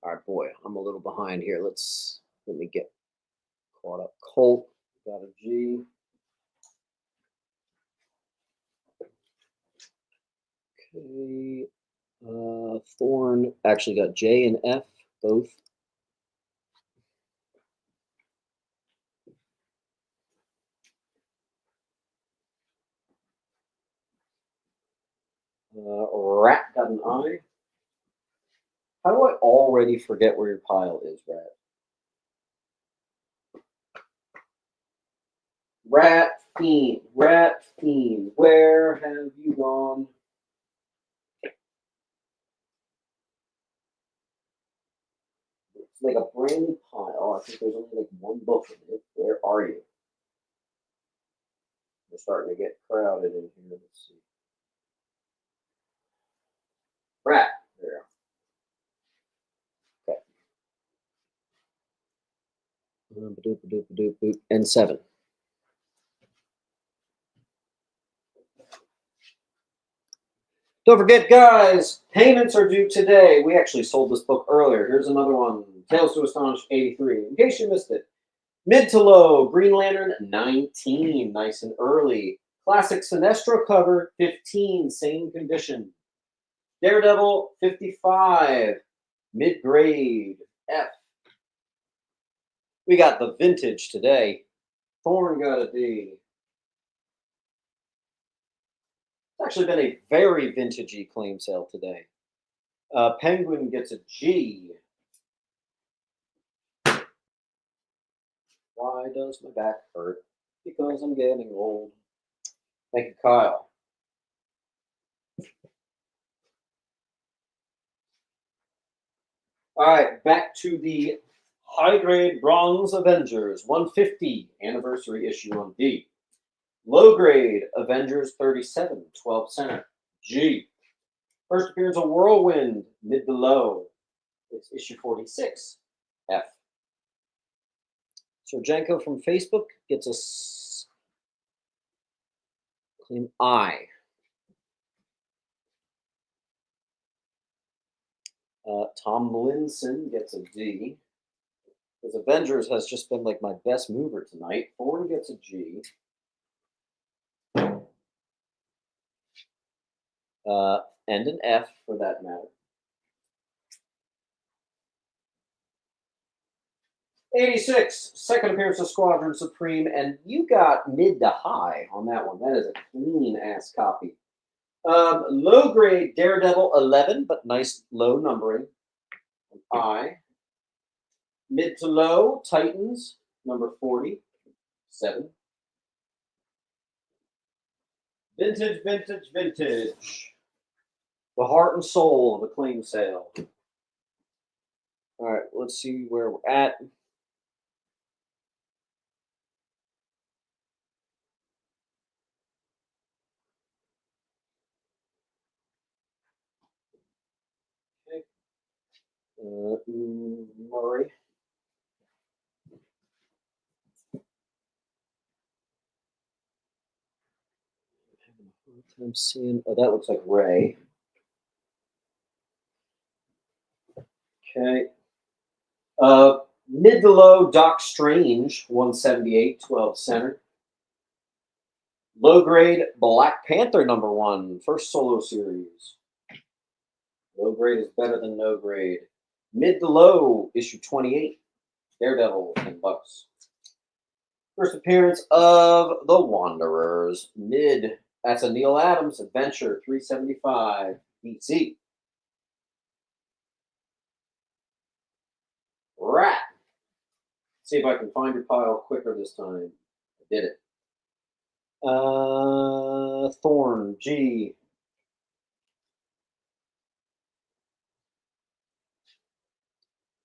All right, boy, I'm a little behind here. Let me get caught up. Colt got a G. Okay. Thorn actually got J and F both. Rat got an I. How do I already forget where your pile is, Rat? Rat Fiend, where have you gone? It's like a brand new pile. Oh, I think there's only like one book in it. Where are you? We're starting to get crowded in here. Let's see. Rat. There. Okay. And 7. Don't forget, guys, payments are due today. We actually sold this book earlier. Here's another one. Tales to Astonish 83. In case you missed it. Mid to low, Green Lantern 19. Nice and early. Classic Sinestro cover 15. Same condition. Daredevil 55. Mid grade F. We got the vintage today. Thorn got a D. It's actually been a very vintagey claim sale today. Penguin gets a G. Why does my back hurt? Because I'm getting old. Thank you, Kyle. All right, back to the high grade bronze Avengers 150 anniversary issue on D. Low grade Avengers 37, 12 center G. First appearance of Whirlwind, mid to low. It's issue 46, F. Sergenko from Facebook gets a claim I. Tom Linson gets a D. Because Avengers has just been like my best mover tonight. Thorn gets a G. And an F for that matter. 86, second appearance of Squadron Supreme, and you got mid to high on that one. That is a clean ass copy. Low grade Daredevil 11, but nice low numbering. I. Mid to low Titans number 47. Vintage. The heart and soul of a claim sale. All right, let's see where we're at. Murray. I'm seeing. Oh, that looks like Ray. Okay. Mid to low Doc Strange 178, 12 center. Low grade Black Panther number 1, first solo series. Low grade is better than no grade. Mid to low issue 28. Daredevil, $10. First appearance of the Wanderers. Mid. That's a Neil Adams Adventure 375 BC. Rat. See if I can find your pile quicker this time. I did it. Thorn G.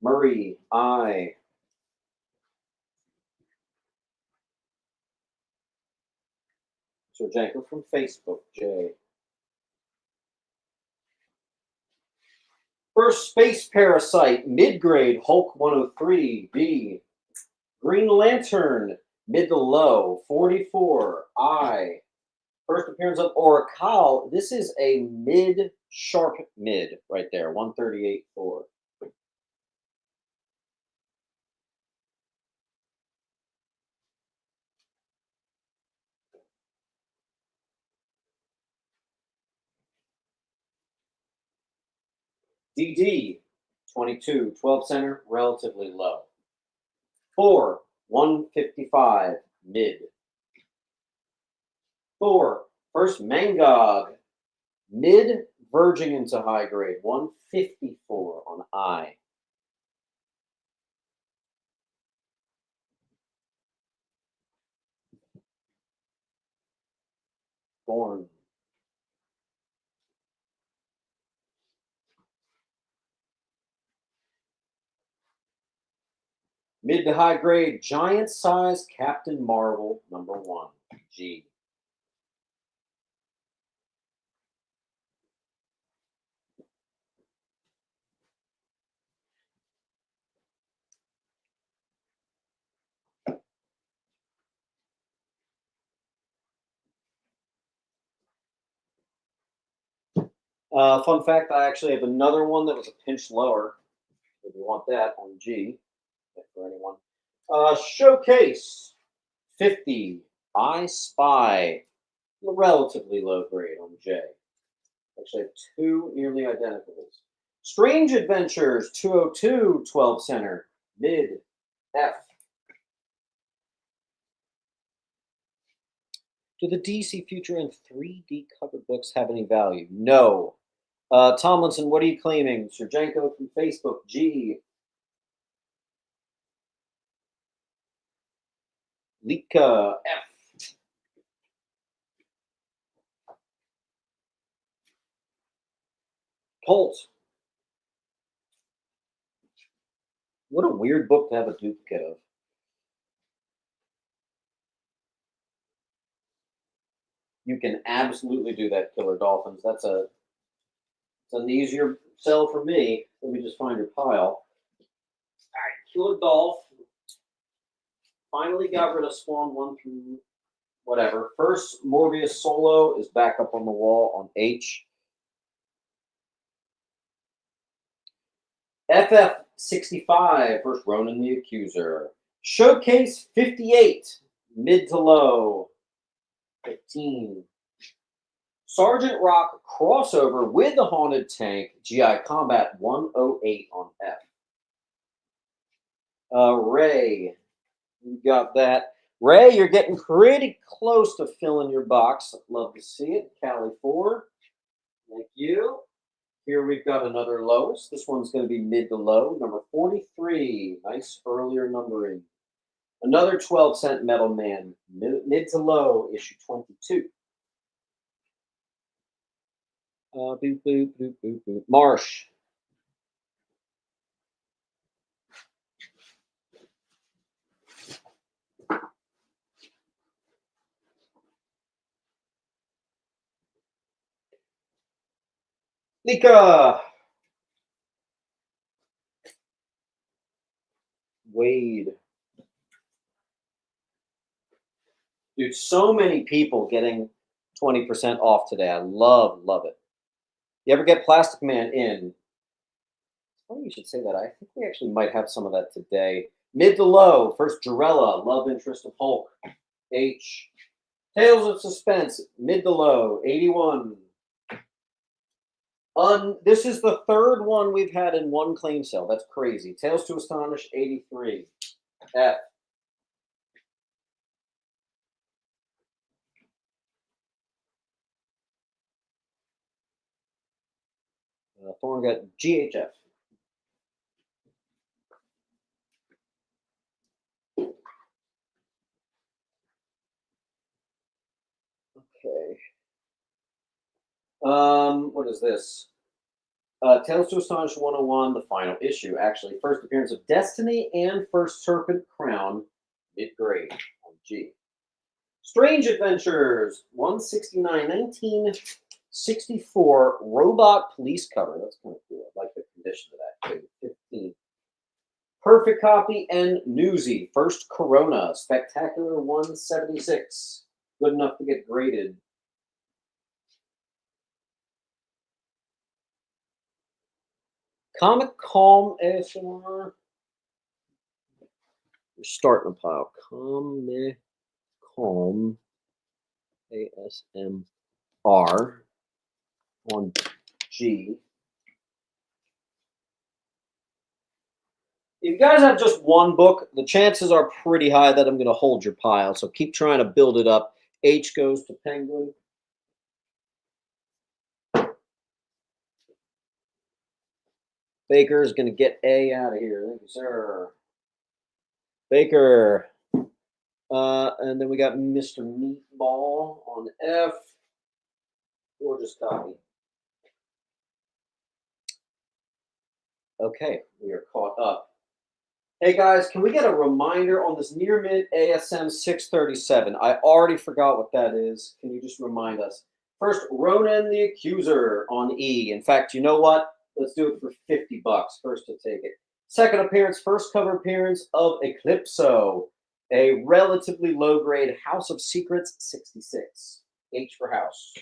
Murray I. Janko from Facebook, J. First Space Parasite, mid-grade, Hulk 103, B. Green Lantern, mid to low, 44, I. First appearance of Oracle. This is a mid, sharp mid right there, 138, 4. DD, 22, 12 center, relatively low. 4, 155, mid. 4, first Mangog, mid, verging into high grade, 154 on I. Born. Mid to high grade, giant size Captain Marvel, number 1, G. Fun fact, I actually have another one that was a pinch lower. If you want that on G, for anyone. Showcase 50, I Spy, relatively low grade on J. Actually, I have two nearly identicals. Strange Adventures 202, 12 center, mid, F. Do the DC Future and 3D covered books have any value? No. Tomlinson, what are you claiming? Sergenko from Facebook, G. Lika, F. Colt. What a weird book to have a duplicate of. You can absolutely do that, Killer Dolphins. It's an easier sell for me. Let me just find your pile. All right, Killer Dolph. Finally got rid of Spawn 1 through whatever. First, Morbius Solo is back up on the wall on H. FF65, first Ronan the Accuser. Showcase 58, mid to low, 15. Sergeant Rock crossover with the Haunted Tank, GI Combat 108 on F. Ray, you got that. Ray, you're getting pretty close to filling your box. Love to see it. Cali 4, thank you. Here we've got another lowest. This one's going to be mid to low, number 43. Nice earlier numbering. Another 12-cent Metal Man, mid to low, issue 22. Boop, boop, boop, boop, boop. Marsh. Nika. Wade. Dude, so many people getting 20% off today. I love it. You ever get Plastic Man in? Oh, you should say that. I think we actually might have some of that today. Mid to low. First, Jarella, love interest of Hulk. H. Tales of Suspense, mid to low, 81. This is the third one we've had in one claim sale. That's crazy. Tales to Astonish, 83. F. Thorn got GHF. Okay. What is this? Tales to Astonish 101, the final issue. Actually, first appearance of Destiny and first Serpent Crown, mid-grade on G. Strange Adventures, 169, 1964 robot police cover. That's kind of cool. I like the condition of that too. 15. Perfect Copy and Newsy, first Corona, spectacular 176. Good enough to get graded. Comic Calm ASMR. We're starting a pile. Comic Calm ASMR on G. If you guys have just one book, the chances are pretty high that I'm going to hold your pile. So keep trying to build it up. H goes to Penguin. Baker is going to get A out of here. Thank you, sir. Baker. And then we got Mr. Meatball on F. Gorgeous copy. Okay, we are caught up. Hey guys, can we get a reminder on this near mid ASM 637? I already forgot what that is. Can you just remind us? First, Ronan the Accuser on E. In fact, you know what? Let's do it for $50. First to take it. Second appearance, first cover appearance of Eclipso. A relatively low grade House of Secrets 66. H for house.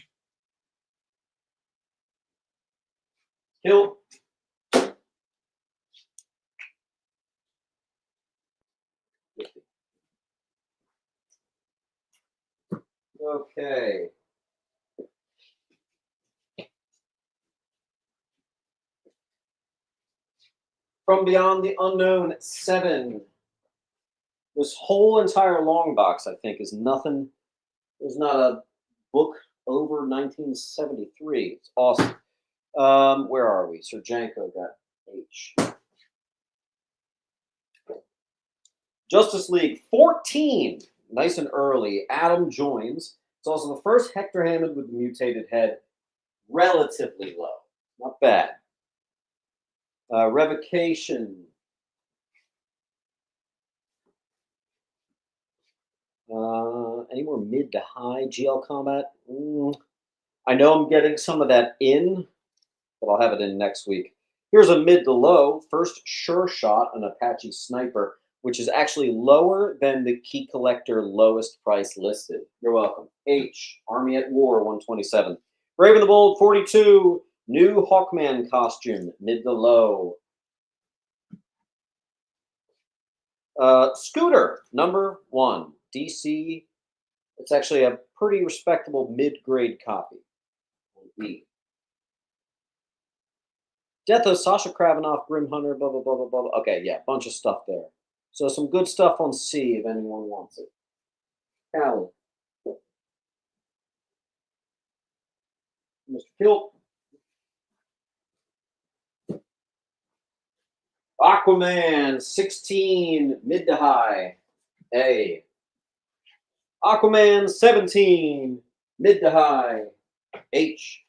Hill. Okay. From Beyond the Unknown 7. This whole entire long box, I think, is nothing. There's not a book over 1973. It's awesome. Where are we? Sir Janko got H. Justice League 14. Nice and early. Adam joins. It's also the first Hector Hammond with the mutated head. Relatively low. Not bad. Revocation. Any more mid to high GL combat? I know I'm getting some of that in, but I'll have it in next week. Here's a mid to low. First Sure Shot, an Apache Sniper, which is actually lower than the Key Collector lowest price listed. You're welcome. H, Army at War 127. Brave and the Bold 42. New Hawkman costume, mid to low. Scooter, number 1. DC. It's actually a pretty respectable mid-grade copy. B. Death of Sasha Kravinoff, Grim Hunter, blah, blah, blah, blah, blah. Okay, yeah, bunch of stuff there. So some good stuff on C if anyone wants it. Callie. Mr. Kilt. Aquaman, 16, mid to high. A. Aquaman 17, mid to high. H.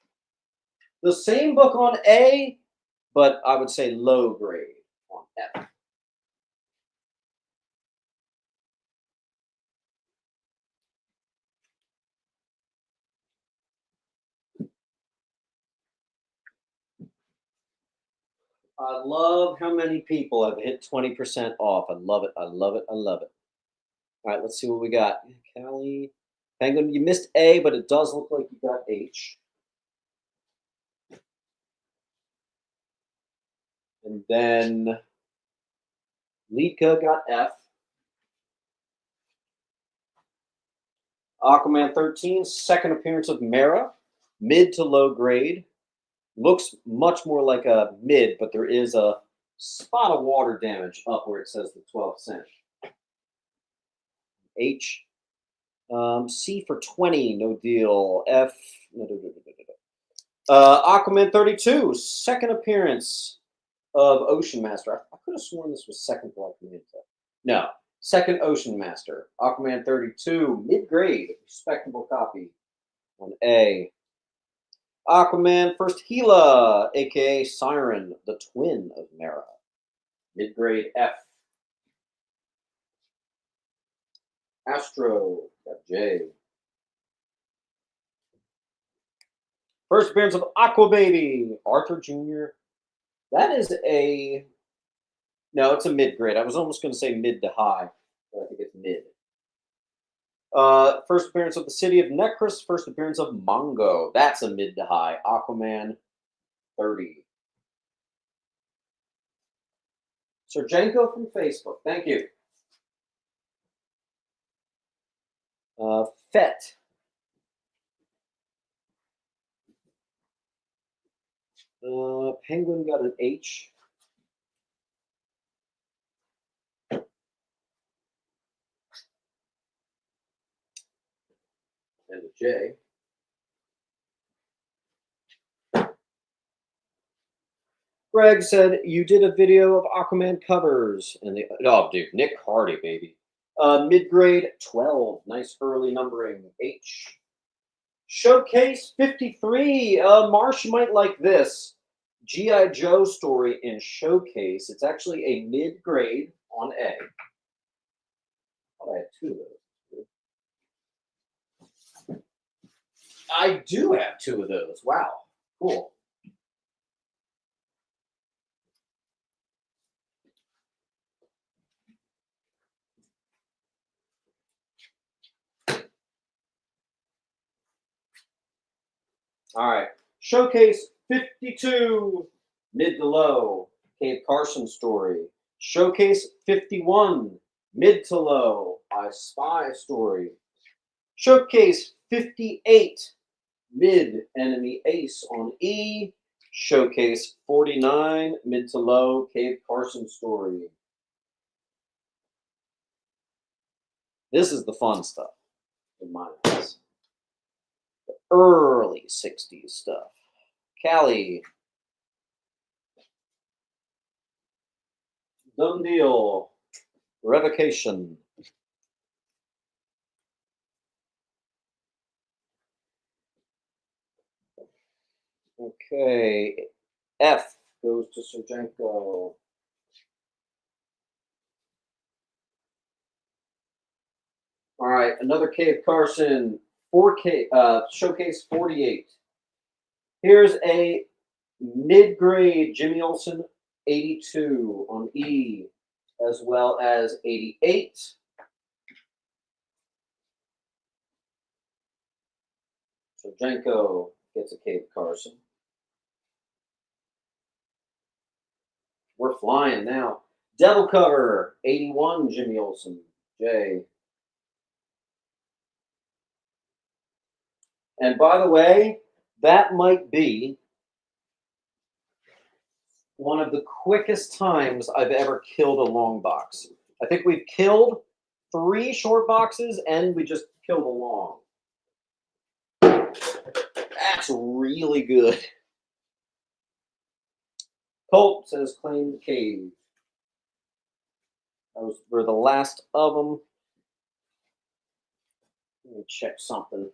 The same book on A, but I would say low grade on F. I love how many people have hit 20% off. I love it. I love it. I love it. All right, let's see what we got. Callie. Penguin, you missed A, but it does look like you got H. And then Lika got F. Aquaman 13, second appearance of Mara, mid to low grade. Looks much more like a mid, but there is a spot of water damage up where it says the 12th cent. H. C for 20, no deal. F. Aquaman 32, second appearance of Ocean Master. I could have sworn this was second Black Manta. No, second Ocean Master. Aquaman 32, mid-grade, respectable copy on A. Aquaman first Gila, aka Siren, the twin of Mara. Mid-grade F. Astro, Got Jay. First appearance of Aqua Baby, Arthur Jr. That is a no, it's a mid grade. I was almost going to say mid to high, but I think it's mid. First appearance of the City of Necros. First appearance of Mongo. That's a mid to high. Aquaman, 30. Sergenko from Facebook. Thank you. Fett. Penguin got an H. And a J. Greg said you did a video of Aquaman covers, and oh, dude, Nick Hardy, baby. Mid grade 12, nice early numbering. H. Showcase 53. Marsh, you might like this. G.I. Joe story in Showcase. It's actually a mid grade on A. Oh, I had two of those. I do have two of those. Wow, cool. All right. Showcase 52, mid to low, Cave Carson story. Showcase 51, mid to low, I Spy story. Showcase 58, mid enemy ace on E. Showcase 49, mid to low, Cave Carson story. This is the fun stuff in my eyes. The early 60s stuff. Callie. Done deal. Revocation. Okay. F goes to Sergenko. All right, another Cave Carson, 4K, Showcase 48. Here's a mid-grade Jimmy Olsen, 82 on E, as well as 88. Sergenko gets a Cave Carson. We're flying now. Devil Cover, 81, Jimmy Olsen, J. And by the way, that might be one of the quickest times I've ever killed a long box. I think we've killed 3 short boxes and we just killed a long. That's really good. Colt says claim the cave. Those were the last of them. Let me check something.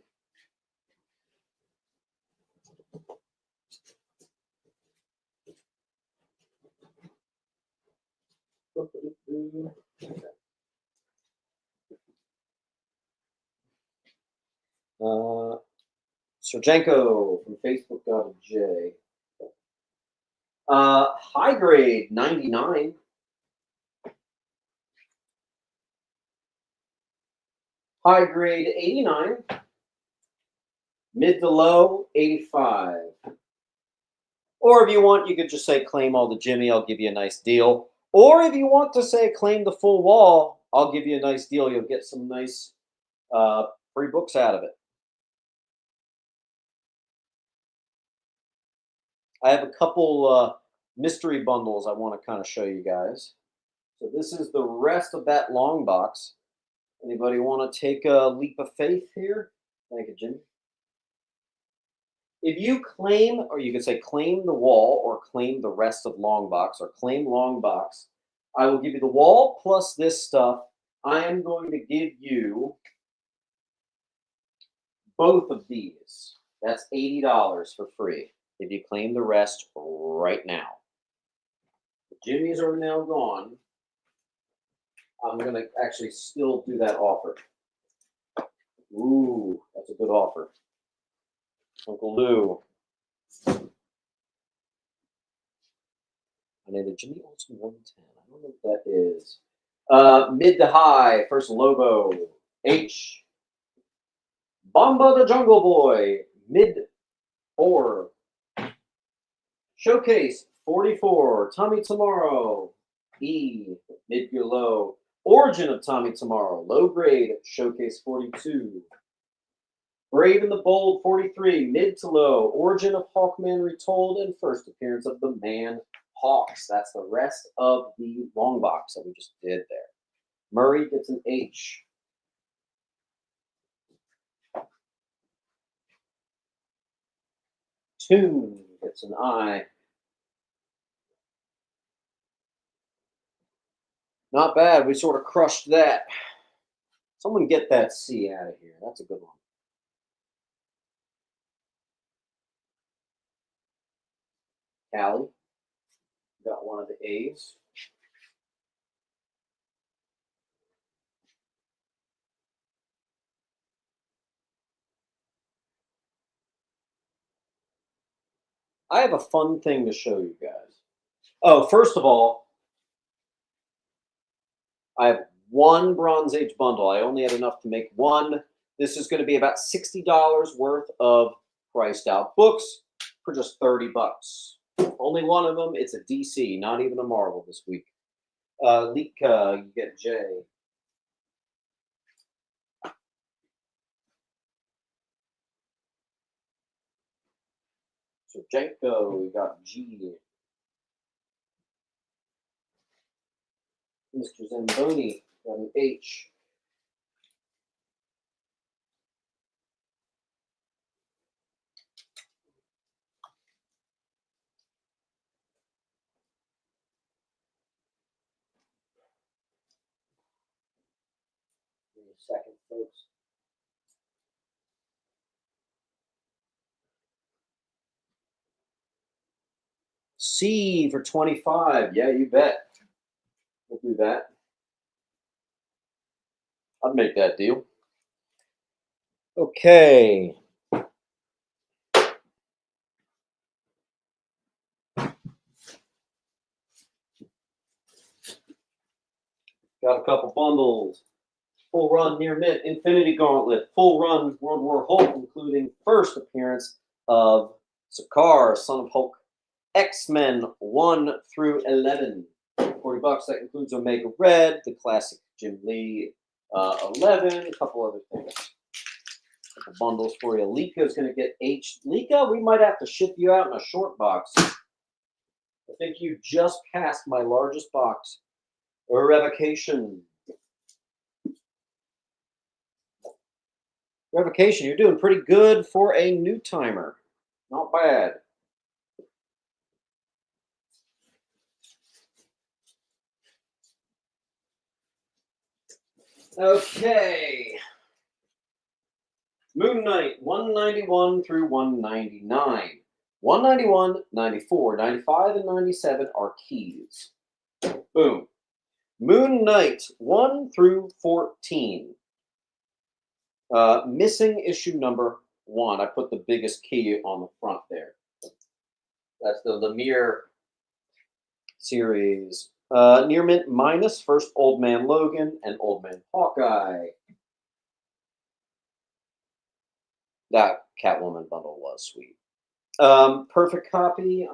Sergenko from Facebook got a J. High grade 99. High grade 89. Mid to low 85. Or if you want, you could just say claim all the Jimmy, I'll give you a nice deal. Or if you want to say claim the full wall, I'll give you a nice deal. You'll get some nice free books out of it. I have a couple mystery bundles I want to kind of show you guys. So this is the rest of that long box. Anybody want to take a leap of faith here? Thank you, Jimmy. If you claim, or you can say claim the wall, or claim the rest of long box, or claim long box, I will give you the wall plus this stuff. I am going to give you both of these. That's $80 for free if you claim the rest right now. The Jimmys are now gone. I'm going to actually still do that offer. Ooh, that's a good offer. Uncle Lou. I need a Jimmy Olsen 110. I don't know what that is. Mid to high, first Lobo. H. Bomba the Jungle Boy. Mid 4. Showcase 44. Tommy Tomorrow. E. Mid to low. Origin of Tommy Tomorrow. Low grade. Showcase 42. Brave and the Bold 43. Mid to low. Origin of Hawkman Retold and first appearance of the Man Hawks. That's the rest of the long box that we just did there. Murray gets an H. Toon gets an I. Not bad. We sort of crushed that. Someone get that C out of here. That's a good one. Callie got one of the A's. I have a fun thing to show you guys. Oh, first of all, I have one Bronze Age bundle. I only had enough to make one. This is going to be about $60 worth of priced out books for just 30 bucks. Only one of them. It's a DC, not even a Marvel this week. Lika, you get J. Sergenko, we got G. Mr. Zamboni got an H. Give me a second, folks. C for 25. Yeah, you bet. We'll do that. I'd make that deal. Okay. Got a couple bundles. Full run near mint, Infinity Gauntlet, full run World War Hulk, including first appearance of Sakaar, Son of Hulk, X-Men 1 through 11. 40 bucks. That includes Omega Red, the classic Jim Lee 11, a couple other things. Couple bundles for you. Lika is going to get H. Lika, we might have to ship you out in a short box. I think you just passed my largest box. Or revocation. Revocation, you're doing pretty good for a new timer. Not bad. Okay. Moon Knight, 191 through 199. 191, 94, 95, and 97 are keys. Boom. Moon Knight, 1 through 14. Missing issue number 1. I put the biggest key on the front there. That's the Lemire series. Near mint minus, first Old Man Logan and Old Man Hawkeye. That Catwoman bundle was sweet. Perfect copy. I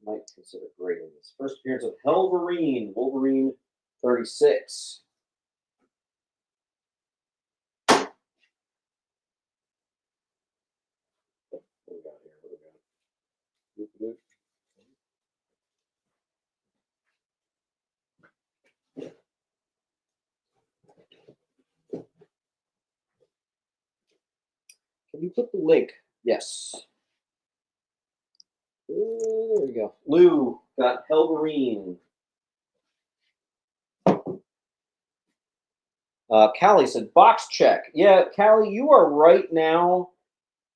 might consider grading this. First appearance of Wolverine 36. What do we got here? Can you put the link? Yes. There we go. Lou got Wolverine. Callie said, box check. Yeah, Callie, you are right now,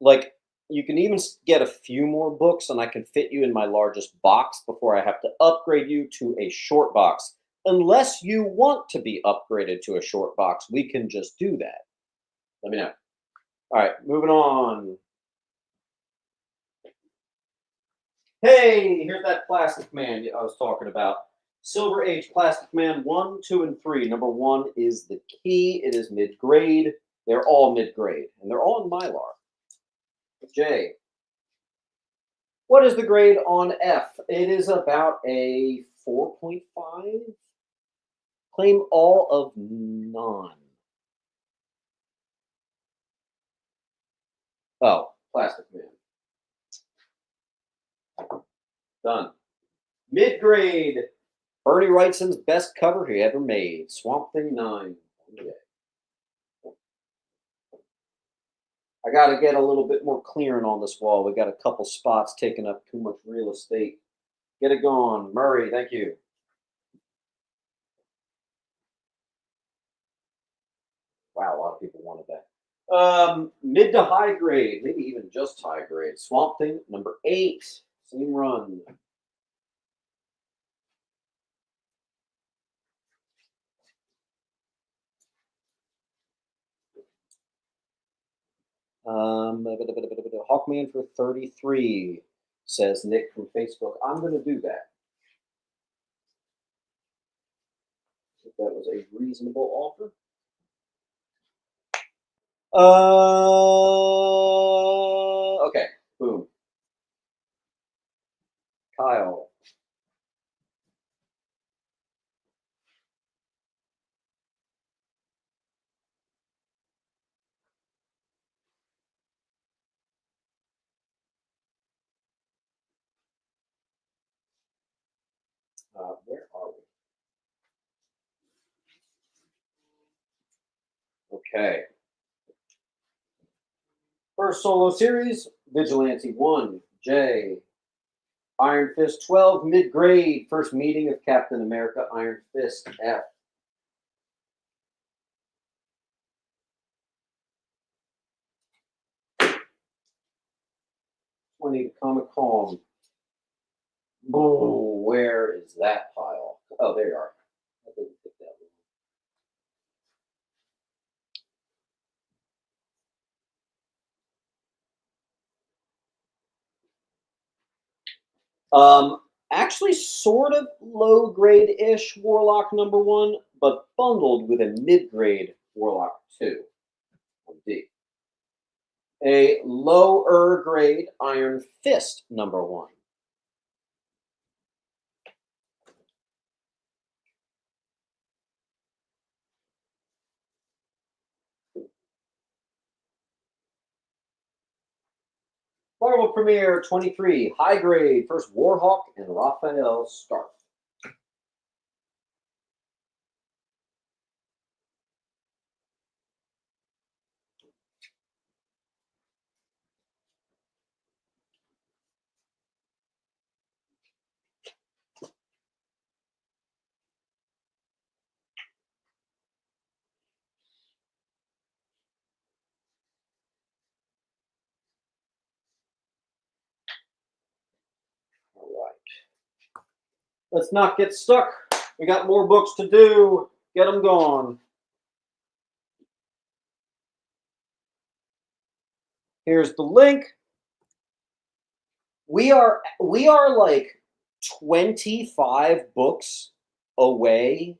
like, you can even get a few more books and I can fit you in my largest box before I have to upgrade you to a short box. Unless you want to be upgraded to a short box, we can just do that. Let me know. All right, moving on. Hey, here's that Plastic Man I was talking about. Silver Age Plastic Man 1, 2, and 3. Number 1 is the key. It is mid grade. They're all mid grade, and they're all in Mylar. J. What is the grade on F? It is about a 4.5. Claim all of none. Oh, Plastic Man. Done. Mid grade. Bernie Wrightson's best cover he ever made. Swamp Thing 9. Okay. I got to get a little bit more clearing on this wall. We got a couple spots taking up too much real estate. Get it going. Murray, thank you. Wow, a lot of people wanted that. Mid to high grade, maybe even just high grade. Swamp Thing, number 8. Same run. Hawkman for 33, says Nick from Facebook. I'm going to do that. If that was a reasonable offer. Okay, boom. Kyle. Where are we? Okay. First solo series, Vigilante 1, J. Iron Fist 12, mid grade. First meeting of Captain America, Iron Fist, F. 20 Comic Con. Oh, where is that pile? Oh, there you are. I didn't pick that one. Actually, sort of low grade ish Warlock number 1, but bundled with a mid grade Warlock 2 on D. A lower grade Iron Fist number 1. Marvel Premiere 23, high grade, first Warhawk and Raphael Stark. All right. Let's not get stuck. We got more books to do. Get them going. Here's the link. We are like 25 books away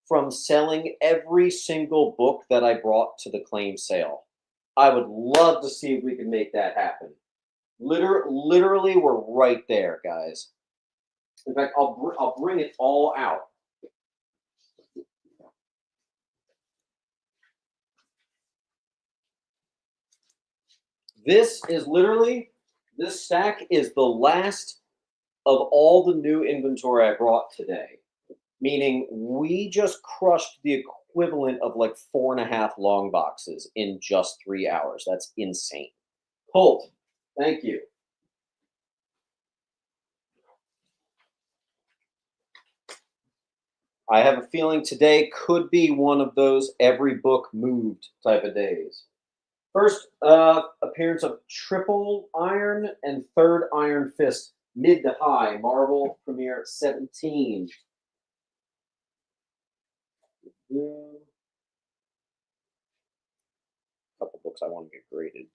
from selling every single book that I brought to the claim sale. I would love to see if we can make that happen. Literally, we're right there, guys. In fact, I'll bring it all out. This is literally, this stack is the last of all the new inventory I brought today. Meaning we just crushed the equivalent of like 4.5 long boxes in just 3 hours. That's insane. Colt, thank you. I have a feeling today could be one of those every book moved type of days. First appearance of Triple Iron and Third Iron Fist, mid to high, Marvel Premiere 17. Couple books I want to get graded.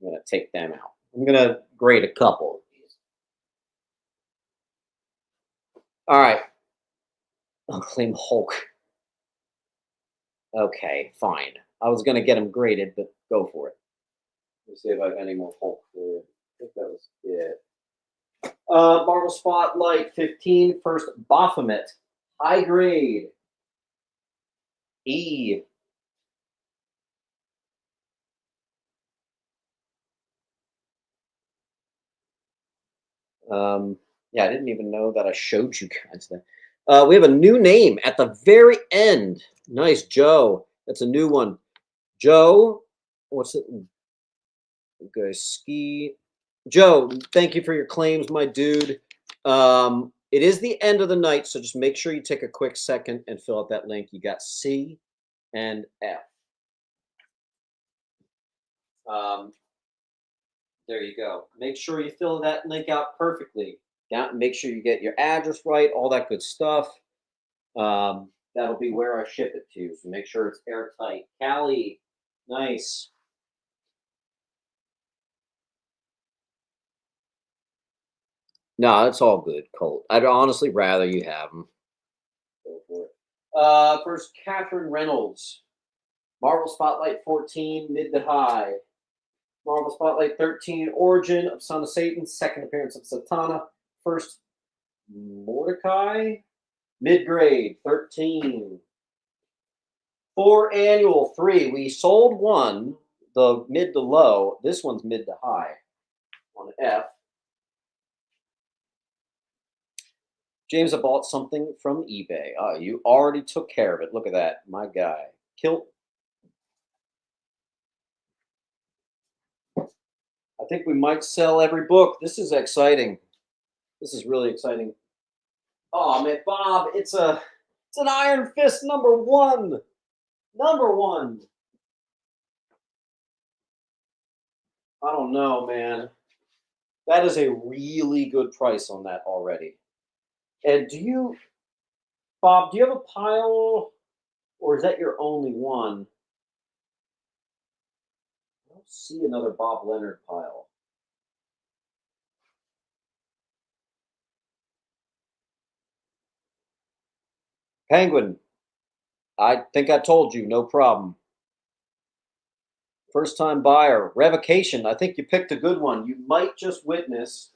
I'm going to take them out. I'm going to grade a couple of these. All right. Unclaimed Hulk. Okay, fine. I was going to get him graded, but go for it. Let's see if I have any more Hulk for you. I think that was it. Marvel Spotlight 15, first Baphomet. High grade. E. Yeah, I didn't even know that I showed you guys that. We have a new name at the very end. Nice, Joe. That's a new one. Joe, what's it? Okay, Ski. Joe, thank you for your claims, my dude. It is the end of the night, so just make sure you take a quick second and fill out that link. You got C and F. There you go. Make sure you fill that link out perfectly. Make sure you get your address right, all that good stuff. That'll be where I ship it to. So make sure it's airtight. Callie, nice. No, it's all good, Colt. I'd honestly rather you have them. Go for it. First, Catherine Reynolds. Marvel Spotlight 14, mid to high. Marvel Spotlight 13, Origin of Son of Satan, second appearance of Satana. First, Mordecai, mid-grade, 13. 4 annual, 3. We sold one, the mid to low. This one's mid to high on F. James, I bought something from eBay. Oh, you already took care of it. Look at that. My guy. Kilt. I think we might sell every book. This is exciting. This is really exciting. Oh man, Bob, it's an Iron Fist #1. #1. I don't know, man. That is a really good price on that already. And Bob, do you have a pile, or is that your only one? I don't see another Bob Leonard pile. Penguin, I think I told you, no problem. First time buyer, revocation. I think you picked a good one. You might just witness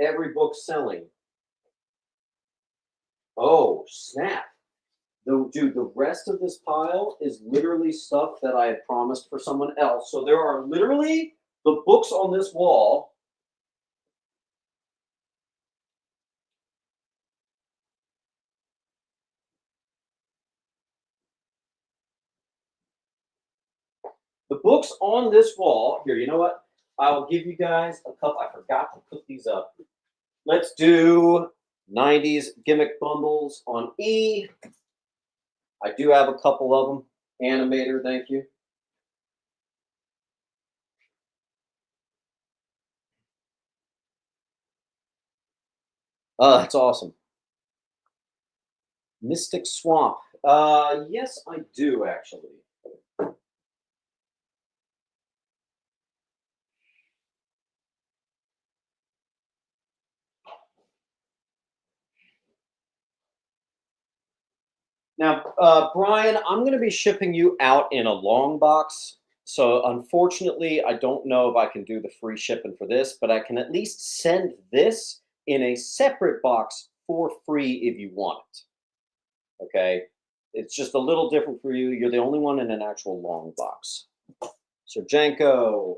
every book selling. Oh, snap. Dude, the rest of this pile is literally stuff that I had promised for someone else. So there are literally the books on this wall. The books on this wall. Here, you know what? I'll give you guys a couple. I forgot to put these up. Let's do 90s gimmick bundles on E. I do have a couple of them. Animator, thank you. That's awesome. Mystic Swamp. Yes, I do actually. Now, Brian, I'm going to be shipping you out in a long box. So, unfortunately, I don't know if I can do the free shipping for this, but I can at least send this in a separate box for free if you want it. Okay? It's just a little different for you. You're the only one in an actual long box. So, Janko,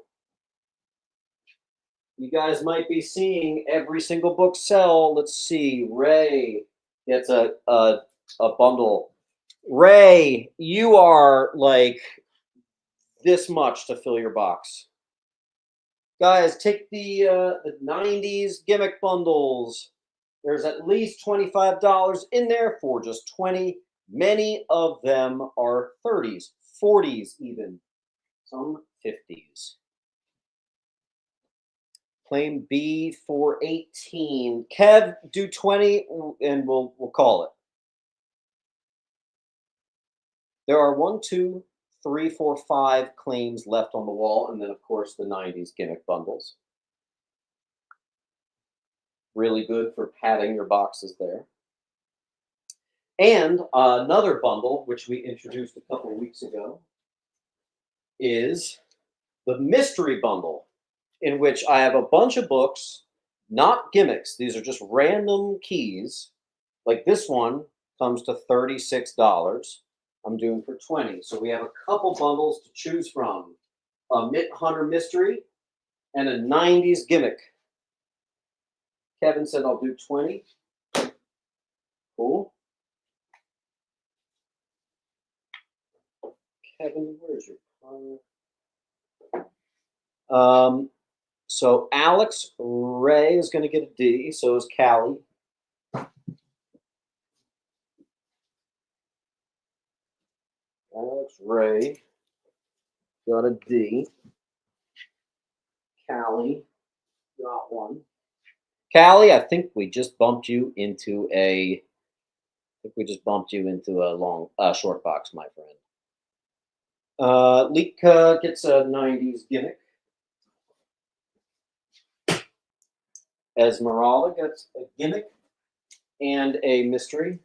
you guys might be seeing every single book sell. Let's see. Ray gets a bundle. Ray, you are like this much to fill your box. Guys, take the 90s gimmick bundles. There's at least $25 in there for just 20. Many of them are 30s, 40s even, some 50s. Claim B for 18. Kev, do 20 and we'll call it. There are 1, 2, 3, 4, 5 claims left on the wall, and then of course the 90s gimmick bundles. Really good for padding your boxes there. And another bundle, which we introduced a couple of weeks ago, is the mystery bundle, in which I have a bunch of books, not gimmicks. These are just random keys. Like this one comes to $36. I'm doing for 20. So we have a couple bundles to choose from. A Mitt Hunter mystery and a 90s gimmick. Kevin said I'll do 20. Cool. Kevin, where's your card? So Alex Ray is going to get a D. So is Callie. Alex Ray got a D. Callie got one. Callie, I think we just bumped you into a. Long, short box, my friend. Lika gets a 90s gimmick. Esmeralda gets a gimmick and a mystery.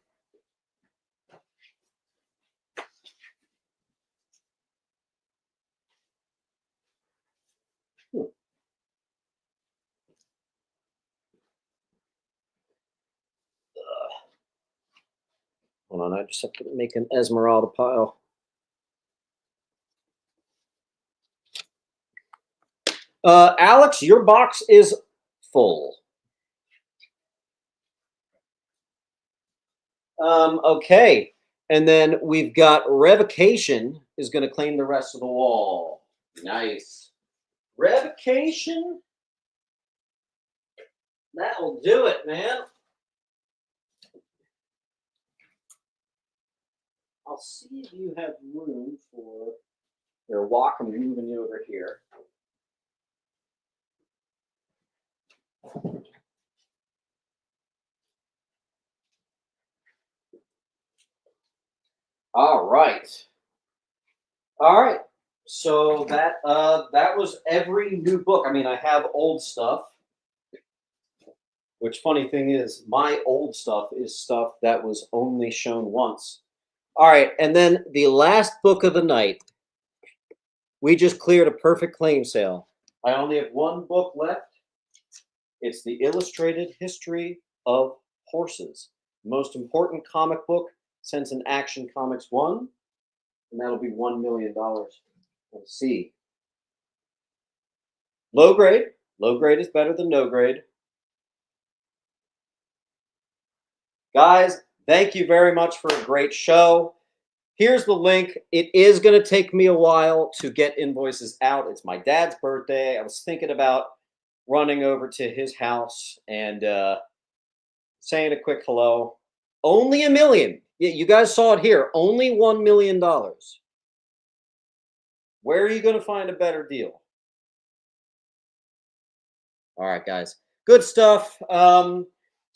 Hold on, I just have to make an Esmeralda pile. Alex, your box is full. Okay, and then we've got Revocation is going to claim the rest of the wall. Nice. Revocation? That'll do it, man. I'll see if you have room for your walk. I'm moving you over here. All right. So that was every new book. I mean, I have old stuff. Which funny thing is, my old stuff is stuff that was only shown once. All right, and then the last book of the night. We just cleared a perfect claim sale. I only have one book left. It's the Illustrated History of Horses. Most important comic book since an Action Comics 1. And that'll be $1 million. Let's see. Low grade. Low grade is better than no grade. Guys, thank you very much for a great show. Here's the link. It is going to take me a while to get invoices out. It's my dad's birthday. I was thinking about running over to his house and saying a quick hello. Only $1 million. Yeah, you guys saw it here. Only $1 million. Where are you going to find a better deal? All right, guys. Good stuff.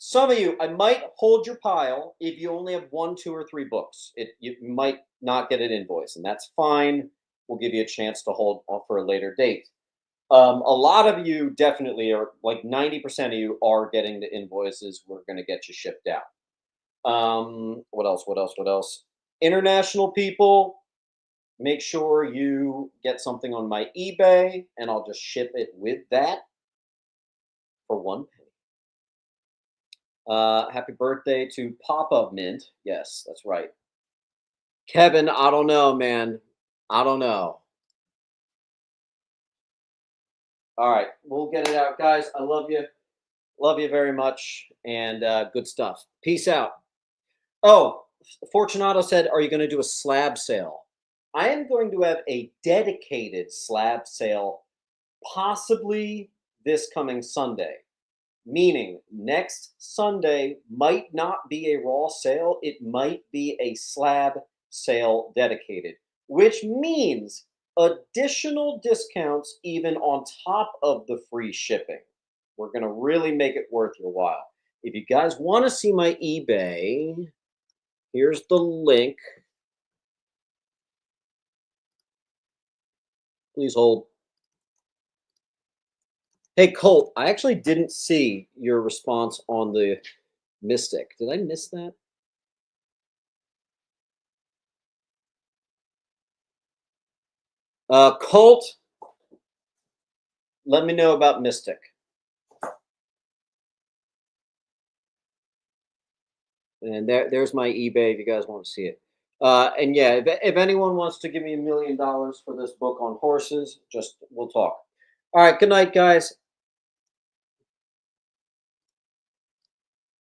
Some of you, I might hold your pile if you only have 1, 2, or 3 books. You might not get an invoice, and that's fine. We'll give you a chance to hold off for a later date. A lot of you definitely are, like 90% of you are getting the invoices. We're going to get you shipped out. What else? International people, make sure you get something on my eBay, and I'll just ship it with that for 1 penny. Happy birthday to Papa Mint. Yes, that's right. Kevin, I don't know, man. I don't know. All right, we'll get it out, guys. I love you. Love you very much, and good stuff. Peace out. Oh, Fortunato said, are you going to do a slab sale? I am going to have a dedicated slab sale, possibly this coming Sunday. Meaning next Sunday might not be a raw sale. It might be a slab sale dedicated, which means additional discounts even on top of the free shipping. We're going to really make it worth your while. If you guys want to see my eBay, here's the link. Please hold. Hey, Colt, I actually didn't see your response on the Mystic. Did I miss that? Colt, let me know about Mystic. And there's my eBay if you guys want to see it. And yeah, if anyone wants to give me $1 million for this book on horses, just we'll talk. All right, good night, guys.